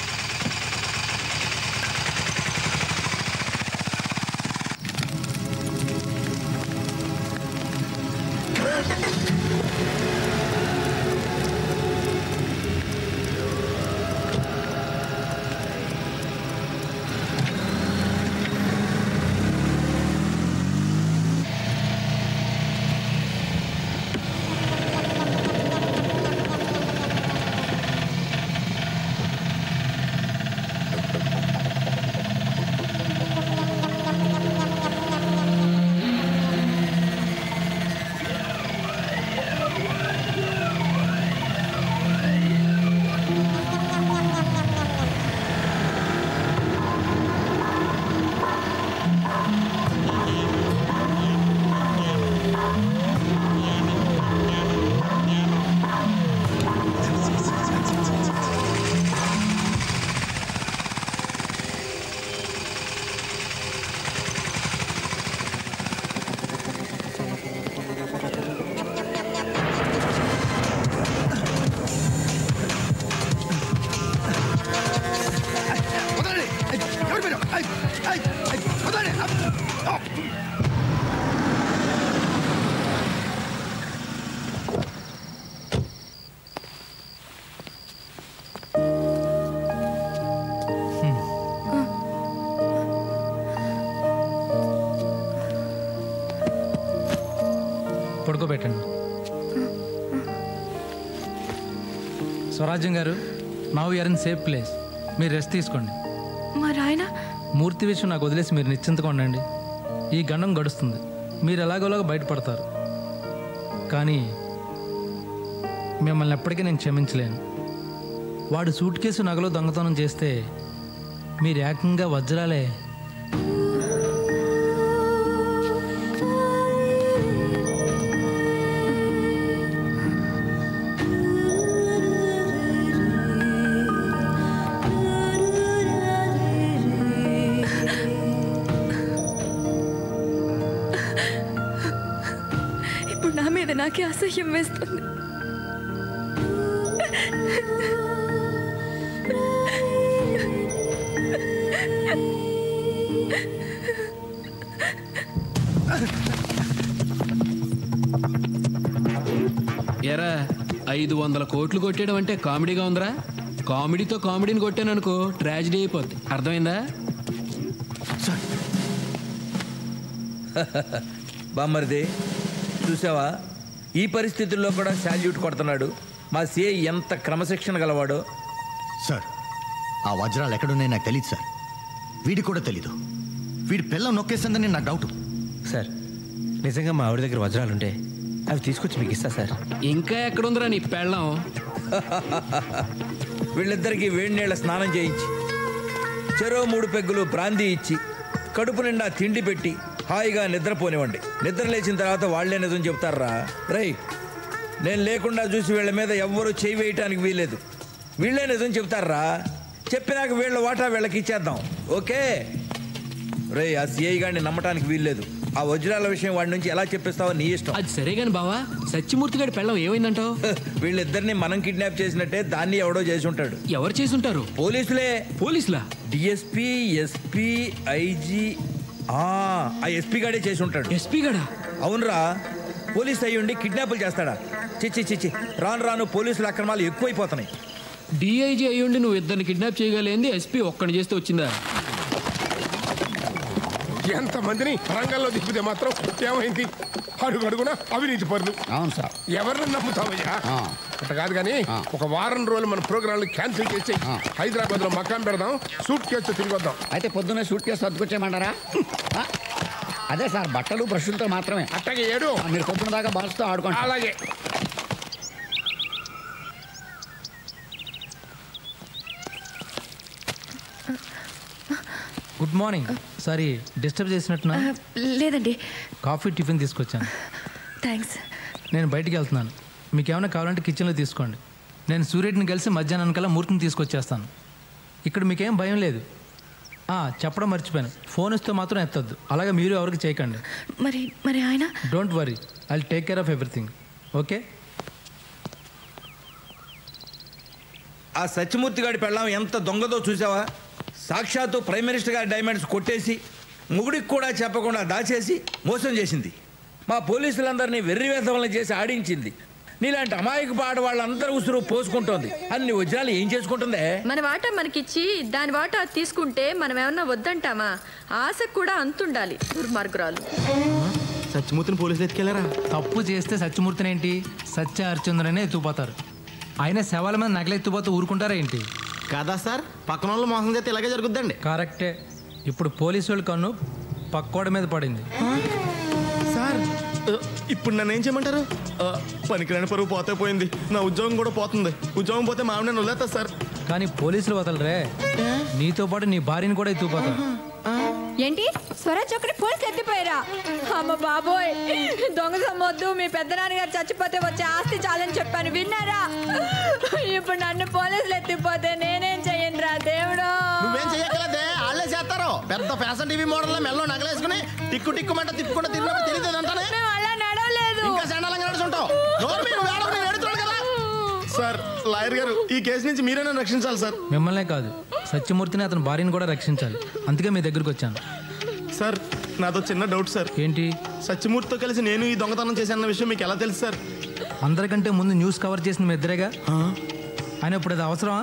[SPEAKER 17] Swarajyam garu, now you are in safe place. మీరు రెస్ట్ తీసుకోండి.
[SPEAKER 1] మరి ఆయన
[SPEAKER 17] మూర్తి విషయం నాకు వదిలేసి మీరు నిశ్చింతగా ఉండండి. ఈ గండం గడుస్తుంది, మీరు ఎలాగోలాగా బయటపడతారు. కానీ మిమ్మల్ని ఎప్పటికీ నేను క్షమించలేను. వాడు సూట్ కేసు నగలో దొంగతనం చేస్తే మీరు ఏకంగా వజ్రాలే.
[SPEAKER 1] ఇప్పుడు నా మీద నాకే అసహ్యం వేస్తుంది.
[SPEAKER 6] ఎరా 500 కోట్లు కొట్టేయడం అంటే కామెడీగా ఉందిరా. కామెడీతో కామెడీని కొట్టాను అనుకో, ట్రాజిడీ అయిపోద్ది. అర్థమైందా?
[SPEAKER 15] బామ్మరిది చూసావా, ఈ పరిస్థితుల్లో కూడా శాల్యూట్ కొడుతున్నాడు. మా సిఐ ఎంత క్రమశిక్షణ గలవాడో.
[SPEAKER 12] సార్, ఆ వజ్రాలు ఎక్కడున్నాయి నాకు తెలియదు సార్. వీడికి కూడా తెలీదు. వీడి పిల్లం నొక్కేసిందని నాకు డౌట్.
[SPEAKER 14] సార్, నిజంగా మా ఆవిడ దగ్గర వజ్రాలుంటే అవి తీసుకొచ్చి మీకు ఇస్తా సార్.
[SPEAKER 6] ఇంకా ఎక్కడుందిరా నీ పెళ్ళం?
[SPEAKER 15] వీళ్ళిద్దరికీ వేడి నీళ్ళ స్నానం చేయించి, చెరో 3 పెగ్గులు బ్రాందీ ఇచ్చి, కడుపు నిండా తిండి పెట్టి హాయిగా నిద్రపోనివ్వండి. నిద్ర లేచిన తర్వాత వాళ్లే నిజం చెప్తారా. రై, నేను లేకుండా చూసి వీళ్ళ మీద ఎవ్వరూ చేయి వేయటానికి వీల్లేదు. వీళ్ళే నిజం చెప్తారా. చెప్పినాక వీళ్ళ వాటా వీళ్ళకి ఇచ్చేద్దాం. ఓకే రే, ఆ సిఐ గారిని నమ్మటానికి వీల్లేదు. ఆ వజ్రాల విషయం వాడి నుంచి ఎలా చెప్పిస్తావో నీ ఇష్టం.
[SPEAKER 6] అది సరే గాని బావా, సత్యమూర్తి గారి పెళ్ళం ఏమైందంటావు?
[SPEAKER 15] వీళ్ళిద్దరిని మనం కిడ్నాప్ చేసినట్టే దాన్ని ఎవడో చేసి ఉంటాడు.
[SPEAKER 6] ఎవరు చేసి ఉంటారు?
[SPEAKER 15] పోలీసులే.
[SPEAKER 6] పోలీసులా?
[SPEAKER 15] DSP, SP, IG. ఆ ఎస్పీ గాడే చేసి ఉంటాడు.
[SPEAKER 6] ఎస్పీ గాడా?
[SPEAKER 15] అవునరా. పోలీస్ అయ్యుండి కిడ్నాపులు చేస్తాడా? చిచ్చి రాను రాను పోలీసుల అక్రమాలు ఎక్కువైపోతున్నాయి.
[SPEAKER 6] డిఐజీ అయ్యుండి నువ్వు ఇద్దరిని కిడ్నాప్ చేయగలేంది ఎస్పీ ఒక్కడిని చేస్తే వచ్చిందా?
[SPEAKER 19] ఎంతమందిని రంగంలో దిప్పితే మాత్రం ఏమైంది? అడుగడుగునా అవినీతి పరులు.
[SPEAKER 20] అవును సార్.
[SPEAKER 19] ఎవరిని నమ్ముతావయ్యా? అట్లా కాదు కానీ ఒక వారం రోజులు మన ప్రోగ్రాంలు క్యాన్సిల్ చేసి హైదరాబాద్ లో మకాం పెడదాం, సూట్ కేసు తిరిగి వద్దాం.
[SPEAKER 20] అయితే పొద్దున్నే సూట్ కేసు సర్దుకొచ్చేయమంటారా? అదే సార్, బట్టలు బ్రష్లతో మాత్రమే.
[SPEAKER 19] అట్టగే ఏడు
[SPEAKER 20] మీరు పొద్దున దాకా బాల్స్తో ఆడుకోండి.
[SPEAKER 19] అలాగే.
[SPEAKER 17] Good morning. సారీ డిస్టర్బ్ చేసినట్టున్నా?
[SPEAKER 1] లేదండి.
[SPEAKER 17] కాఫీ టిఫిన్ తీసుకొచ్చాను.
[SPEAKER 1] థ్యాంక్స్.
[SPEAKER 17] నేను బయటికి వెళ్తున్నాను. మీకు ఏమైనా కావాలంటే కిచెన్లో తీసుకోండి. నేను సూర్యుడిని కలిసి మధ్యాహ్నం కల్లా మూర్తిని తీసుకొచ్చేస్తాను. ఇక్కడ మీకేం భయం లేదు. చెప్పడం మర్చిపోయాను, ఫోన్ ఇస్తే మాత్రం ఎత్తద్దు. అలాగే మీరు ఎవరికి చేయకండి.
[SPEAKER 1] మరి ఆయన?
[SPEAKER 17] Don't worry, I will take care of everything. Okay?
[SPEAKER 15] ఆ సత్యమూర్తి గారి పెళ్ళాం ఎంత దొంగదో చూసావా? సాక్షాత్తు ప్రైమ్ మినిస్టర్ గారి డైమండ్స్ కొట్టేసి ముగుడికి కూడా చెప్పకుండా దాచేసి మోసం చేసింది. మా పోలీసులందరినీ వెర్రివేధవలను చేసి ఆడించింది. నీలాంటి అమాయకు పాట వాళ్ళందరూ ఉసురు పోసుకుంటోంది. అన్ని వజ్రాలు ఏం చేసుకుంటుందే?
[SPEAKER 26] మన వాటా మనకిచ్చి దాని వాటా తీసుకుంటే మనం ఏమన్నా వద్దంటామా? ఆశకు కూడా అంతుండాలి. దుర్మార్గురాలు.
[SPEAKER 14] సత్యమూర్తిని పోలీసులు ఎత్తుకెళ్ళారా?
[SPEAKER 17] తప్పు చేస్తే సత్యమూర్తిని ఏంటి, సత్య హరిచంద్రనే ఎత్తుకుపోతారు. ఆయన శవాల మీద నగలెత్తుపోతే ఊరుకుంటారా ఏంటి?
[SPEAKER 14] కాదా సార్, పక్కన వాళ్ళు మోసం చేస్తే ఇలాగే జరుగుద్దండి.
[SPEAKER 17] కరెక్టే. ఇప్పుడు పోలీసు వాళ్ళ కన్ను పక్కోడ మీద పడింది.
[SPEAKER 14] సార్, ఇప్పుడు నన్ను ఏం చేయమంటారు? పనికిరాని పరువు పోతే పోయింది, నా ఉద్యోగం కూడా పోతుంది. ఉద్యోగం పోతే మా ఆవిడ నన్ను వదిలేస్తా సార్.
[SPEAKER 17] కానీ పోలీసులు వదలరే, నీతో పాటు నీ భార్యని కూడా ఎత్తుకుపోతారు.
[SPEAKER 5] ఏంటి స్వరాజ్ ఒకటి పోలీసులు ఎత్తిపోయారా? అమ్మ బాబోయ్, దొంగ సమ్మొద్దు, మీ పెద్ద నాన్నగారు చచ్చిపోతే వచ్చే ఆస్తి చాలని చెప్పాను, విన్నారా? ఇప్పుడు నన్ను పోలీసులు ఎత్తిపోతే నేనేం చెయ్యనురా దేవుడు?
[SPEAKER 14] నువ్వేం చెయ్యగలదే, వాళ్ళే చేస్తారు. పెద్ద ఫ్యాషన్ టీవీ మోడల్ మెల్లో నగలేసుకుని టిక్కు టిక్కుమంట తిప్పుకుంటూ తిరిగినప్పుడు తెలియదు అంటానే.
[SPEAKER 5] అలా నడవలేదు.
[SPEAKER 14] ఇంకా సండాలంగా నడుచుంటావు. సార్, లాయర్ గారు, ఈ కేసు నుంచి మీరే నన్ను రక్షించాలి సార్.
[SPEAKER 17] మిమ్మల్నే కాదు, సత్యమూర్తిని అతని భార్యని కూడా రక్షించాలి. అందుకే మీ దగ్గరికి వచ్చాను.
[SPEAKER 14] సార్, నాతో చిన్న డౌట్ సార్.
[SPEAKER 17] ఏంటి?
[SPEAKER 14] సత్యమూర్తితో కలిసి నేను ఈ దొంగతనం చేశానన్న విషయం మీకు ఎలా తెలుసు సార్?
[SPEAKER 17] అందరికంటే ముందు న్యూస్ కవర్ చేసిన మీ ఇద్దరేగా. ఆయన ఇప్పుడు అది అవసరమా?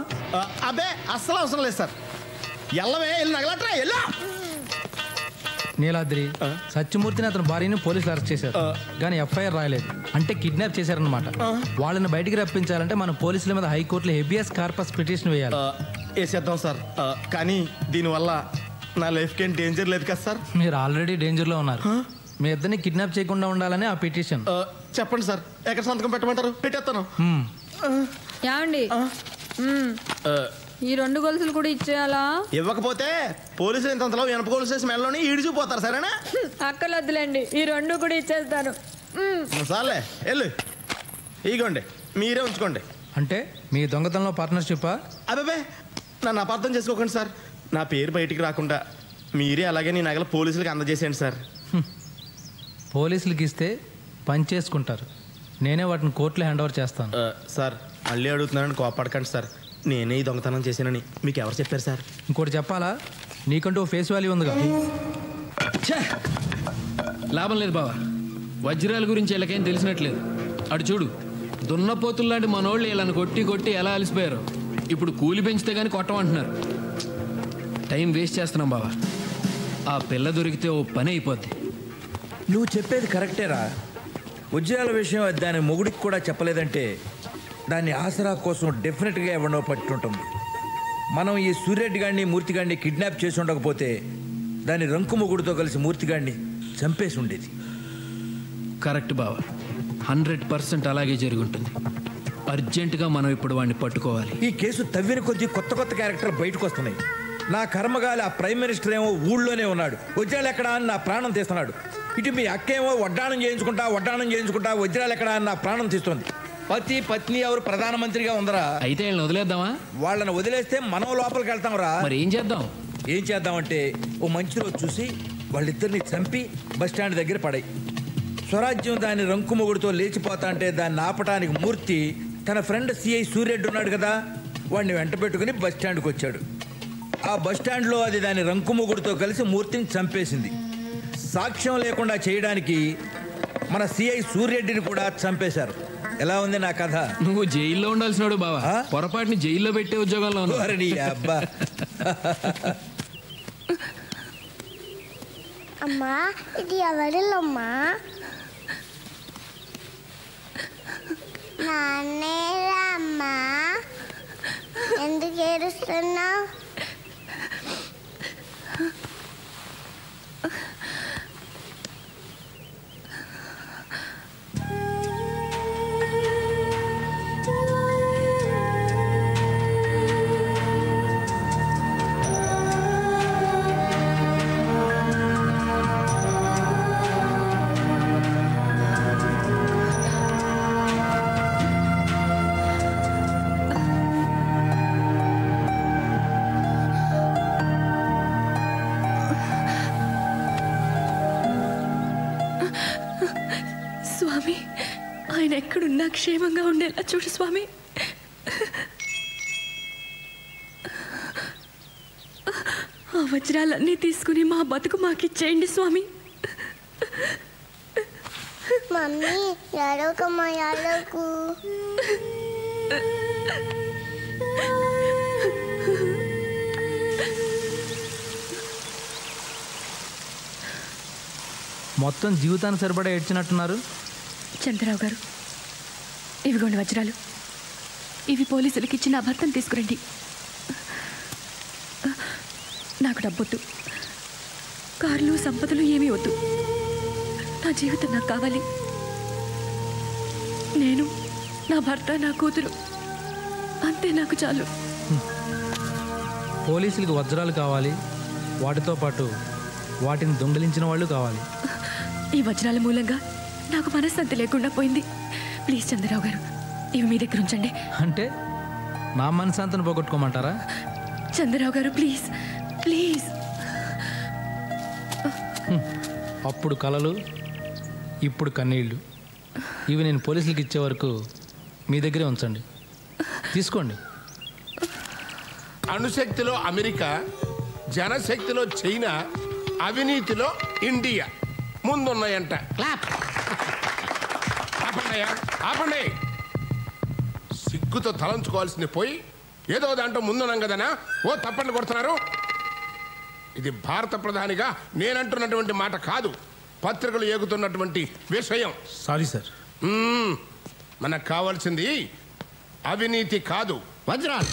[SPEAKER 14] అబ్బే, అస్సలు అవసరం లేదు సార్. ఎల్లవే, వెళ్ళి నగలట్రా, ఎల్లా.
[SPEAKER 17] నీలాద్రి సత్యమూర్తిని అతని భార్యని పోలీసులు అరెస్ట్ చేశారు కానీ ఎఫ్ఐఆర్ రాయలేదు. అంటే కిడ్నాప్ చేశారనమాట. వాళ్ళని బయటికి రప్పించాలంటే మన పోలీసుల మీద హైకోర్టులో హెబియస్ కార్పస్ పిటిషన్ వేయాలి.
[SPEAKER 3] వేసేద్దాం సార్. కానీ దీనివల్ల నా లైఫ్కి ఏం డేంజర్ లేదు కదా సార్?
[SPEAKER 17] మీరు ఆల్రెడీ డేంజర్లో ఉన్నారు. మీ ఇద్దరిని కిడ్నాప్ చేయకుండా ఉండాలని ఆ పిటిషన్.
[SPEAKER 3] చెప్పండి సార్, ఎక్కడ సంతకం పెట్టమంటారు? పెట్టేస్తాను.
[SPEAKER 5] ఏమండి ఈ 2 గొలుసులు కూడా ఇచ్చేయాలా?
[SPEAKER 3] ఇవ్వకపోతే పోలీసులు ఇంతలో వెనప గొలుసు వేసి మెడలోని ఈడిచిపోతారు. సరేనా?
[SPEAKER 5] అక్కలొద్దులేండి, ఈ 2 కూడా ఇచ్చేస్తాను.
[SPEAKER 3] సార్లే వెళ్ళు. ఇగోండి, మీరే ఉంచుకోండి.
[SPEAKER 17] అంటే మీ దొంగతనంలో పార్ట్నర్షిప్పా?
[SPEAKER 3] అబ్బాబే, నన్ను అపార్థం చేసుకోకండి సార్. నా పేరు బయటికి రాకుండా మీరే అలాగే నీ నగలు పోలీసులకి అందజేసేయండి సార్.
[SPEAKER 17] పోలీసులకి ఇస్తే పని చేసుకుంటారు. నేనే వాటిని కోర్టులో హ్యాండ్ ఓవర్ చేస్తాను.
[SPEAKER 3] సార్ మళ్ళీ అడుగుతున్నానని కోపడకండి సార్. నేనే ఈ దొంగతనం చేశానని మీకు ఎవరు చెప్పారు సార్?
[SPEAKER 17] ఇంకోటి చెప్పాలా? నీకంటూ ఫేస్ వాల్యూ ఉందిగా.
[SPEAKER 6] లాభం లేదు బావా, వజ్రాల గురించి వీళ్ళకేం తెలిసినట్లేదు. అటు చూడు, దున్నపోతుల్లాంటి మనోళ్ళు వీళ్ళని కొట్టి కొట్టి ఎలా అలసిపోయారు. ఇప్పుడు కూలి పెంచితే కానీ కొట్టమంటున్నారు. టైం వేస్ట్ చేస్తున్నాం బావా. ఆ పిల్ల దొరికితే ఓ పని అయిపోద్ది.
[SPEAKER 15] నువ్వు చెప్పేది కరెక్టేరా. వజ్రాల విషయం దాని మొగుడికి కూడా చెప్పలేదంటే దాన్ని ఆసరా కోసం డెఫినెట్గా ఎవరినో పట్టుంటుంది. మనం ఈ సూర్యరెడ్డి గారిని మూర్తిగాడిని కిడ్నాప్ చేసి ఉండకపోతే దాని రంకు మొగుడితో కలిసి మూర్తిగాడిని చంపేసి ఉండేది.
[SPEAKER 6] కరెక్ట్ బావా, 100% అలాగే జరుగుంటుంది. అర్జెంటుగా మనం ఇప్పుడు వాడిని పట్టుకోవాలి.
[SPEAKER 15] ఈ కేసు తవ్విన కొద్దీ కొత్త కొత్త క్యారెక్టర్లు బయటకు వస్తున్నాయి. నా కర్మగాలి ఆ ప్రైమ్ మినిస్టర్ ఏమో ఊళ్ళోనే ఉన్నాడు, వజ్రాలు ఎక్కడా అని నా ప్రాణం తీస్తున్నాడు. ఇటు మీ అక్కేమో వడ్డాణం చేయించుకుంటా వజ్రాలు ఎక్కడా అని నా ప్రాణం తీస్తుంది. పతి పత్ని ఎవరు ప్రధానమంత్రిగా ఉందరా?
[SPEAKER 6] అయితే వీళ్ళని వదిలేద్దామా?
[SPEAKER 15] వాళ్ళని వదిలేస్తే మనం లోపలికి వెళ్తాం రా.
[SPEAKER 6] మరి ఏం
[SPEAKER 15] చేద్దామంటే ఓ మంచి రోజు చూసి వాళ్ళిద్దరిని చంపి బస్టాండ్ దగ్గర పడాయి. స్వరాజ్యం దాని రంకు మొగుడితో లేచిపోతా అంటే దాన్ని ఆపటానికి మూర్తి తన ఫ్రెండ్ సిఐ సూర్యరెడ్డి ఉన్నాడు కదా, వాడిని వెంట పెట్టుకుని బస్టాండ్కి వచ్చాడు. ఆ బస్టాండ్లో అది దాని రంకు మొగుడితో కలిసి మూర్తిని చంపేసింది. సాక్ష్యం లేకుండా చేయడానికి మన సిఐ సూర్యరెడ్డిని కూడా చంపేశారు. ఎలా ఉంది నా కథ?
[SPEAKER 6] నువ్వు జైల్లో ఉండాల్సినాడు బావా, పొరపాటుని జైల్లో పెట్టే ఉద్యోగాల్లో
[SPEAKER 15] అబ్బా.
[SPEAKER 9] అమ్మా ఇది ఎవరిల్లమ్మా? నాన్నేరా అమ్మా, ఎందుకు ఏడుస్తున్నావు?
[SPEAKER 1] స్వామి, ఆయన ఎక్కడున్నా క్షేమంగా ఉండేలా చూడు స్వామి. ఆ వజ్రాలన్నీ తీసుకుని మా బతుకు మాకిచ్చేయండి స్వామి.
[SPEAKER 9] మమ్మీ ఎడవకమ్మా, ఎడవకు.
[SPEAKER 17] మొత్తం జీవితానికి సరిపడా ఏడ్చినట్టున్నారు.
[SPEAKER 1] చంద్రరావు గారు, ఇవిగోండి వజ్రాలు. ఇవి పోలీసులకి ఇచ్చి నా భర్తను తీసుకురండి. నాకు డబ్బొద్దు, కార్లు సంపదలు ఏమీ వద్దు. నా జీవితం నాకు కావాలి. నేను, నా భర్త, నా కూతురు, అంతే నాకు చాలు.
[SPEAKER 17] పోలీసులకు వజ్రాలు కావాలి, వాటితో పాటు వాటిని దొంగిలించిన వాళ్ళు కావాలి.
[SPEAKER 1] ఈ వజ్రాల మూలంగా నాకు మనశ్శాంతి లేకుండా పోయింది. ప్లీజ్ చంద్రరావు గారు, ఇవి మీ దగ్గర ఉంచండి.
[SPEAKER 17] అంటే నా మనశ్శాంతిని పోగొట్టుకోమంటారా?
[SPEAKER 1] చంద్రరావు గారు ప్లీజ్ ప్లీజ్.
[SPEAKER 17] అప్పుడు కలలు, ఇప్పుడు కన్నీళ్ళు. ఇవి నేను పోలీసులకు ఇచ్చే వరకు మీ దగ్గరే ఉంచండి. తీసుకోండి.
[SPEAKER 19] అణుశక్తిలో అమెరికా, జనశక్తిలో చైనా, అవినీతిలో ఇండియా ముందున్నాయంట. ఆపండి. సిగ్గుతో తలంచుకోవాల్సింది పోయి ఏదో దాంట్లో ముందున్నాం కదనా ఓ తప్పండి కొడుతున్నారు. ఇది భారత ప్రధానిగా నేనంటున్నటువంటి మాట కాదు, పత్రికలు ఏగుతున్నటువంటి విషయం.
[SPEAKER 11] Sorry sir.
[SPEAKER 19] మనకు కావాల్సింది అవినీతి కాదు,
[SPEAKER 20] వజ్రాలు.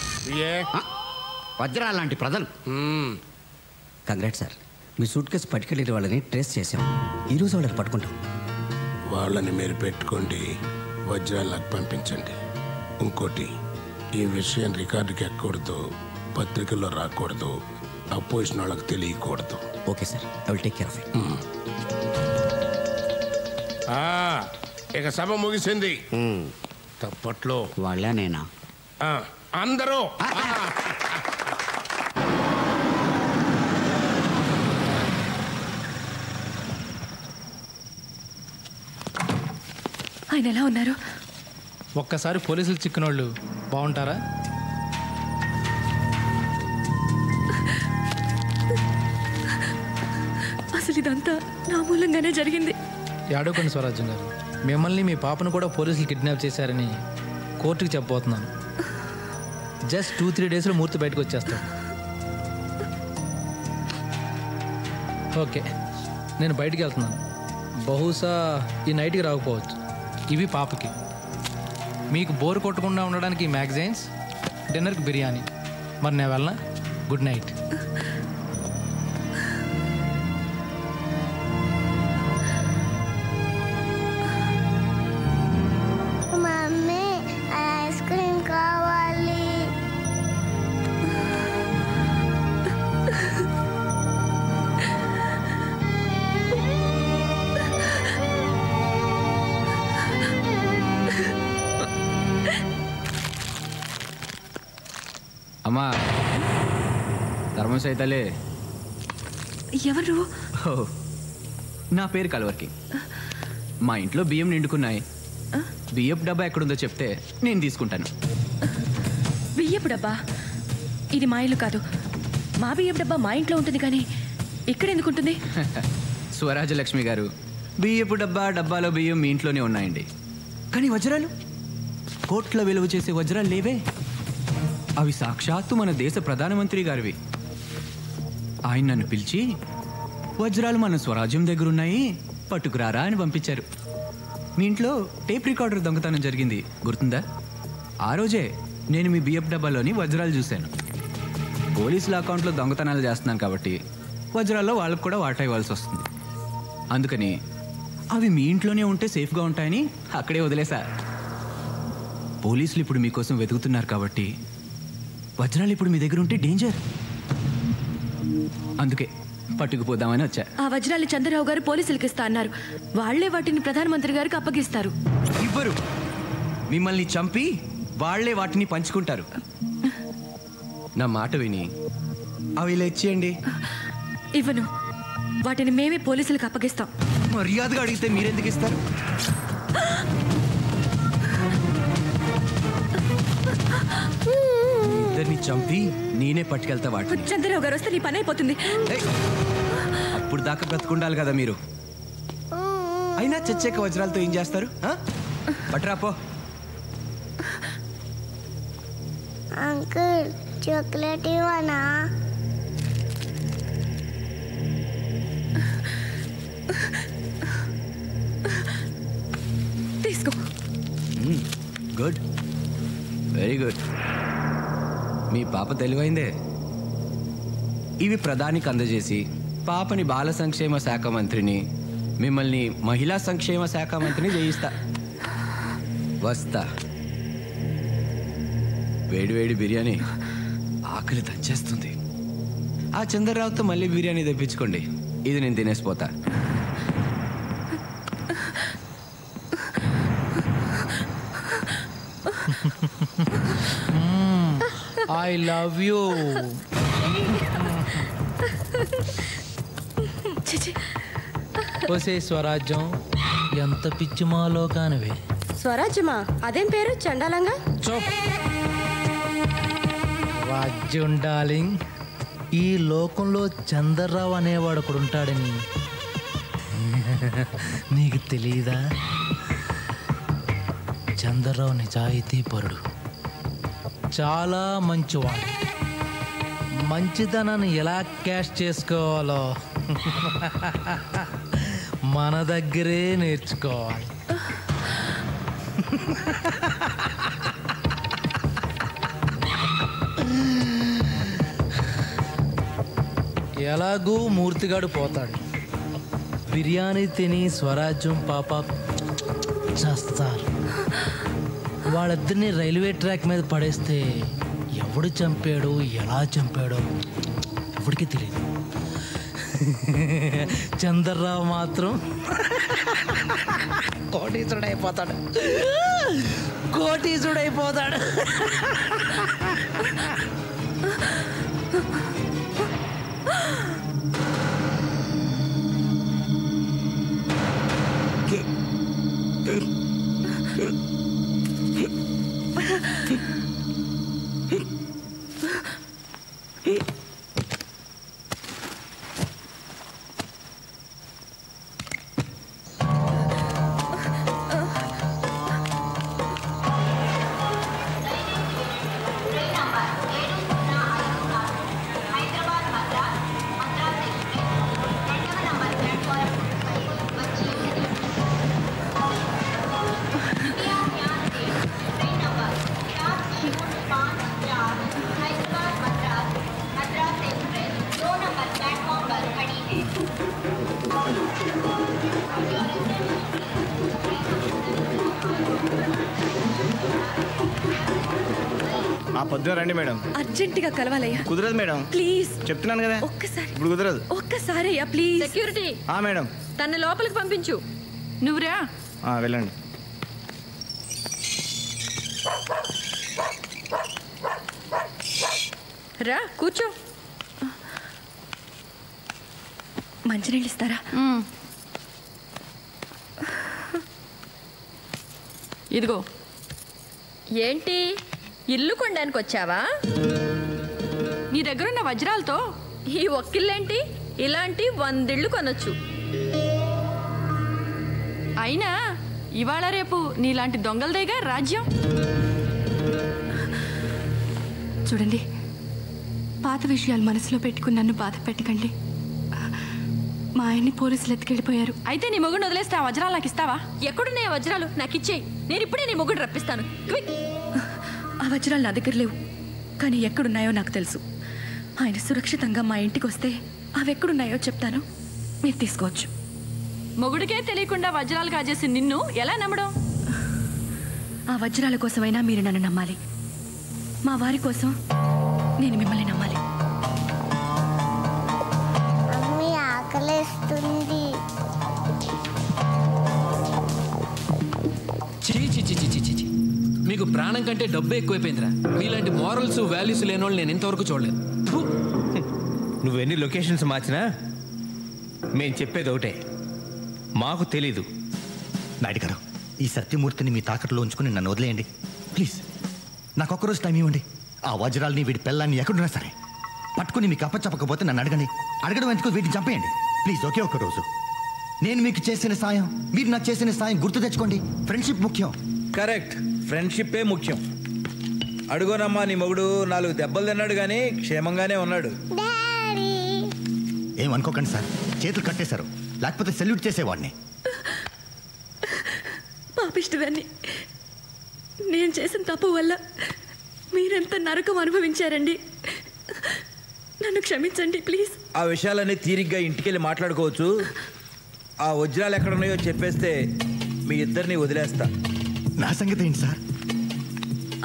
[SPEAKER 20] వజ్రాలు లాంటి ప్రజలు.
[SPEAKER 13] కంగ్రాట్ సార్, మీ సూట్ కేసు పట్టుకెళ్ళిన వాళ్ళని ట్రేస్ చేసాం. ఈరోజు వాళ్ళని పట్టుకుంటాం.
[SPEAKER 19] వాళ్ళని మీరు పెట్టుకోండి, వజ్రాలకు పంపించండి. ఇంకోటి, ఈ విషయం రికార్డుకి ఎక్కకూడదు, పత్రికల్లో రాకూడదు, అపోజిషన్ వాళ్ళకి తెలియకూడదు.
[SPEAKER 13] Okay sir, I will take care of it.
[SPEAKER 19] ఇక సభ ముగిసింది. తప్పట్లో
[SPEAKER 20] వాళ్ళే నేనా?
[SPEAKER 19] అందరూ
[SPEAKER 1] ఆయన ఎలా ఉన్నారు?
[SPEAKER 17] ఒక్కసారి పోలీసులు చిక్కినోళ్ళు బాగుంటారా?
[SPEAKER 1] అసలు ఇదంతా నా మూలంగానే జరిగింది.
[SPEAKER 17] యాడోకండి స్వరాజ్యం గారు, మిమ్మల్ని మీ పాపను కూడా పోలీసులు కిడ్నాప్ చేశారని కోర్టుకి చెప్పబోతున్నాను. జస్ట్ 2-3 డేస్లో మూర్తి బయటకు వచ్చేస్తాం. ఓకే, నేను బయటికి వెళ్తున్నాను. బహుశా ఈ నైట్కి రాకపోవచ్చు. ఇవి పాపకి. మీకు బోర్ కొట్టకుండా ఉండడానికి మ్యాగజైన్స్, డిన్నర్కి బిర్యానీ. మరి నేను వెళ్ళనా? Good night.
[SPEAKER 9] Mummy, ice cream కావాలి.
[SPEAKER 8] అమ్మా, ధర్మం సైతలే.
[SPEAKER 1] ఎవరు?
[SPEAKER 8] నా పేరు కలవర్కి. మా ఇంట్లో బియ్యం నిండుకున్నాయి. బియ్యపు డబ్బా ఎక్కడుందో చెప్తే నేను తీసుకుంటాను.
[SPEAKER 1] బియ్యపు డబ్బా? ఇది మా ఇల్లు కాదు. మా బియ్యపు డబ్బా మా ఇంట్లో ఉంటుంది, కానీ ఇక్కడ ఎందుకు ఉంటుంది?
[SPEAKER 8] స్వరాజలక్ష్మి గారు, బియ్యపు డబ్బాలో బియ్యం మీ ఇంట్లోనే ఉన్నాయండి. కానీ వజ్రాలు, కోట్ల విలువ చేసే వజ్రాలు లేవే. అవి సాక్షాత్తు మన దేశ ప్రధానమంత్రి గారివి. ఆయన నన్ను పిలిచి, వజ్రాలు మన స్వరాజ్యం దగ్గరున్నాయి, పట్టుకురారా అని పంపించారు. మీ ఇంట్లో టేప్ రికార్డర్ దొంగతనం జరిగింది, గుర్తుందా? ఆ రోజే నేను మీ బియ్యపు డబ్బాలోని వజ్రాలు చూశాను. పోలీసుల అకౌంట్లో దొంగతనాలు చేస్తున్నాను కాబట్టి వజ్రాల్లో వాళ్ళకు కూడా వాటా ఇవ్వాల్సి వస్తుంది. అందుకని అవి మీ ఇంట్లోనే ఉంటే సేఫ్గా ఉంటాయని అక్కడే వదిలేసా. పోలీసులు ఇప్పుడు మీకోసం వెతుకుతున్నారు కాబట్టి వజ్రాలు ఇప్పుడు మీ దగ్గర ఉంటే డేంజర్. అందుకే పట్టుకుపోదామని వచ్చా.
[SPEAKER 1] ఆ వజ్రాలు చంద్రరావు గారు పోలీసులకు ఇస్తా అన్నారు. వాళ్లే వాటిని ప్రధానమంత్రి గారికి అప్పగిస్తారు.
[SPEAKER 8] ఇవ్వరు, మిమ్మల్ని చంపి వాళ్లే వాటిని పంచుకుంటారు. నా మాట విని అవి ఇలా ఇచ్చేయండి.
[SPEAKER 1] ఇవ్వను, వాటిని మేమే పోలీసులకు అప్పగిస్తాం.
[SPEAKER 8] మర్యాదగా అడిగితే మీరెందుకు ఇస్తారు? ఇద్దరిని చంపి నేనే పట్టుకెళ్తా వాటిని.
[SPEAKER 1] చంద్రరావు గారు వస్తే నీ పని అయిపోతుంది.
[SPEAKER 8] అప్పుడు దాకా బ్రతుకుండాలి కదా మీరు. అయినా చచ్చాక వజ్రాలతో ఏం చేస్తారు? బట్రాపో.
[SPEAKER 9] అంకుల్, చాక్లెట్ ఇవ్వనా?
[SPEAKER 1] తీసుకో.
[SPEAKER 8] Good, very good. మీ పాప తెలివైందే. ఇవి ప్రధానికి అందజేసి పాపని బాల సంక్షేమ శాఖ మంత్రిని, మిమ్మల్ని మహిళా సంక్షేమ శాఖ మంత్రిని చేయిస్తా. వస్తా. వేడివేడి బిర్యానీ ఆకలి దంచేస్తుంది. ఆ చంద్రరావుతో మళ్ళీ బిర్యానీ తెప్పించుకోండి, ఇది నేను తినేసిపోతా.
[SPEAKER 17] I love you. ఓసే స్వరాజ్యం, ఎంత పిచ్చి మాలోకానివే.
[SPEAKER 18] స్వరాజ్యమా? అదేం పేరు చండాలంగా?
[SPEAKER 17] రాజ్యం డార్లింగ్, ఈ లోకంలో చంద్రరావు అనేవాడు ఒకడు ఉంటాడని నీకు తెలీదా? చంద్రరావు నిజాయితీ పరుడు, చాలా మంచివాడు. మంచితనాన్ని ఎలా క్యాష్ చేసుకోవాలో మన దగ్గరే నేర్చుకోవాలి. ఎలాగూ మూర్తిగాడు పోతాడు. బిర్యానీ తిని స్వరాజ్యం పాప చేస్తారు. వాళ్ళిద్దరిని రైల్వే ట్రాక్ మీద పడేస్తే ఎవడు చంపాడో ఎలా చంపాడో ఎవడికి తెలియదు. చంద్రరావు మాత్రం కోటీసుడైపోతాడు. కోటీసుడైపోతాడు.
[SPEAKER 14] పొద్దున రండి మేడం.
[SPEAKER 1] అర్జెంటుగా కలవాలయ్యా.
[SPEAKER 14] కుదరదు మేడం.
[SPEAKER 1] ప్లీజ్
[SPEAKER 14] చెప్తున్నాను కదా.
[SPEAKER 1] ఒక్కసారి
[SPEAKER 14] ఇప్పుడు కుదరదు.
[SPEAKER 1] ఒక్కసారి అయ్యా ప్లీజ్.
[SPEAKER 26] సెక్యూరిటీ
[SPEAKER 14] మేడం
[SPEAKER 26] తన లోపలికి పంపించు. నువ్వురా.
[SPEAKER 14] వెళ్ళండి.
[SPEAKER 26] రా కూర్చో.
[SPEAKER 1] మంచినీళ్ళు ఇస్తారా?
[SPEAKER 26] ఇదిగో. ఏంటి ఇల్లు కొనడానికి వచ్చావా? నీ దగ్గరున్న వజ్రాలతో ఈ ఒక్కిళ్ళేంటి? ఇలాంటి 100 ఇళ్ళు కొనొచ్చు. అయినా ఇవాళ రేపు నీలాంటి దొంగలదేగా రాజ్యం.
[SPEAKER 1] చూడండి, పాత విషయాలు మనసులో పెట్టుకుని నన్ను బాధ పెట్టకండి. మా ఆయన్ని పోలీసులు ఎత్తుకెళ్ళిపోయారు.
[SPEAKER 26] అయితే నీ మొగుడు వదిలేస్తే ఆ వజ్రాలు నాకు ఇస్తావా? ఎక్కడున్నాయి ఆ వజ్రాలు? నాకు ఇచ్చేయి. నేను ఇప్పుడే నీ మొగుడు రప్పిస్తాను. క్విక్.
[SPEAKER 1] ఆ వజ్రాలు నా దగ్గర లేవు, కానీ ఎక్కడున్నాయో నాకు తెలుసు. ఆయన సురక్షితంగా మా ఇంటికి వస్తే అవి ఎక్కడున్నాయో చెప్తాను, మీరు తీసుకోవచ్చు.
[SPEAKER 26] మొగుడికే తెలియకుండా వజ్రాలు కాజేసి నిన్ను ఎలా నమ్మడం?
[SPEAKER 1] ఆ వజ్రాల కోసమైనా మీరు నన్ను నమ్మాలి. మా వారి కోసం నేను మిమ్మల్ని నమ్మాలి.
[SPEAKER 9] మమ్మీ ఆకలేస్తుంది.
[SPEAKER 6] మీకు ప్రాణం కంటే డబ్బు ఎక్కువైపోయిందిరా. మీలాంటి మోరల్స్ వాల్యూస్ లేని వాళ్ళు నేను ఇంతవరకు చూడలేదు.
[SPEAKER 2] నువ్వెన్ని లొకేషన్స్ మార్చినా మేము చెప్పేది ఒకటే, మాకు తెలీదు.
[SPEAKER 12] నాయుడు గారు, ఈ సత్యమూర్తిని మీ తాకట్లో ఉంచుకుని నన్ను వదిలేయండి ప్లీజ్. నాకు ఒక్కరోజు టైం ఇవ్వండి. ఆ వజ్రాల్ని వీడి పిల్లల్ని ఎక్కడున్నా సరే పట్టుకుని మీకు అప్పచెప్పకపోతే నన్ను అడగడం ఎందుకు, వీటిని చంపేయండి ప్లీజ్. ఒకే ఒక్క రోజు నేను మీకు చేసిన సాయం, మీరు నాకు చేసిన సాయం గుర్తు తెచ్చుకోండి. ఫ్రెండ్షిప్ ముఖ్యం.
[SPEAKER 15] కరెక్ట్, ఫ్రెండ్షిప్పే ముఖ్యం. అడుగోనమ్మా, నీ మొగుడు 4 దెబ్బలు తిన్నాడు కానీ క్షేమంగానే ఉన్నాడు.
[SPEAKER 12] ఏమనుకోకండి సార్, చేతులు కట్టేశారు, లేకపోతే సెల్యూట్ చేసేవాడిని.
[SPEAKER 1] పాపిష్టిదాన్ని. నేను చేసిన తప్పు వల్ల మీరెంత నరకం అనుభవించారండి. నన్ను క్షమించండి ప్లీజ్.
[SPEAKER 15] ఆ విషయాలన్నీ తీరిగ్గా ఇంటికెళ్ళి మాట్లాడుకోవచ్చు. ఆ వజ్రాలు ఎక్కడున్నాయో చెప్పేస్తే మీ ఇద్దరిని వదిలేస్తా.
[SPEAKER 12] నా సంగతి ఏంటి సార్?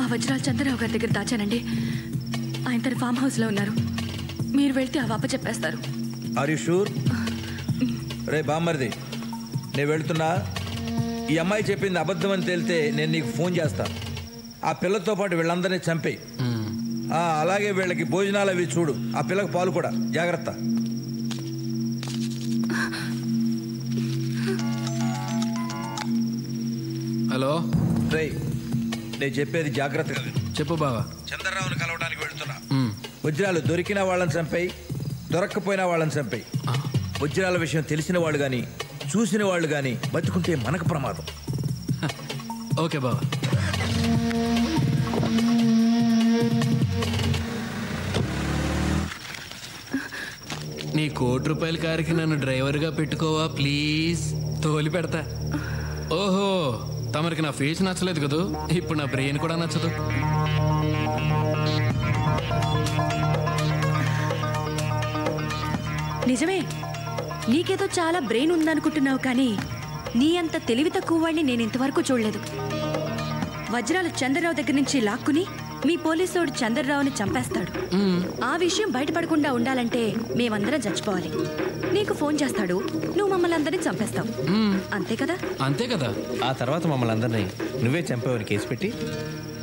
[SPEAKER 1] ఆ వజ్రాలు చంద్రరావు గారి దగ్గర దాచానండి. ఆయన తన ఫామ్ హౌస్లో ఉన్నారు. మీరు వెళ్తే ఆ వాప చెప్పేస్తారు.
[SPEAKER 15] Are you sure? రే బామ్మర్ది, నేను వెళ్తున్నా. ఈ అమ్మాయి చెప్పింది అబద్ధం అని తేలితే నేను నీకు ఫోన్ చేస్తా. ఆ పిల్లతో పాటు వీళ్ళందరినీ చంపేయి. అలాగే వీళ్ళకి భోజనాలు అవి చూడు. ఆ పిల్లకి పాలు కూడా జాగ్రత్త.
[SPEAKER 6] హలో
[SPEAKER 15] రే, నేను చెప్పేది జాగ్రత్తగా
[SPEAKER 6] చెప్పు బావా.
[SPEAKER 15] చంద్రరావుని కలవడానికి వెళ్తున్నా. వజ్రాలు దొరికిన వాళ్ళని చంపాయి, దొరక్కపోయినా వాళ్ళని చంపాయి. వజ్రాల విషయం తెలిసిన వాళ్ళు కానీ చూసిన వాళ్ళు కానీ బతుకుంటే మనకు ప్రమాదం.
[SPEAKER 6] ఓకే బావా. నీ ₹1,00,00,000 కారుకి నన్ను డ్రైవర్గా పెట్టుకోవా ప్లీజ్? తోలి పెడతా. ఓహో, తమరికి నా ఫేస్ నచ్చలేదు కదూ, ఇప్పుడు నా బ్రెయిన్ కూడా నచ్చదు.
[SPEAKER 1] నిజమే, నీకేదో చాలా బ్రెయిన్ ఉందనుకుంటున్నావు, కానీ నీ అంత తెలివి తక్కువ వాడిని నేను ఇంతవరకు చూడలేదు. వజ్రాలు చంద్రరావు దగ్గర నుంచి లాక్కుని మీ పోలీసోడు చంద్రరావుని చంపేస్తాడు. ఆ విషయం బయటపడకుండా ఉండాలంటే మేమందరం చచ్చిపోవాలి. నీకు ఫోన్ చేస్తాడు, నువ్వు మమ్మల్ని అందరినీ చంపేస్తావు. అంతే కదా?
[SPEAKER 2] అంతే కదా. ఆ తర్వాత మమ్మల్ని అందరినీ నువ్వే చంపేవని కేసు పెట్టి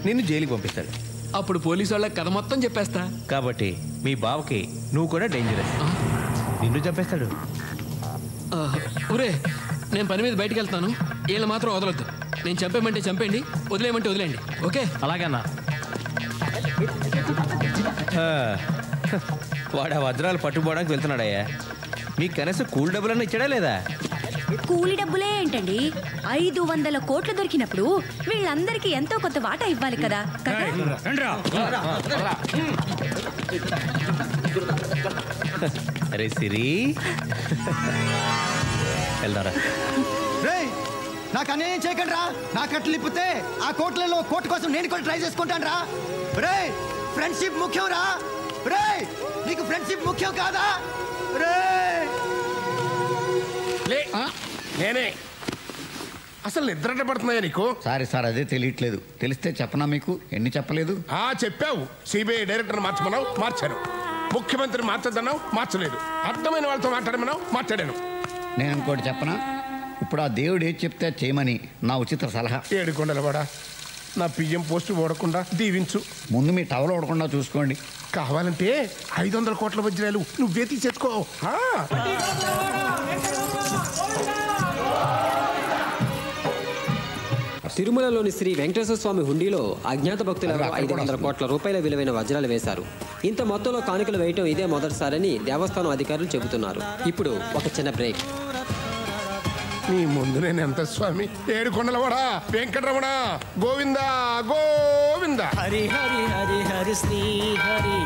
[SPEAKER 2] నిన్ను జైలుకి పంపిస్తాడు.
[SPEAKER 6] అప్పుడు పోలీసు వాళ్ళకి కథ మొత్తం చెప్పేస్తా.
[SPEAKER 2] కాబట్టి మీ బావకి నువ్వు కూడా డేంజరస్. నిన్ను చంపేస్తాడు.
[SPEAKER 6] ఒరే, నేను పని మీద బయటికి వెళ్తాను, వీళ్ళు మాత్రం వదలొద్దు. నేను చంపేయమంటే చంపేయండి, వదిలేయమంటే వదిలేయండి. ఓకే?
[SPEAKER 2] అలాగన్నా. వాడు ఆ వజ్రాలు పట్టుకోవడానికి వెళ్తున్నాడయ్యా. మీకు కనీసం కూల్ డబ్బులన్నా ఇచ్చాడా లేదా?
[SPEAKER 1] కూలి డబ్బులే ఏంటండి, 500 కోట్లు దొరికినప్పుడు వీళ్ళందరికీ ఎంతో కొంత వాటా ఇవ్వాలి కదా.
[SPEAKER 2] అరే సిరి, వెళ్దారా.
[SPEAKER 12] నాకు అన్యాయం చేయకండి రా. నా కట్లు ఇప్పితే ఆ కోట్లలో కోర్టు కోసం నేను కూడా ట్రై చేసుకుంటాను రా. రే, ఫ్రెండ్షిప్ ముఖ్యం రా. రే, నీకు ఫ్రెండ్షిప్ ముఖ్యం కాదా? రే,
[SPEAKER 19] నేనే అసలు నిద్ర పడుతున్నాయా నీకు?
[SPEAKER 20] సార్ అదే తెలియట్లేదు. తెలిస్తే చెప్పనా మీకు? ఎన్ని చెప్పలేదు?
[SPEAKER 19] చెప్పావు. సిబిఐ డైరెక్టర్ మార్చమన్నావు, మార్చాను. ముఖ్యమంత్రి మార్చద్దన్నావు, మార్చలేదు. అర్థమైన వాళ్ళతో మాట్లాడమన్నావు, మాట్లాడాను.
[SPEAKER 20] నేను ఇంకోటి చెప్పనా? ఇప్పుడు ఆ దేవుడు ఏది చెప్తే చేయమని నా ఉచిత సలహా.
[SPEAKER 19] ఏడుకొండలవాడా, నా పిఎం పోస్టు ఓడకుండా దీవించు.
[SPEAKER 20] ముందు మీ టవల్ ఓడకుండా చూసుకోండి.
[SPEAKER 19] కావాలంటే 500 కోట్ల వజ్రాలు నువ్వే తీసేసుకో.
[SPEAKER 7] తిరుమలలోని శ్రీ వెంకటేశ్వర స్వామి హుండీలో అజ్ఞాత భక్తులకు 500 కోట్ల రూపాయల విలువైన వజ్రాలు వేశారు. ఇంత మొత్తంలో కానుకలు వేయటం ఇదే మొదటిసారని దేవస్థానం అధికారులు చెబుతున్నారు. ఇప్పుడు ఒక చిన్న బ్రేక్.
[SPEAKER 19] నీ ముందు నేను ఎంత స్వామి? ఏడుకొండలవాడా, వెంకటరమణ, గోవిందా గోవిందా.
[SPEAKER 4] హరి హరి హరి హరి శ్రీ హరి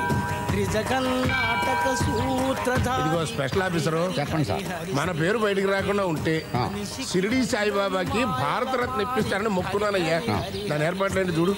[SPEAKER 19] ఇదిగో స్పెషల్ ఆఫీసరు,
[SPEAKER 20] చెప్పండి సార్.
[SPEAKER 19] మన పేరు బయటికి రాకుండా ఉంటే షిరిడి సాయిబాబాకి భారతరత్న ఇప్పిస్తారని మొక్కున్నానయ్యా. దాని ఏర్పాట్లేంటి చూడు.